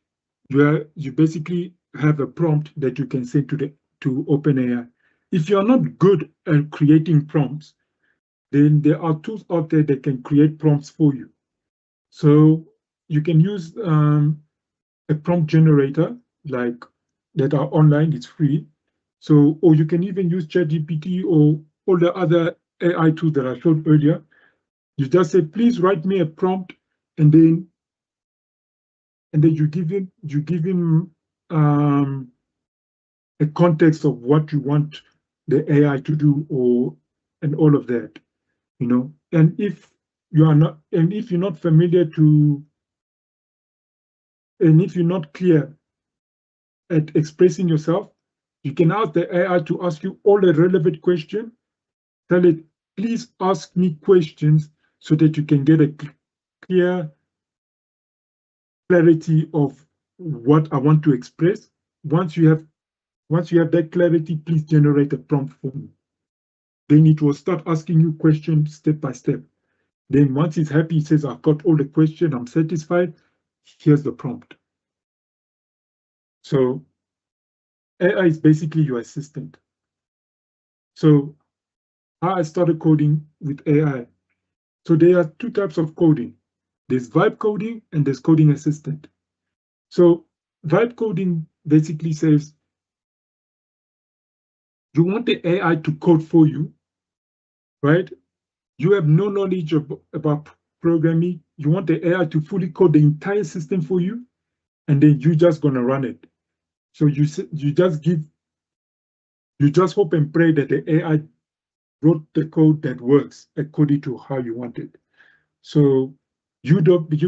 you basically have a prompt that you can send to OpenAI. If you're not good at creating prompts, then there are tools out there that can create prompts for you. So you can use a prompt generator like that are online, it's free. So, or you can even use ChatGPT or all the other AI tools that I showed earlier. You just say, please write me a prompt, and then you give him a context of what you want the AI to do, and all of that, you know. And if you're not familiar to, and if you're not clear at expressing yourself, you can ask the AI to ask you all the relevant questions. Tell it, please ask me questions so that you can get a clear clarity of what I want to express. Once you have that clarity, please generate a prompt for me. Then it will start asking you questions step by step. Then once it's happy, it says, I've got all the questions, I'm satisfied, here's the prompt. So AI is basically your assistant. So how I started coding with AI. So there are two types of coding. There's vibe coding and there's coding assistant. So vibe coding basically says you want the AI to code for you, right? You have no knowledge about programming. You want the AI to fully code the entire system for you, and then you're just gonna run it. So you just hope and pray that the AI wrote the code that works according to how you want it. So you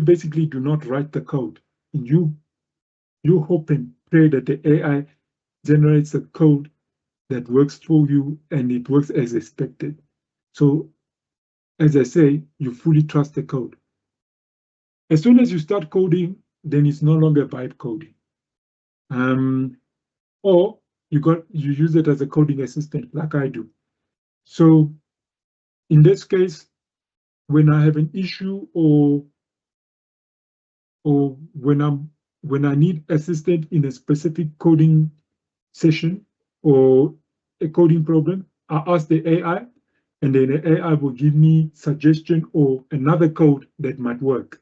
basically do not write the code. You hope and pray that the AI generates a code that works for you and it works as expected. So as I say, you fully trust the code. As soon as you start coding, then it's no longer vibe coding. Or you use it as a coding assistant like I do. So in this case, when I have an issue or when I need assistance in a specific coding session or a coding problem, I ask the AI, and then the AI will give me suggestion or another code that might work,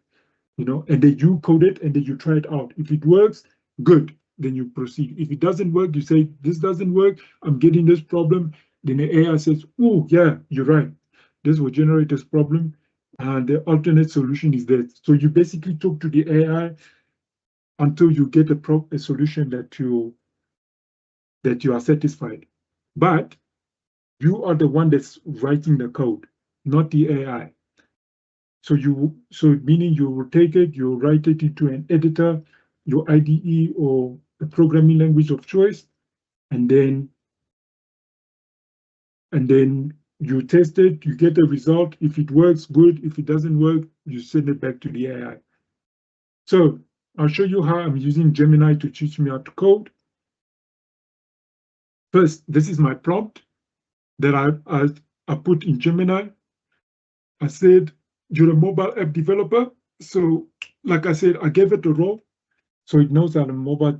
you know, and then you code it and then you try it out. If it works, good, then you proceed. If it doesn't work, you say, this doesn't work, I'm getting this problem. Then the AI says, oh, yeah, you're right. This will generate this problem, and the alternate solution is that. So you basically talk to the AI until you get a solution that you are satisfied. But you are the one that's writing the code, not the AI. So meaning you will take it, you write it into an editor, your IDE or the programming language of choice, and then you test it, you get a result. If it works, good. If it doesn't work, you send it back to the AI. So I'll show you how I'm using Gemini to teach me how to code. First, this is my prompt that I put in Gemini. I said, you're a mobile app developer. So like I said, I gave it a role. So it knows I'm a mobile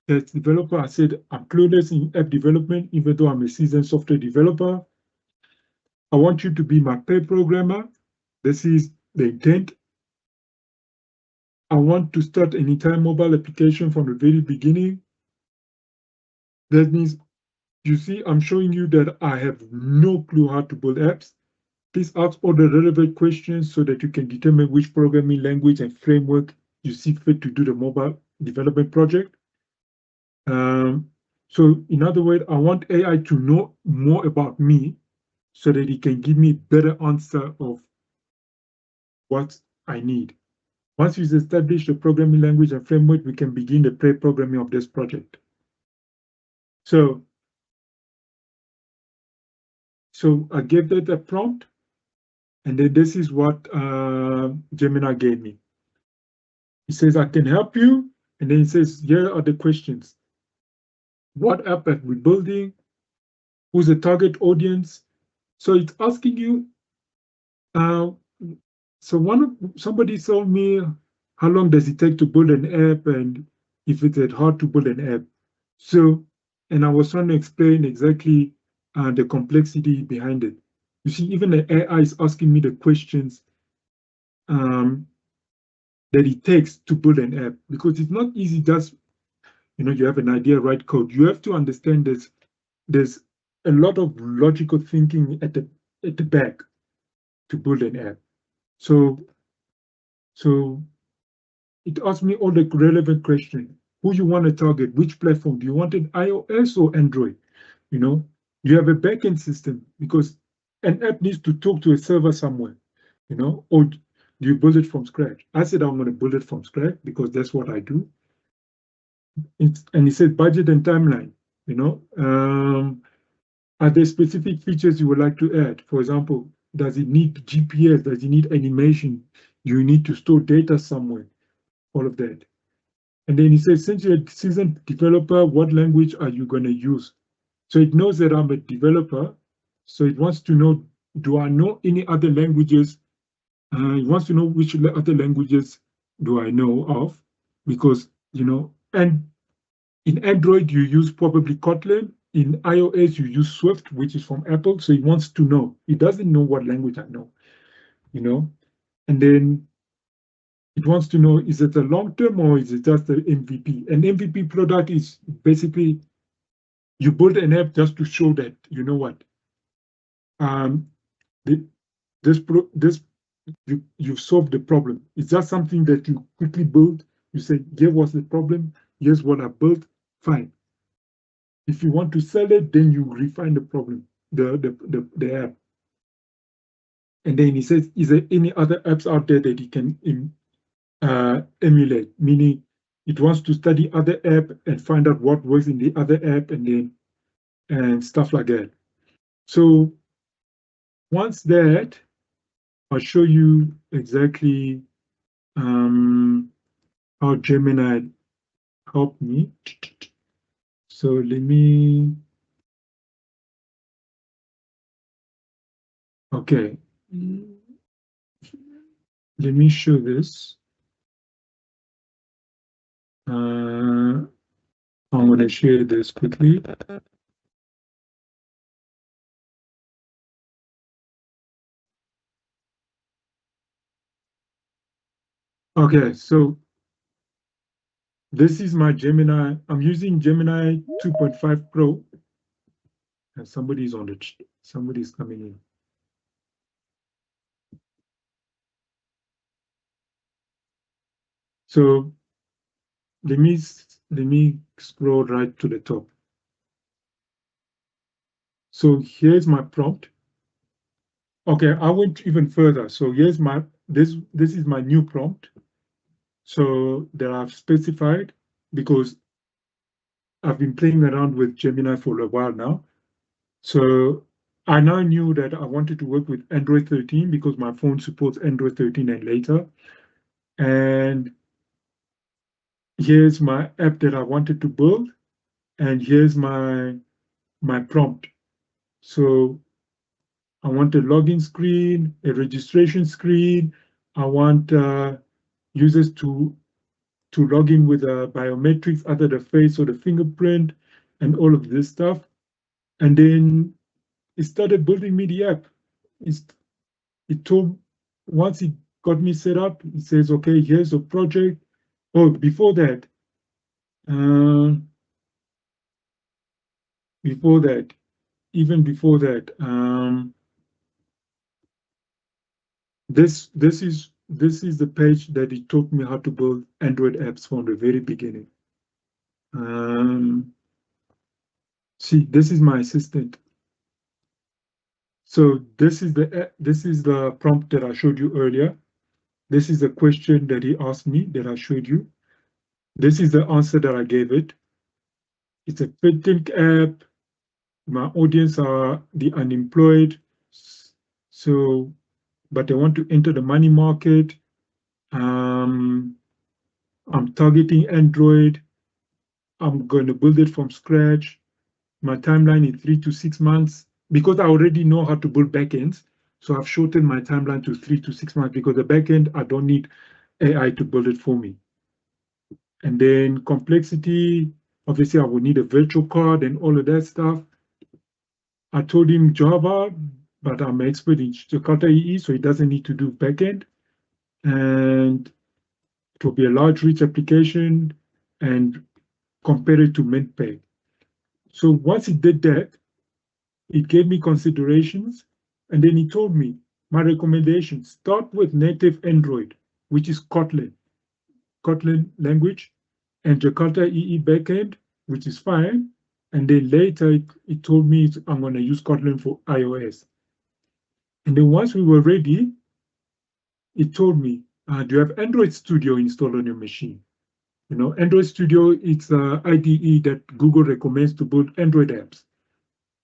app developer. I said, I'm clueless in app development, even though I'm a seasoned software developer. I want you to be my pair programmer. This is the intent. I want to start an entire mobile application from the very beginning. That means, you see, I'm showing you that I have no clue how to build apps. Please ask all the relevant questions so that you can determine which programming language and framework you see fit to do the mobile development project. So in other words, I want AI to know more about me so that it can give me a better answer of what I need. Once we've established the programming language and framework, we can begin the pre-programming of this project. So I gave that a prompt, and then this is what Gemini gave me. It says, I can help you. And then it says, here are the questions. What app are we building? Who's the target audience? So it's asking you, so somebody told me, how long does it take to build an app and if it's hard to build an app? So, and I was trying to explain exactly the complexity behind it. You see, even the AI is asking me the questions that it takes to build an app, because it's not easy just, you have an idea, write code. You have to understand there's a lot of logical thinking at the back to build an app. So it asks me all the relevant questions. Who you want to target? Which platform? Do you want it iOS or Android? You have a backend system because an app needs to talk to a server somewhere, or do you build it from scratch? I said I'm going to build it from scratch because that's what I do. And it says budget and timeline. Are there specific features you would like to add? For example, does it need GPS? Does it need animation? Do you need to store data somewhere? All of that. And then it says, since you're a seasoned developer, what language are you going to use? So it knows that I'm a developer. So it wants to know, do I know any other languages? It wants to know which other languages do I know of? Because, and in Android, you use probably Kotlin. In iOS, you use Swift, which is from Apple. So it wants to know. It doesn't know what language I know, and then it wants to know, is it a long-term or is it just an MVP? An MVP product is basically you build an app just to show that, you know what, you've solved the problem. It's just something that you quickly build. You say, here was the problem. Here's what I built. Fine. If you want to sell it, then you refine the problem, the app. And then he says, is there any other apps out there that you can emulate? Meaning it wants to study other app and find out what works in the other app and stuff like that. So once that, I'll show you exactly how Gemini helped me. So let me, okay. Let me show this. I'm going to share this quickly. Okay, so this is my Gemini. I'm using Gemini 2.5 Pro. And somebody's coming in. So let me scroll right to the top. So here's my prompt. Okay, I went even further. So here's this is my new prompt. So that I've specified because I've been playing around with Gemini for a while now. So I now knew that I wanted to work with Android 13 because my phone supports Android 13 and later. And here's my app that I wanted to build. And here's my prompt. So I want a login screen, a registration screen. I want users to log in with biometrics, either the face or the fingerprint, and all of this stuff. And then it started building me the app. It told, once it got me set up, it says, okay, here's a project. Oh, before that, even before that, this is the page that it taught me how to build Android apps from the very beginning. See, this is my assistant. So this is the prompt that I showed you earlier. This is the question that he asked me that I showed you. This is the answer that I gave it. It's a fintech app. My audience are the unemployed. So, but they want to enter the money market. I'm targeting Android. I'm going to build it from scratch. My timeline is 3 to 6 months because I already know how to build backends. So I've shortened my timeline to 3 to 6 months because the backend, I don't need AI to build it for me. And then complexity, obviously I will need a virtual card and all of that stuff. I told him Java, but I'm an expert in Jakarta EE, so he doesn't need to do backend. And it will be a large rich application and compare it to MintPay. So once he did that, it gave me considerations, and then he told me my recommendation, start with native Android, which is Kotlin language, and Jakarta EE backend, which is fine. And then later it told me I'm going to use Kotlin for iOS. And then once we were ready, it told me, do you have Android Studio installed on your machine? You know, Android Studio, it's an IDE that Google recommends to build Android apps.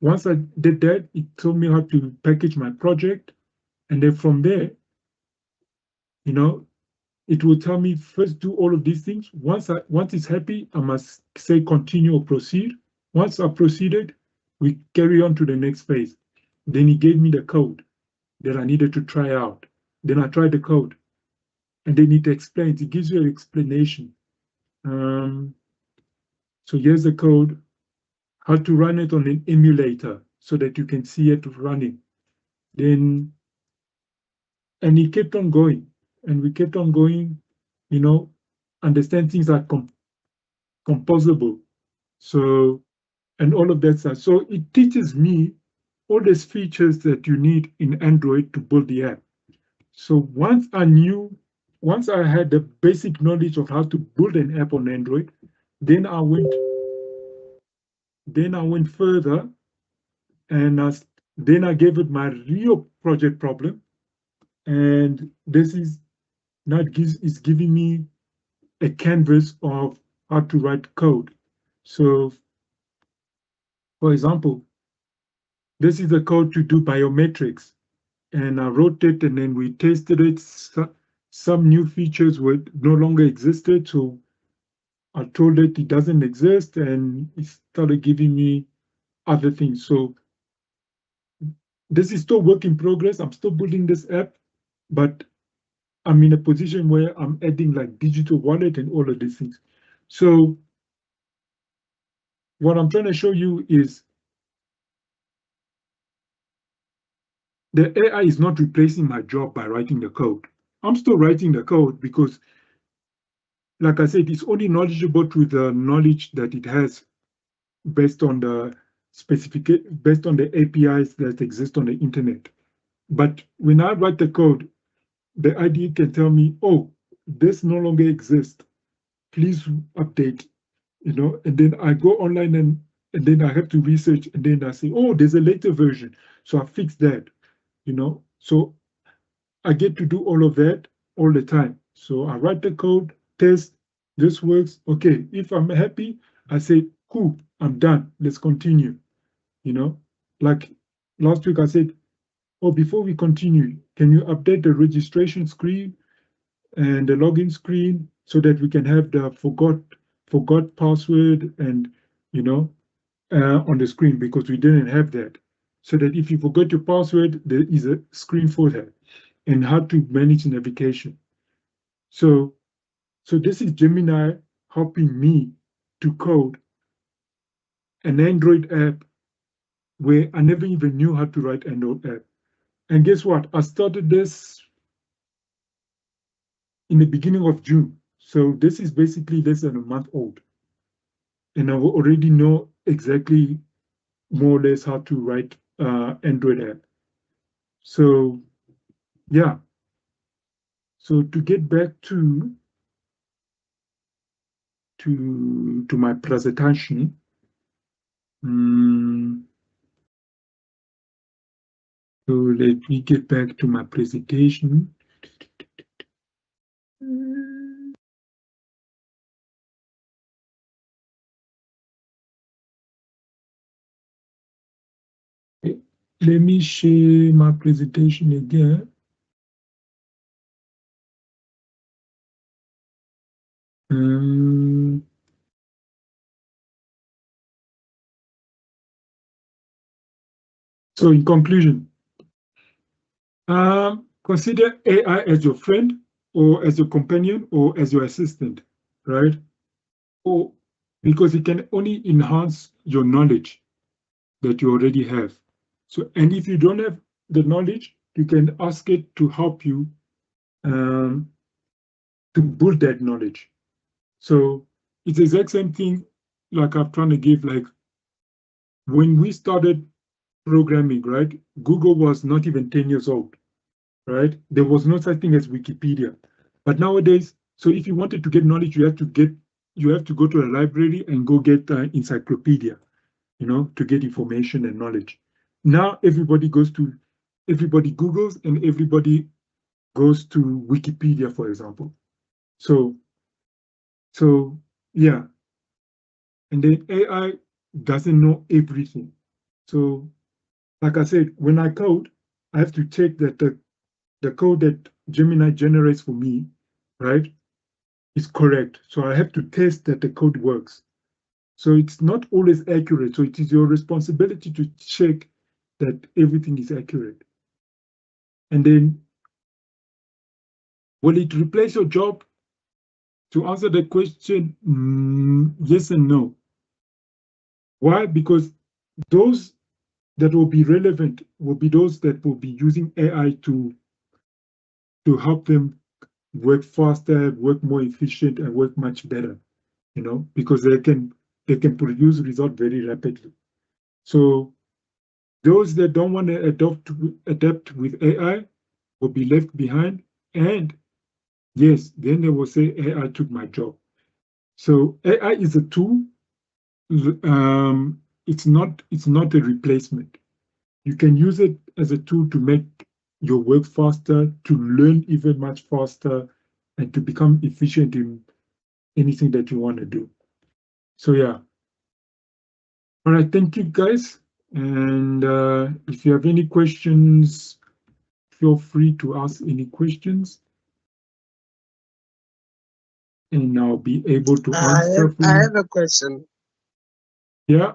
Once I did that, it told me how to package my project. And then from there, you know, it will tell me first do all of these things. Once it's happy, I must say continue or proceed. Once I proceeded, we carry on to the next phase. Then he gave me the code that I needed to try out. Then I tried the code. And then it explains, it gives you an explanation. So here's the code, how to run it on an emulator so that you can see it running. Then, and he kept on going, and we kept on going, you know, understand things are composable. So, and all of that stuff. So it teaches me all these features that you need in Android to build the app. So once I had the basic knowledge of how to build an app on Android, then I went further, and then I gave it my real project problem, and this is now is giving me a canvas of how to write code. So, for example, this is the code to do biometrics, and I wrote it, and then we tested it. Some new features no longer existed, so I told it doesn't exist, and it started giving me other things. So this is still work in progress. I'm still building this app, but I'm in a position where I'm adding like digital wallet and all of these things. So what I'm trying to show you is the AI is not replacing my job by writing the code. I'm still writing the code because, like I said, it's only knowledgeable to the knowledge that it has based on the based on the APIs that exist on the internet. But when I write the code, the IDE can tell me, oh, this no longer exists. Please update, you know, and then I go online and then I have to research, and then I say, oh, there's a later version. So I fix that, you know. So I get to do all of that all the time. So I write the code, test, this works. Okay, if I'm happy, I say, cool, I'm done. Let's continue. You know, like last week I said, oh, before we continue, can you update the registration screen and the login screen so that we can have the forgot password and, you know, on the screen, because we didn't have that. So that if you forgot your password, there is a screen for that, and how to manage navigation. So this is Gemini helping me to code an Android app where I never even knew how to write Android app. And guess what? I started this in the beginning of June. So this is basically less than a month old. And I already know exactly more or less how to write Android app. So yeah. So to get back to my presentation, so let me get back to my presentation. Let me share my presentation again. So in conclusion, consider AI as your friend or as your companion or as your assistant, right? Or because it can only enhance your knowledge that you already have. So, and if you don't have the knowledge, you can ask it to help you to build that knowledge. So it's the exact same thing like I'm trying to give, like when we started programming, right? Google was not even 10 years old, right? There was no such thing as Wikipedia. But nowadays, so if you wanted to get knowledge, you have to go to a library and go get an encyclopedia, you know, to get information and knowledge. Now everybody Googles and everybody goes to Wikipedia, for example. So yeah. And then AI doesn't know everything. So like I said, when I code, I have to check that the code that Gemini generates for me, right, is correct. So I have to test that the code works. So it's not always accurate. So it is your responsibility to check that everything is accurate. And then, will it replace your job? To answer the question, yes and no. Why? Because those that will be relevant will be those that will be using AI to help them work faster, work more efficient, and work much better, you know, because they can produce results very rapidly. So those that don't want to adapt with AI will be left behind. And yes, then they will say AI took my job. So AI is a tool. It's not a replacement. You can use it as a tool to make your work faster, to learn even much faster, and to become efficient in anything that you want to do. So yeah. All right, thank you guys. And if you have any questions, feel free to ask any questions. And I'll be able to answer for you. I have a question. Yeah.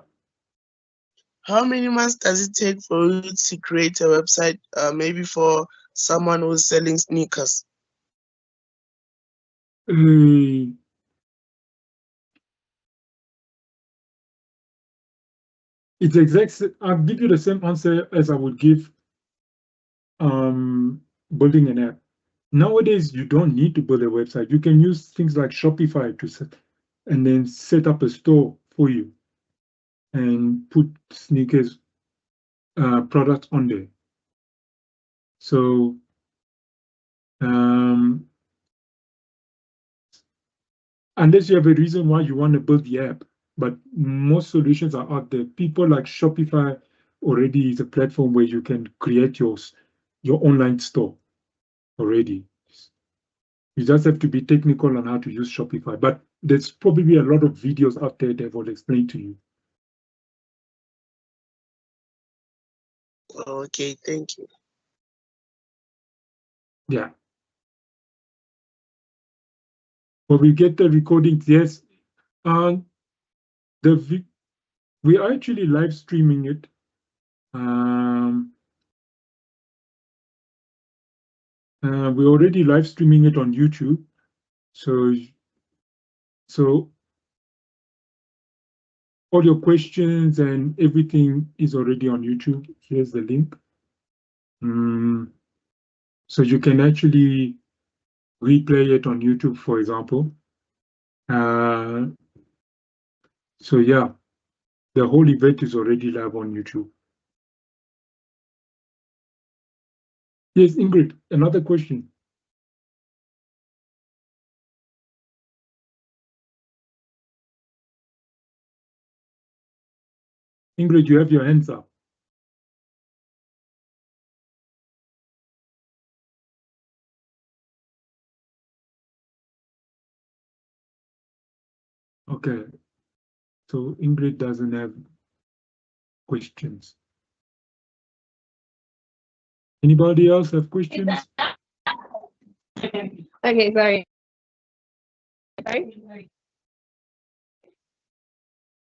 How many months does it take for you to create a website, maybe for someone who's selling sneakers? It's exact. I'll give you the same answer as I would give building an app. Nowadays, you don't need to build a website. You can use things like Shopify to set up a store for you and put sneakers products on there. So unless you have a reason why you want to build the app, but most solutions are out there. People like Shopify already is a platform where you can create your online store already. You just have to be technical on how to use Shopify, but there's probably a lot of videos out there that will explain to you. Okay, thank you. Yeah. But we get the recordings, yes. We are actually live streaming it. We're already live streaming it on YouTube. So all your questions and everything is already on YouTube. Here's the link. So you can actually replay it on YouTube, for example. So yeah, the whole event is already live on YouTube. Yes, Ingrid, another question. Ingrid, you have your hands up. Okay, so Ingrid doesn't have questions. Anybody else have questions? Okay, sorry. Sorry?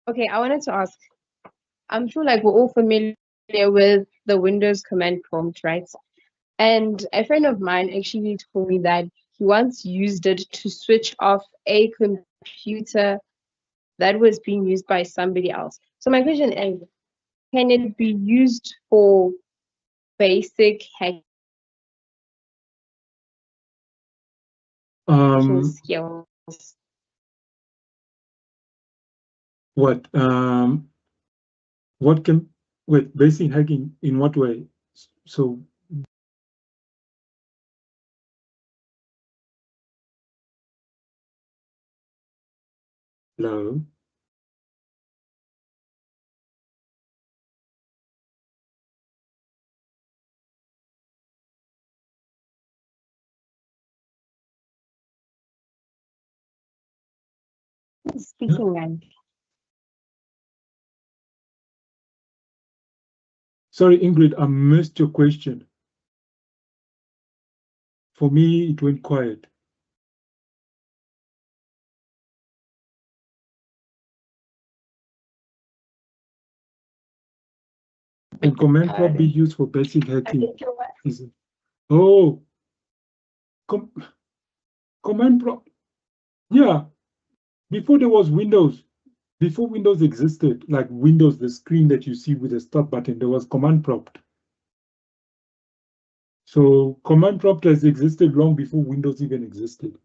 Okay, I wanted to ask. I'm sure like we're all familiar with the Windows command prompt, right? And a friend of mine actually told me that he once used it to switch off a computer that was being used by somebody else. So my question is, can it be used for basic hacking skills? What can, wait, basic hacking in what way? So hello? Speaking like. Sorry, Ingrid, I missed your question. For me, it went quiet. And command prompt be used for basic hacking? Is it? Oh, command prompt. Yeah, before there was Windows, before Windows existed, like Windows, the screen that you see with the start button, there was command prompt. So command prompt has existed long before Windows even existed.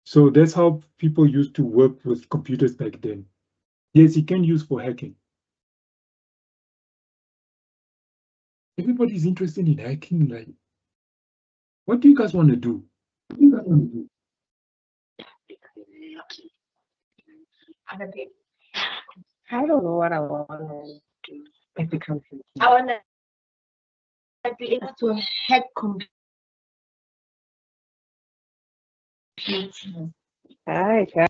So that's how people used to work with computers back then. Yes, it can use for hacking. Everybody's interested in hacking. Like, what do you guys want to do? What do you guys want to do? I don't know what I want to do. It becomes. I want to be able to hack computers. Okay.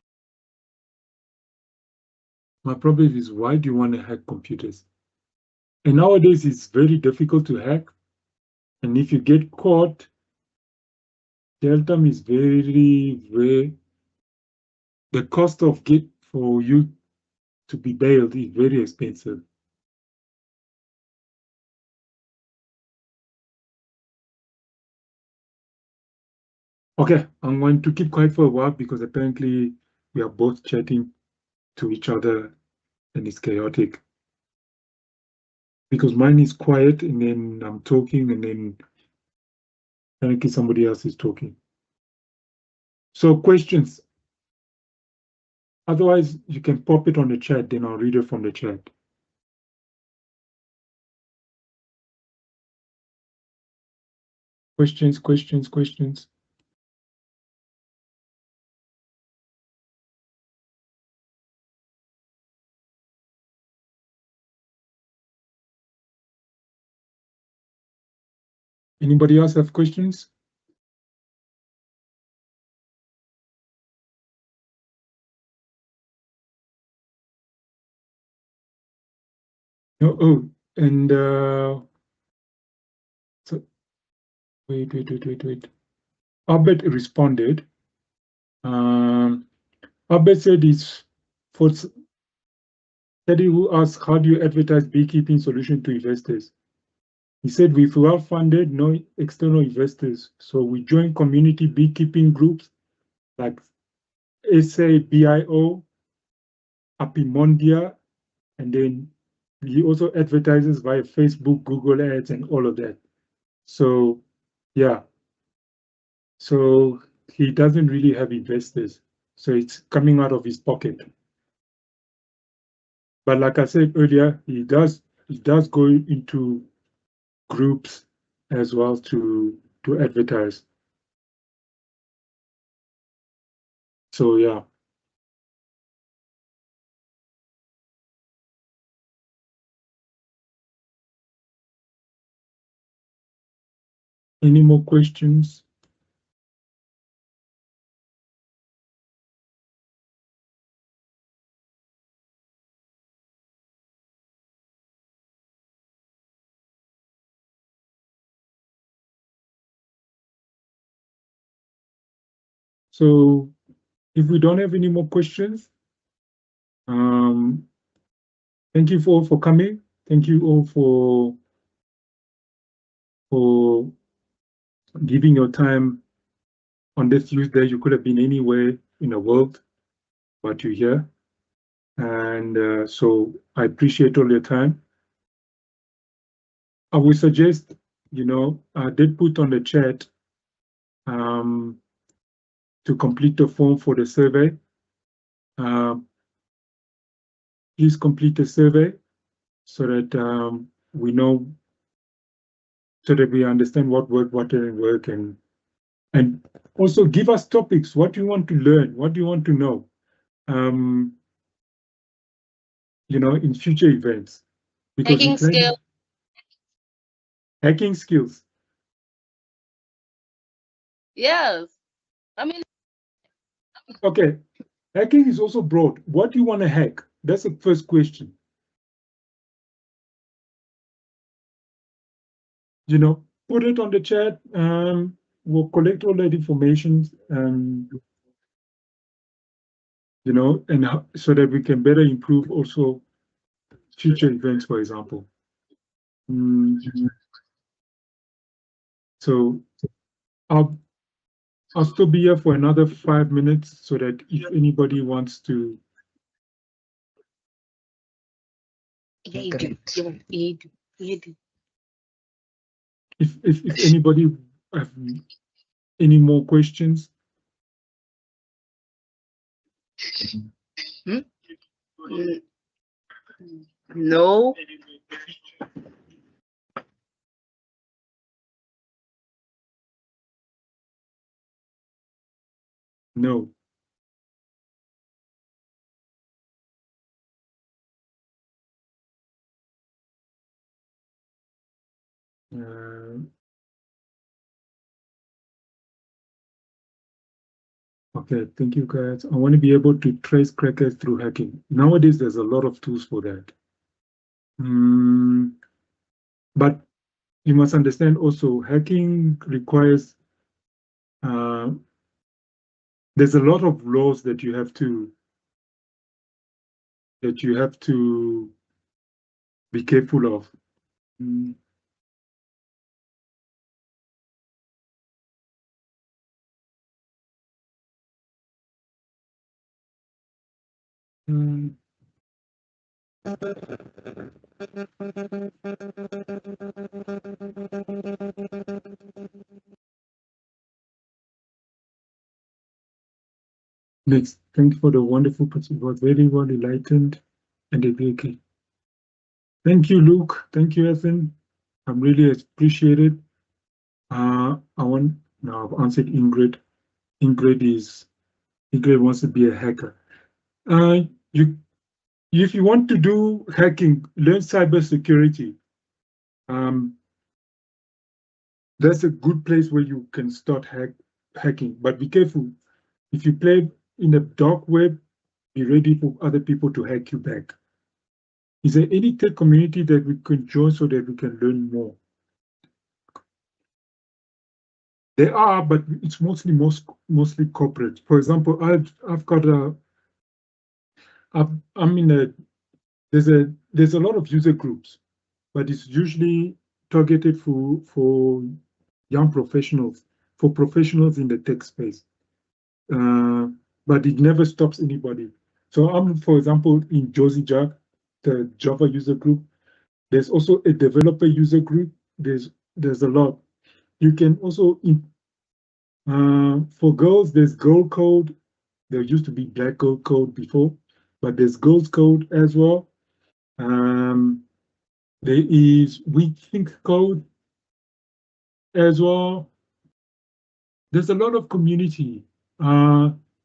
My problem is, why do you want to hack computers? And nowadays, it's very difficult to hack. And if you get caught, the outcome is very, the cost of for you to be bailed is very expensive. Okay, I'm going to keep quiet for a while because apparently we are both chatting to each other and it's chaotic. Because mine is quiet and then I'm talking and then apparently somebody else is talking. So questions. Otherwise, you can pop it on the chat, then I'll read it from the chat. Questions, questions, questions. Anybody else have questions? Oh, and so wait. Abed responded. Abed said it's for somebody who asked, how do you advertise beekeeping solution to investors? He said, we're well funded, no external investors. So we join community beekeeping groups like SABIO, Apimondia, and then he also advertises via Facebook, Google Ads, and all of that. So, yeah. So he doesn't really have investors. So it's coming out of his pocket. But like I said earlier, he does go into groups as well to advertise. So yeah. Any more questions? So If we don't have any more questions, thank you all for coming. Thank you all for giving your time on this Tuesday. You could have been anywhere in the world, but you're here. And so I appreciate all your time. I would suggest, I did put on the chat to complete the form for the survey. Please complete the survey so that we know, so that we understand what worked, what didn't work, and also give us topics. What do you want to learn? What do you want to know? In future events. Because Hacking skills. Hacking skills. Yes. I mean. Okay. Hacking is also broad. What do you want to hack? That's the first question. Put it on the chat. We'll collect all that information, and so that we can better improve also future events, for example. So I'll still be here for another 5 minutes so that if anybody wants to. If anybody have any more questions. No. No. Okay, thank you guys. I want to be able to trace crackers through hacking. Nowadays, there's a lot of tools for that. But you must understand also, hacking requires, there's a lot of laws that you have to be careful of. Next, thank you for the wonderful person. It was very well enlightened and educated. Thank you, Luke. Thank you, Ethan. I'm really appreciate it. I've answered Ingrid. Ingrid wants to be a hacker. If you want to do hacking, learn cybersecurity. That's a good place where you can start hacking, but be careful. If you play in the dark web, be ready for other people to hack you back. Is there any tech community that we can join so that we can learn more? There are, but it's mostly corporate. For example, I've got there's a lot of user groups, but it's usually targeted for young professionals, for professionals in the tech space. But it never stops anybody. So I'm, for example, in Josie Jack, the Java user group. There's also a developer user group. There's a lot. You can also, for girls, there's Girl Code. There used to be Black Girl Code before, but there's Girls Code as well. There is We Think Code as well. There's a lot of community.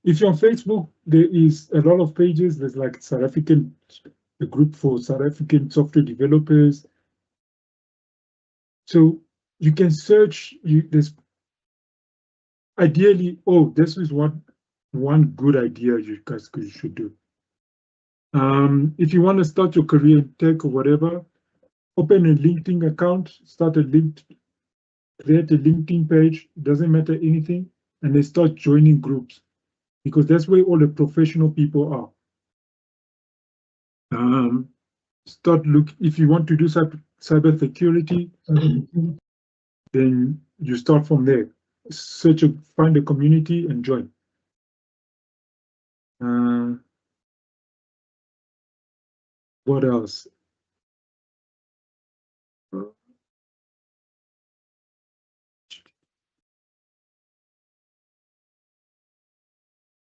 If you're on Facebook, there is a lot of pages. There's like South African, a group for South African software developers. So you can search. There's ideally, this is one good idea you guys should do. If you want to start your career in tech or whatever, open a LinkedIn account, create a LinkedIn page, doesn't matter anything, and then start joining groups. because that's where all the professional people are. Start look if you want to do cyber security, then you start from there. Find a community and join. What else?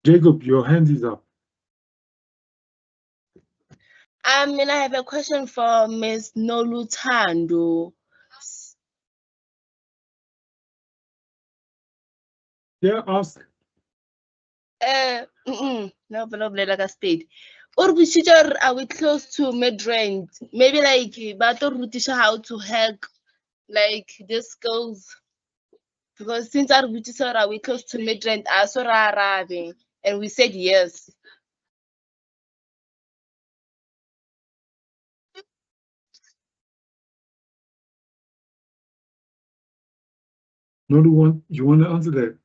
Jacob, your hand is up. I have a question for Ms. Nolutando. Yeah, ask. No, like I stayed. Or we should are we close to mid-range? Maybe like battle Rutisha how to hack like this skills. Because since our Rutisha are we close to mid-range, and we said yes. No one, you want to answer that?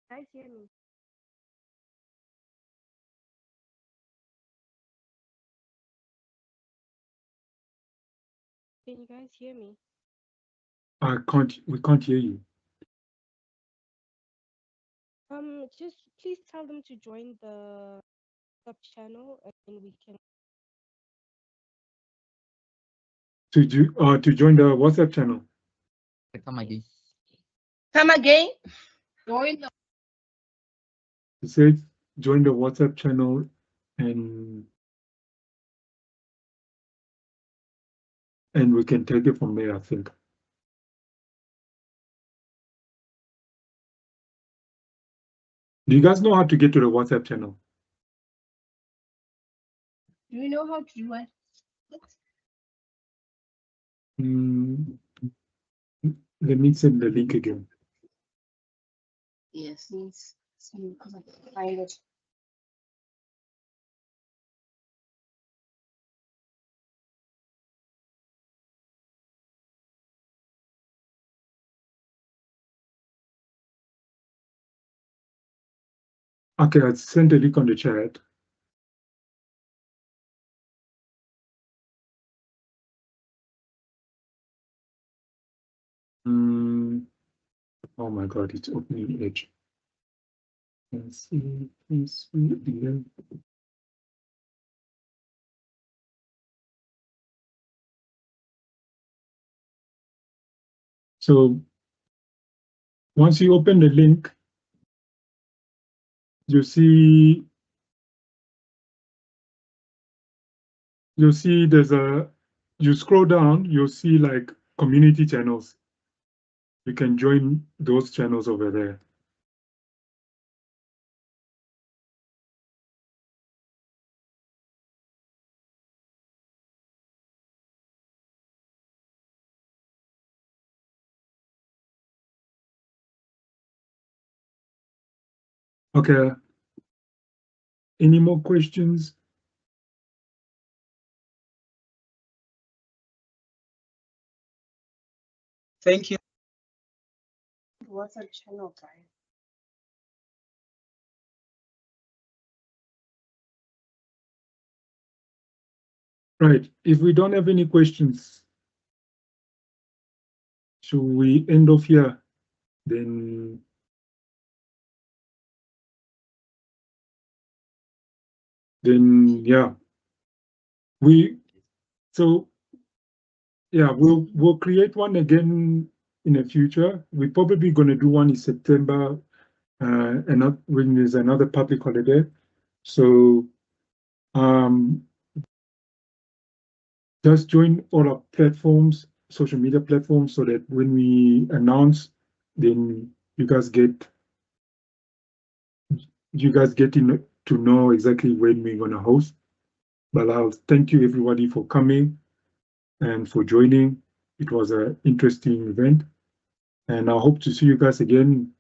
Guys, hear me? Can you guys hear me? We can't hear you. Just please tell them to join the sub channel and we can. To join the WhatsApp channel. Come again. Come again. Join the. It says join the WhatsApp channel and we can take it from there, I think. Do you guys know how to get to the WhatsApp channel? Do you know how to do it? Let me send the link again. Yes. Please. Find it. Okay, I sent a link on the chat. Oh my God, it's opening Edge. Let's see. So once you open the link, you see you scroll down, you'll see like community channels. You can join those channels over there. Okay. Any more questions? Thank you. What's our channel, guys? Right. If we don't have any questions, should we end off here? Then yeah. We'll create one again in the future. We're probably going to do one in September, and not when there's another public holiday. So just join all our platforms, social media platforms, so that when we announce, then you guys get to know exactly when we're going to host. But I'll thank you everybody for coming and for joining. It was an interesting event, and I hope to see you guys again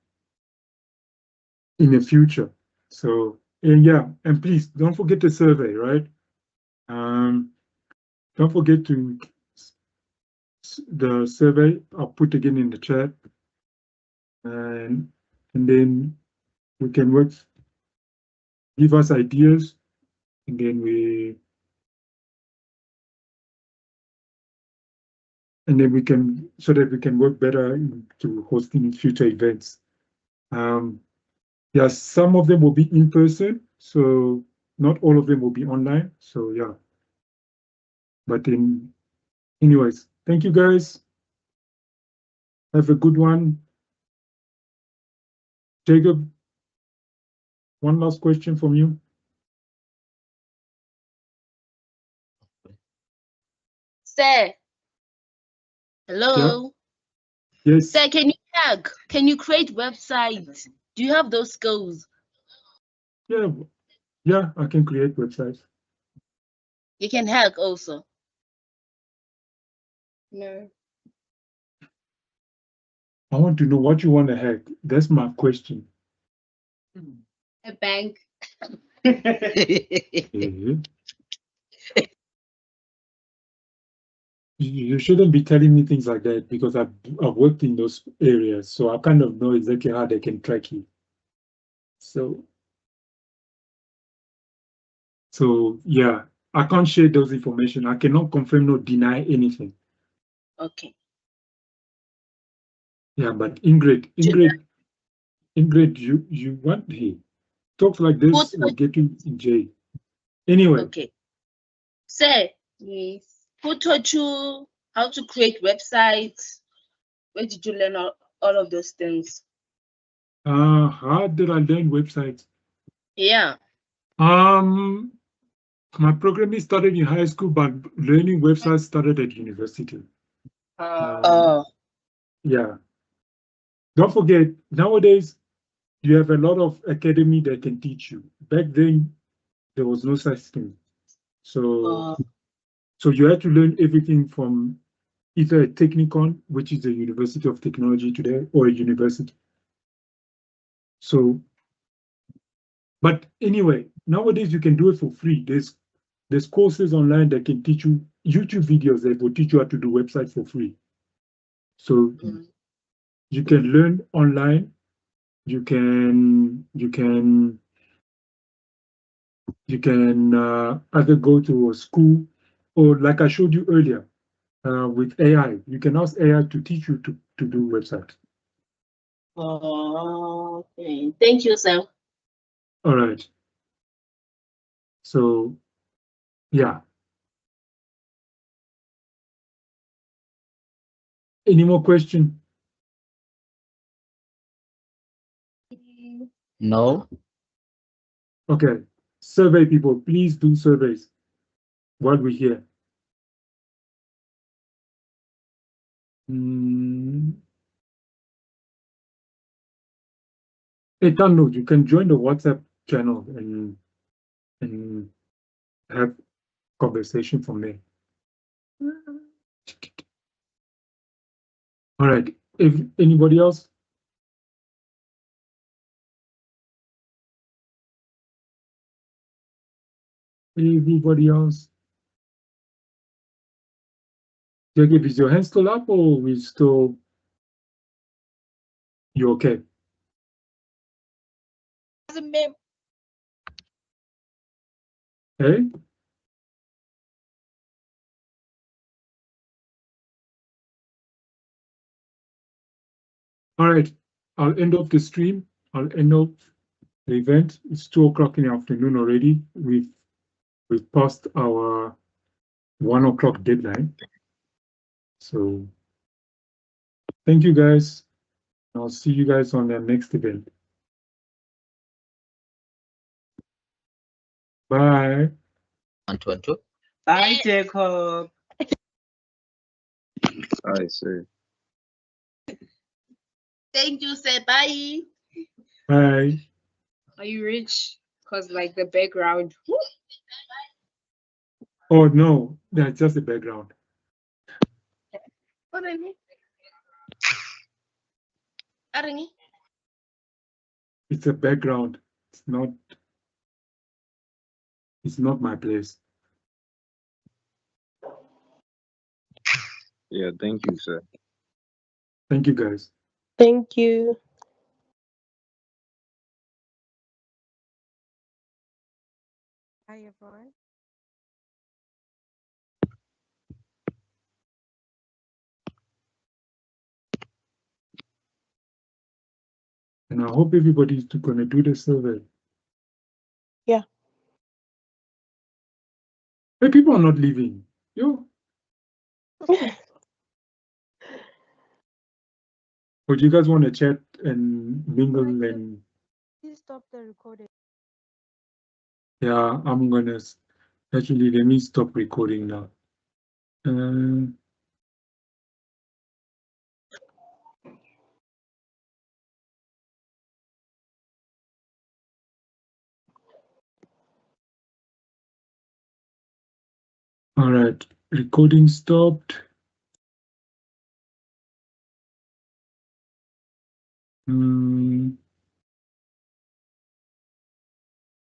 in the future. So, and yeah, and please don't forget the survey, right? don't forget to the survey. I'll put again in the chat, and then we can work. Give us ideas, and then we can, so that we can work better into hosting future events. Yeah, some of them will be in person, so not all of them will be online. So yeah, but anyways, thank you guys. Have a good one. Jacob, one last question from you. Sir. Hello. Yeah. Yes. Sir, can you hack? Can you create websites? Do you have those skills? Yeah, I can create websites. You can hack also. No. I want to know what you want to hack. That's my question. A bank. You shouldn't be telling me things like that because I've worked in those areas, so I kind of know exactly how they can track you. So yeah, I can't share those information. I cannot confirm nor deny anything. Okay. Yeah, but Ingrid, you want he talks like this will get you in jail. Anyway. Okay. Sir, yes. Who taught you how to create websites? Where did you learn all of those things? How did I learn websites? Yeah. My programming started in high school, but learning websites started at university. Yeah. Don't forget, nowadays, you have a lot of academy that can teach you. Back then, there was no such thing. So you had to learn everything from either a technicon, which is the University of Technology today, or a university. So, but anyway, nowadays you can do it for free. There's courses online that can teach you, YouTube videos that will teach you how to do websites for free. So you can learn online. You can either go to a school, or like I showed you earlier, with AI, you can ask AI to teach you to do websites. Okay. Thank you, sir. All right. So, yeah. Any more questions? No. Okay. Survey people, please do surveys while we're here. Hey, download. You can join the WhatsApp channel and have conversation from there. All right. If anybody else? Everybody else? Jacob, is your hand still up, or we still? You okay? Hey? All right. I'll end off the stream. I'll end off the event. It's 2 o'clock in the afternoon already. We've passed our 1 o'clock deadline. So thank you guys. I'll see you guys on the next event. Bye. 1, 2, and 2. Bye, Jacob. I see. Thank you, sir. Bye. Bye. Are you rich? Because like the background. Oh no, that's just the background. What I mean? Arengi? It's a background. It's not my place. Yeah, thank you, sir. Thank you, guys. Thank you. Hi, everyone. And I hope everybody's going to do the survey. Yeah. Hey, people are not leaving. Yo. Or do you guys want to chat and mingle and? Please stop the recording. Yeah, I'm gonna actually let me stop recording now. All right, recording stopped.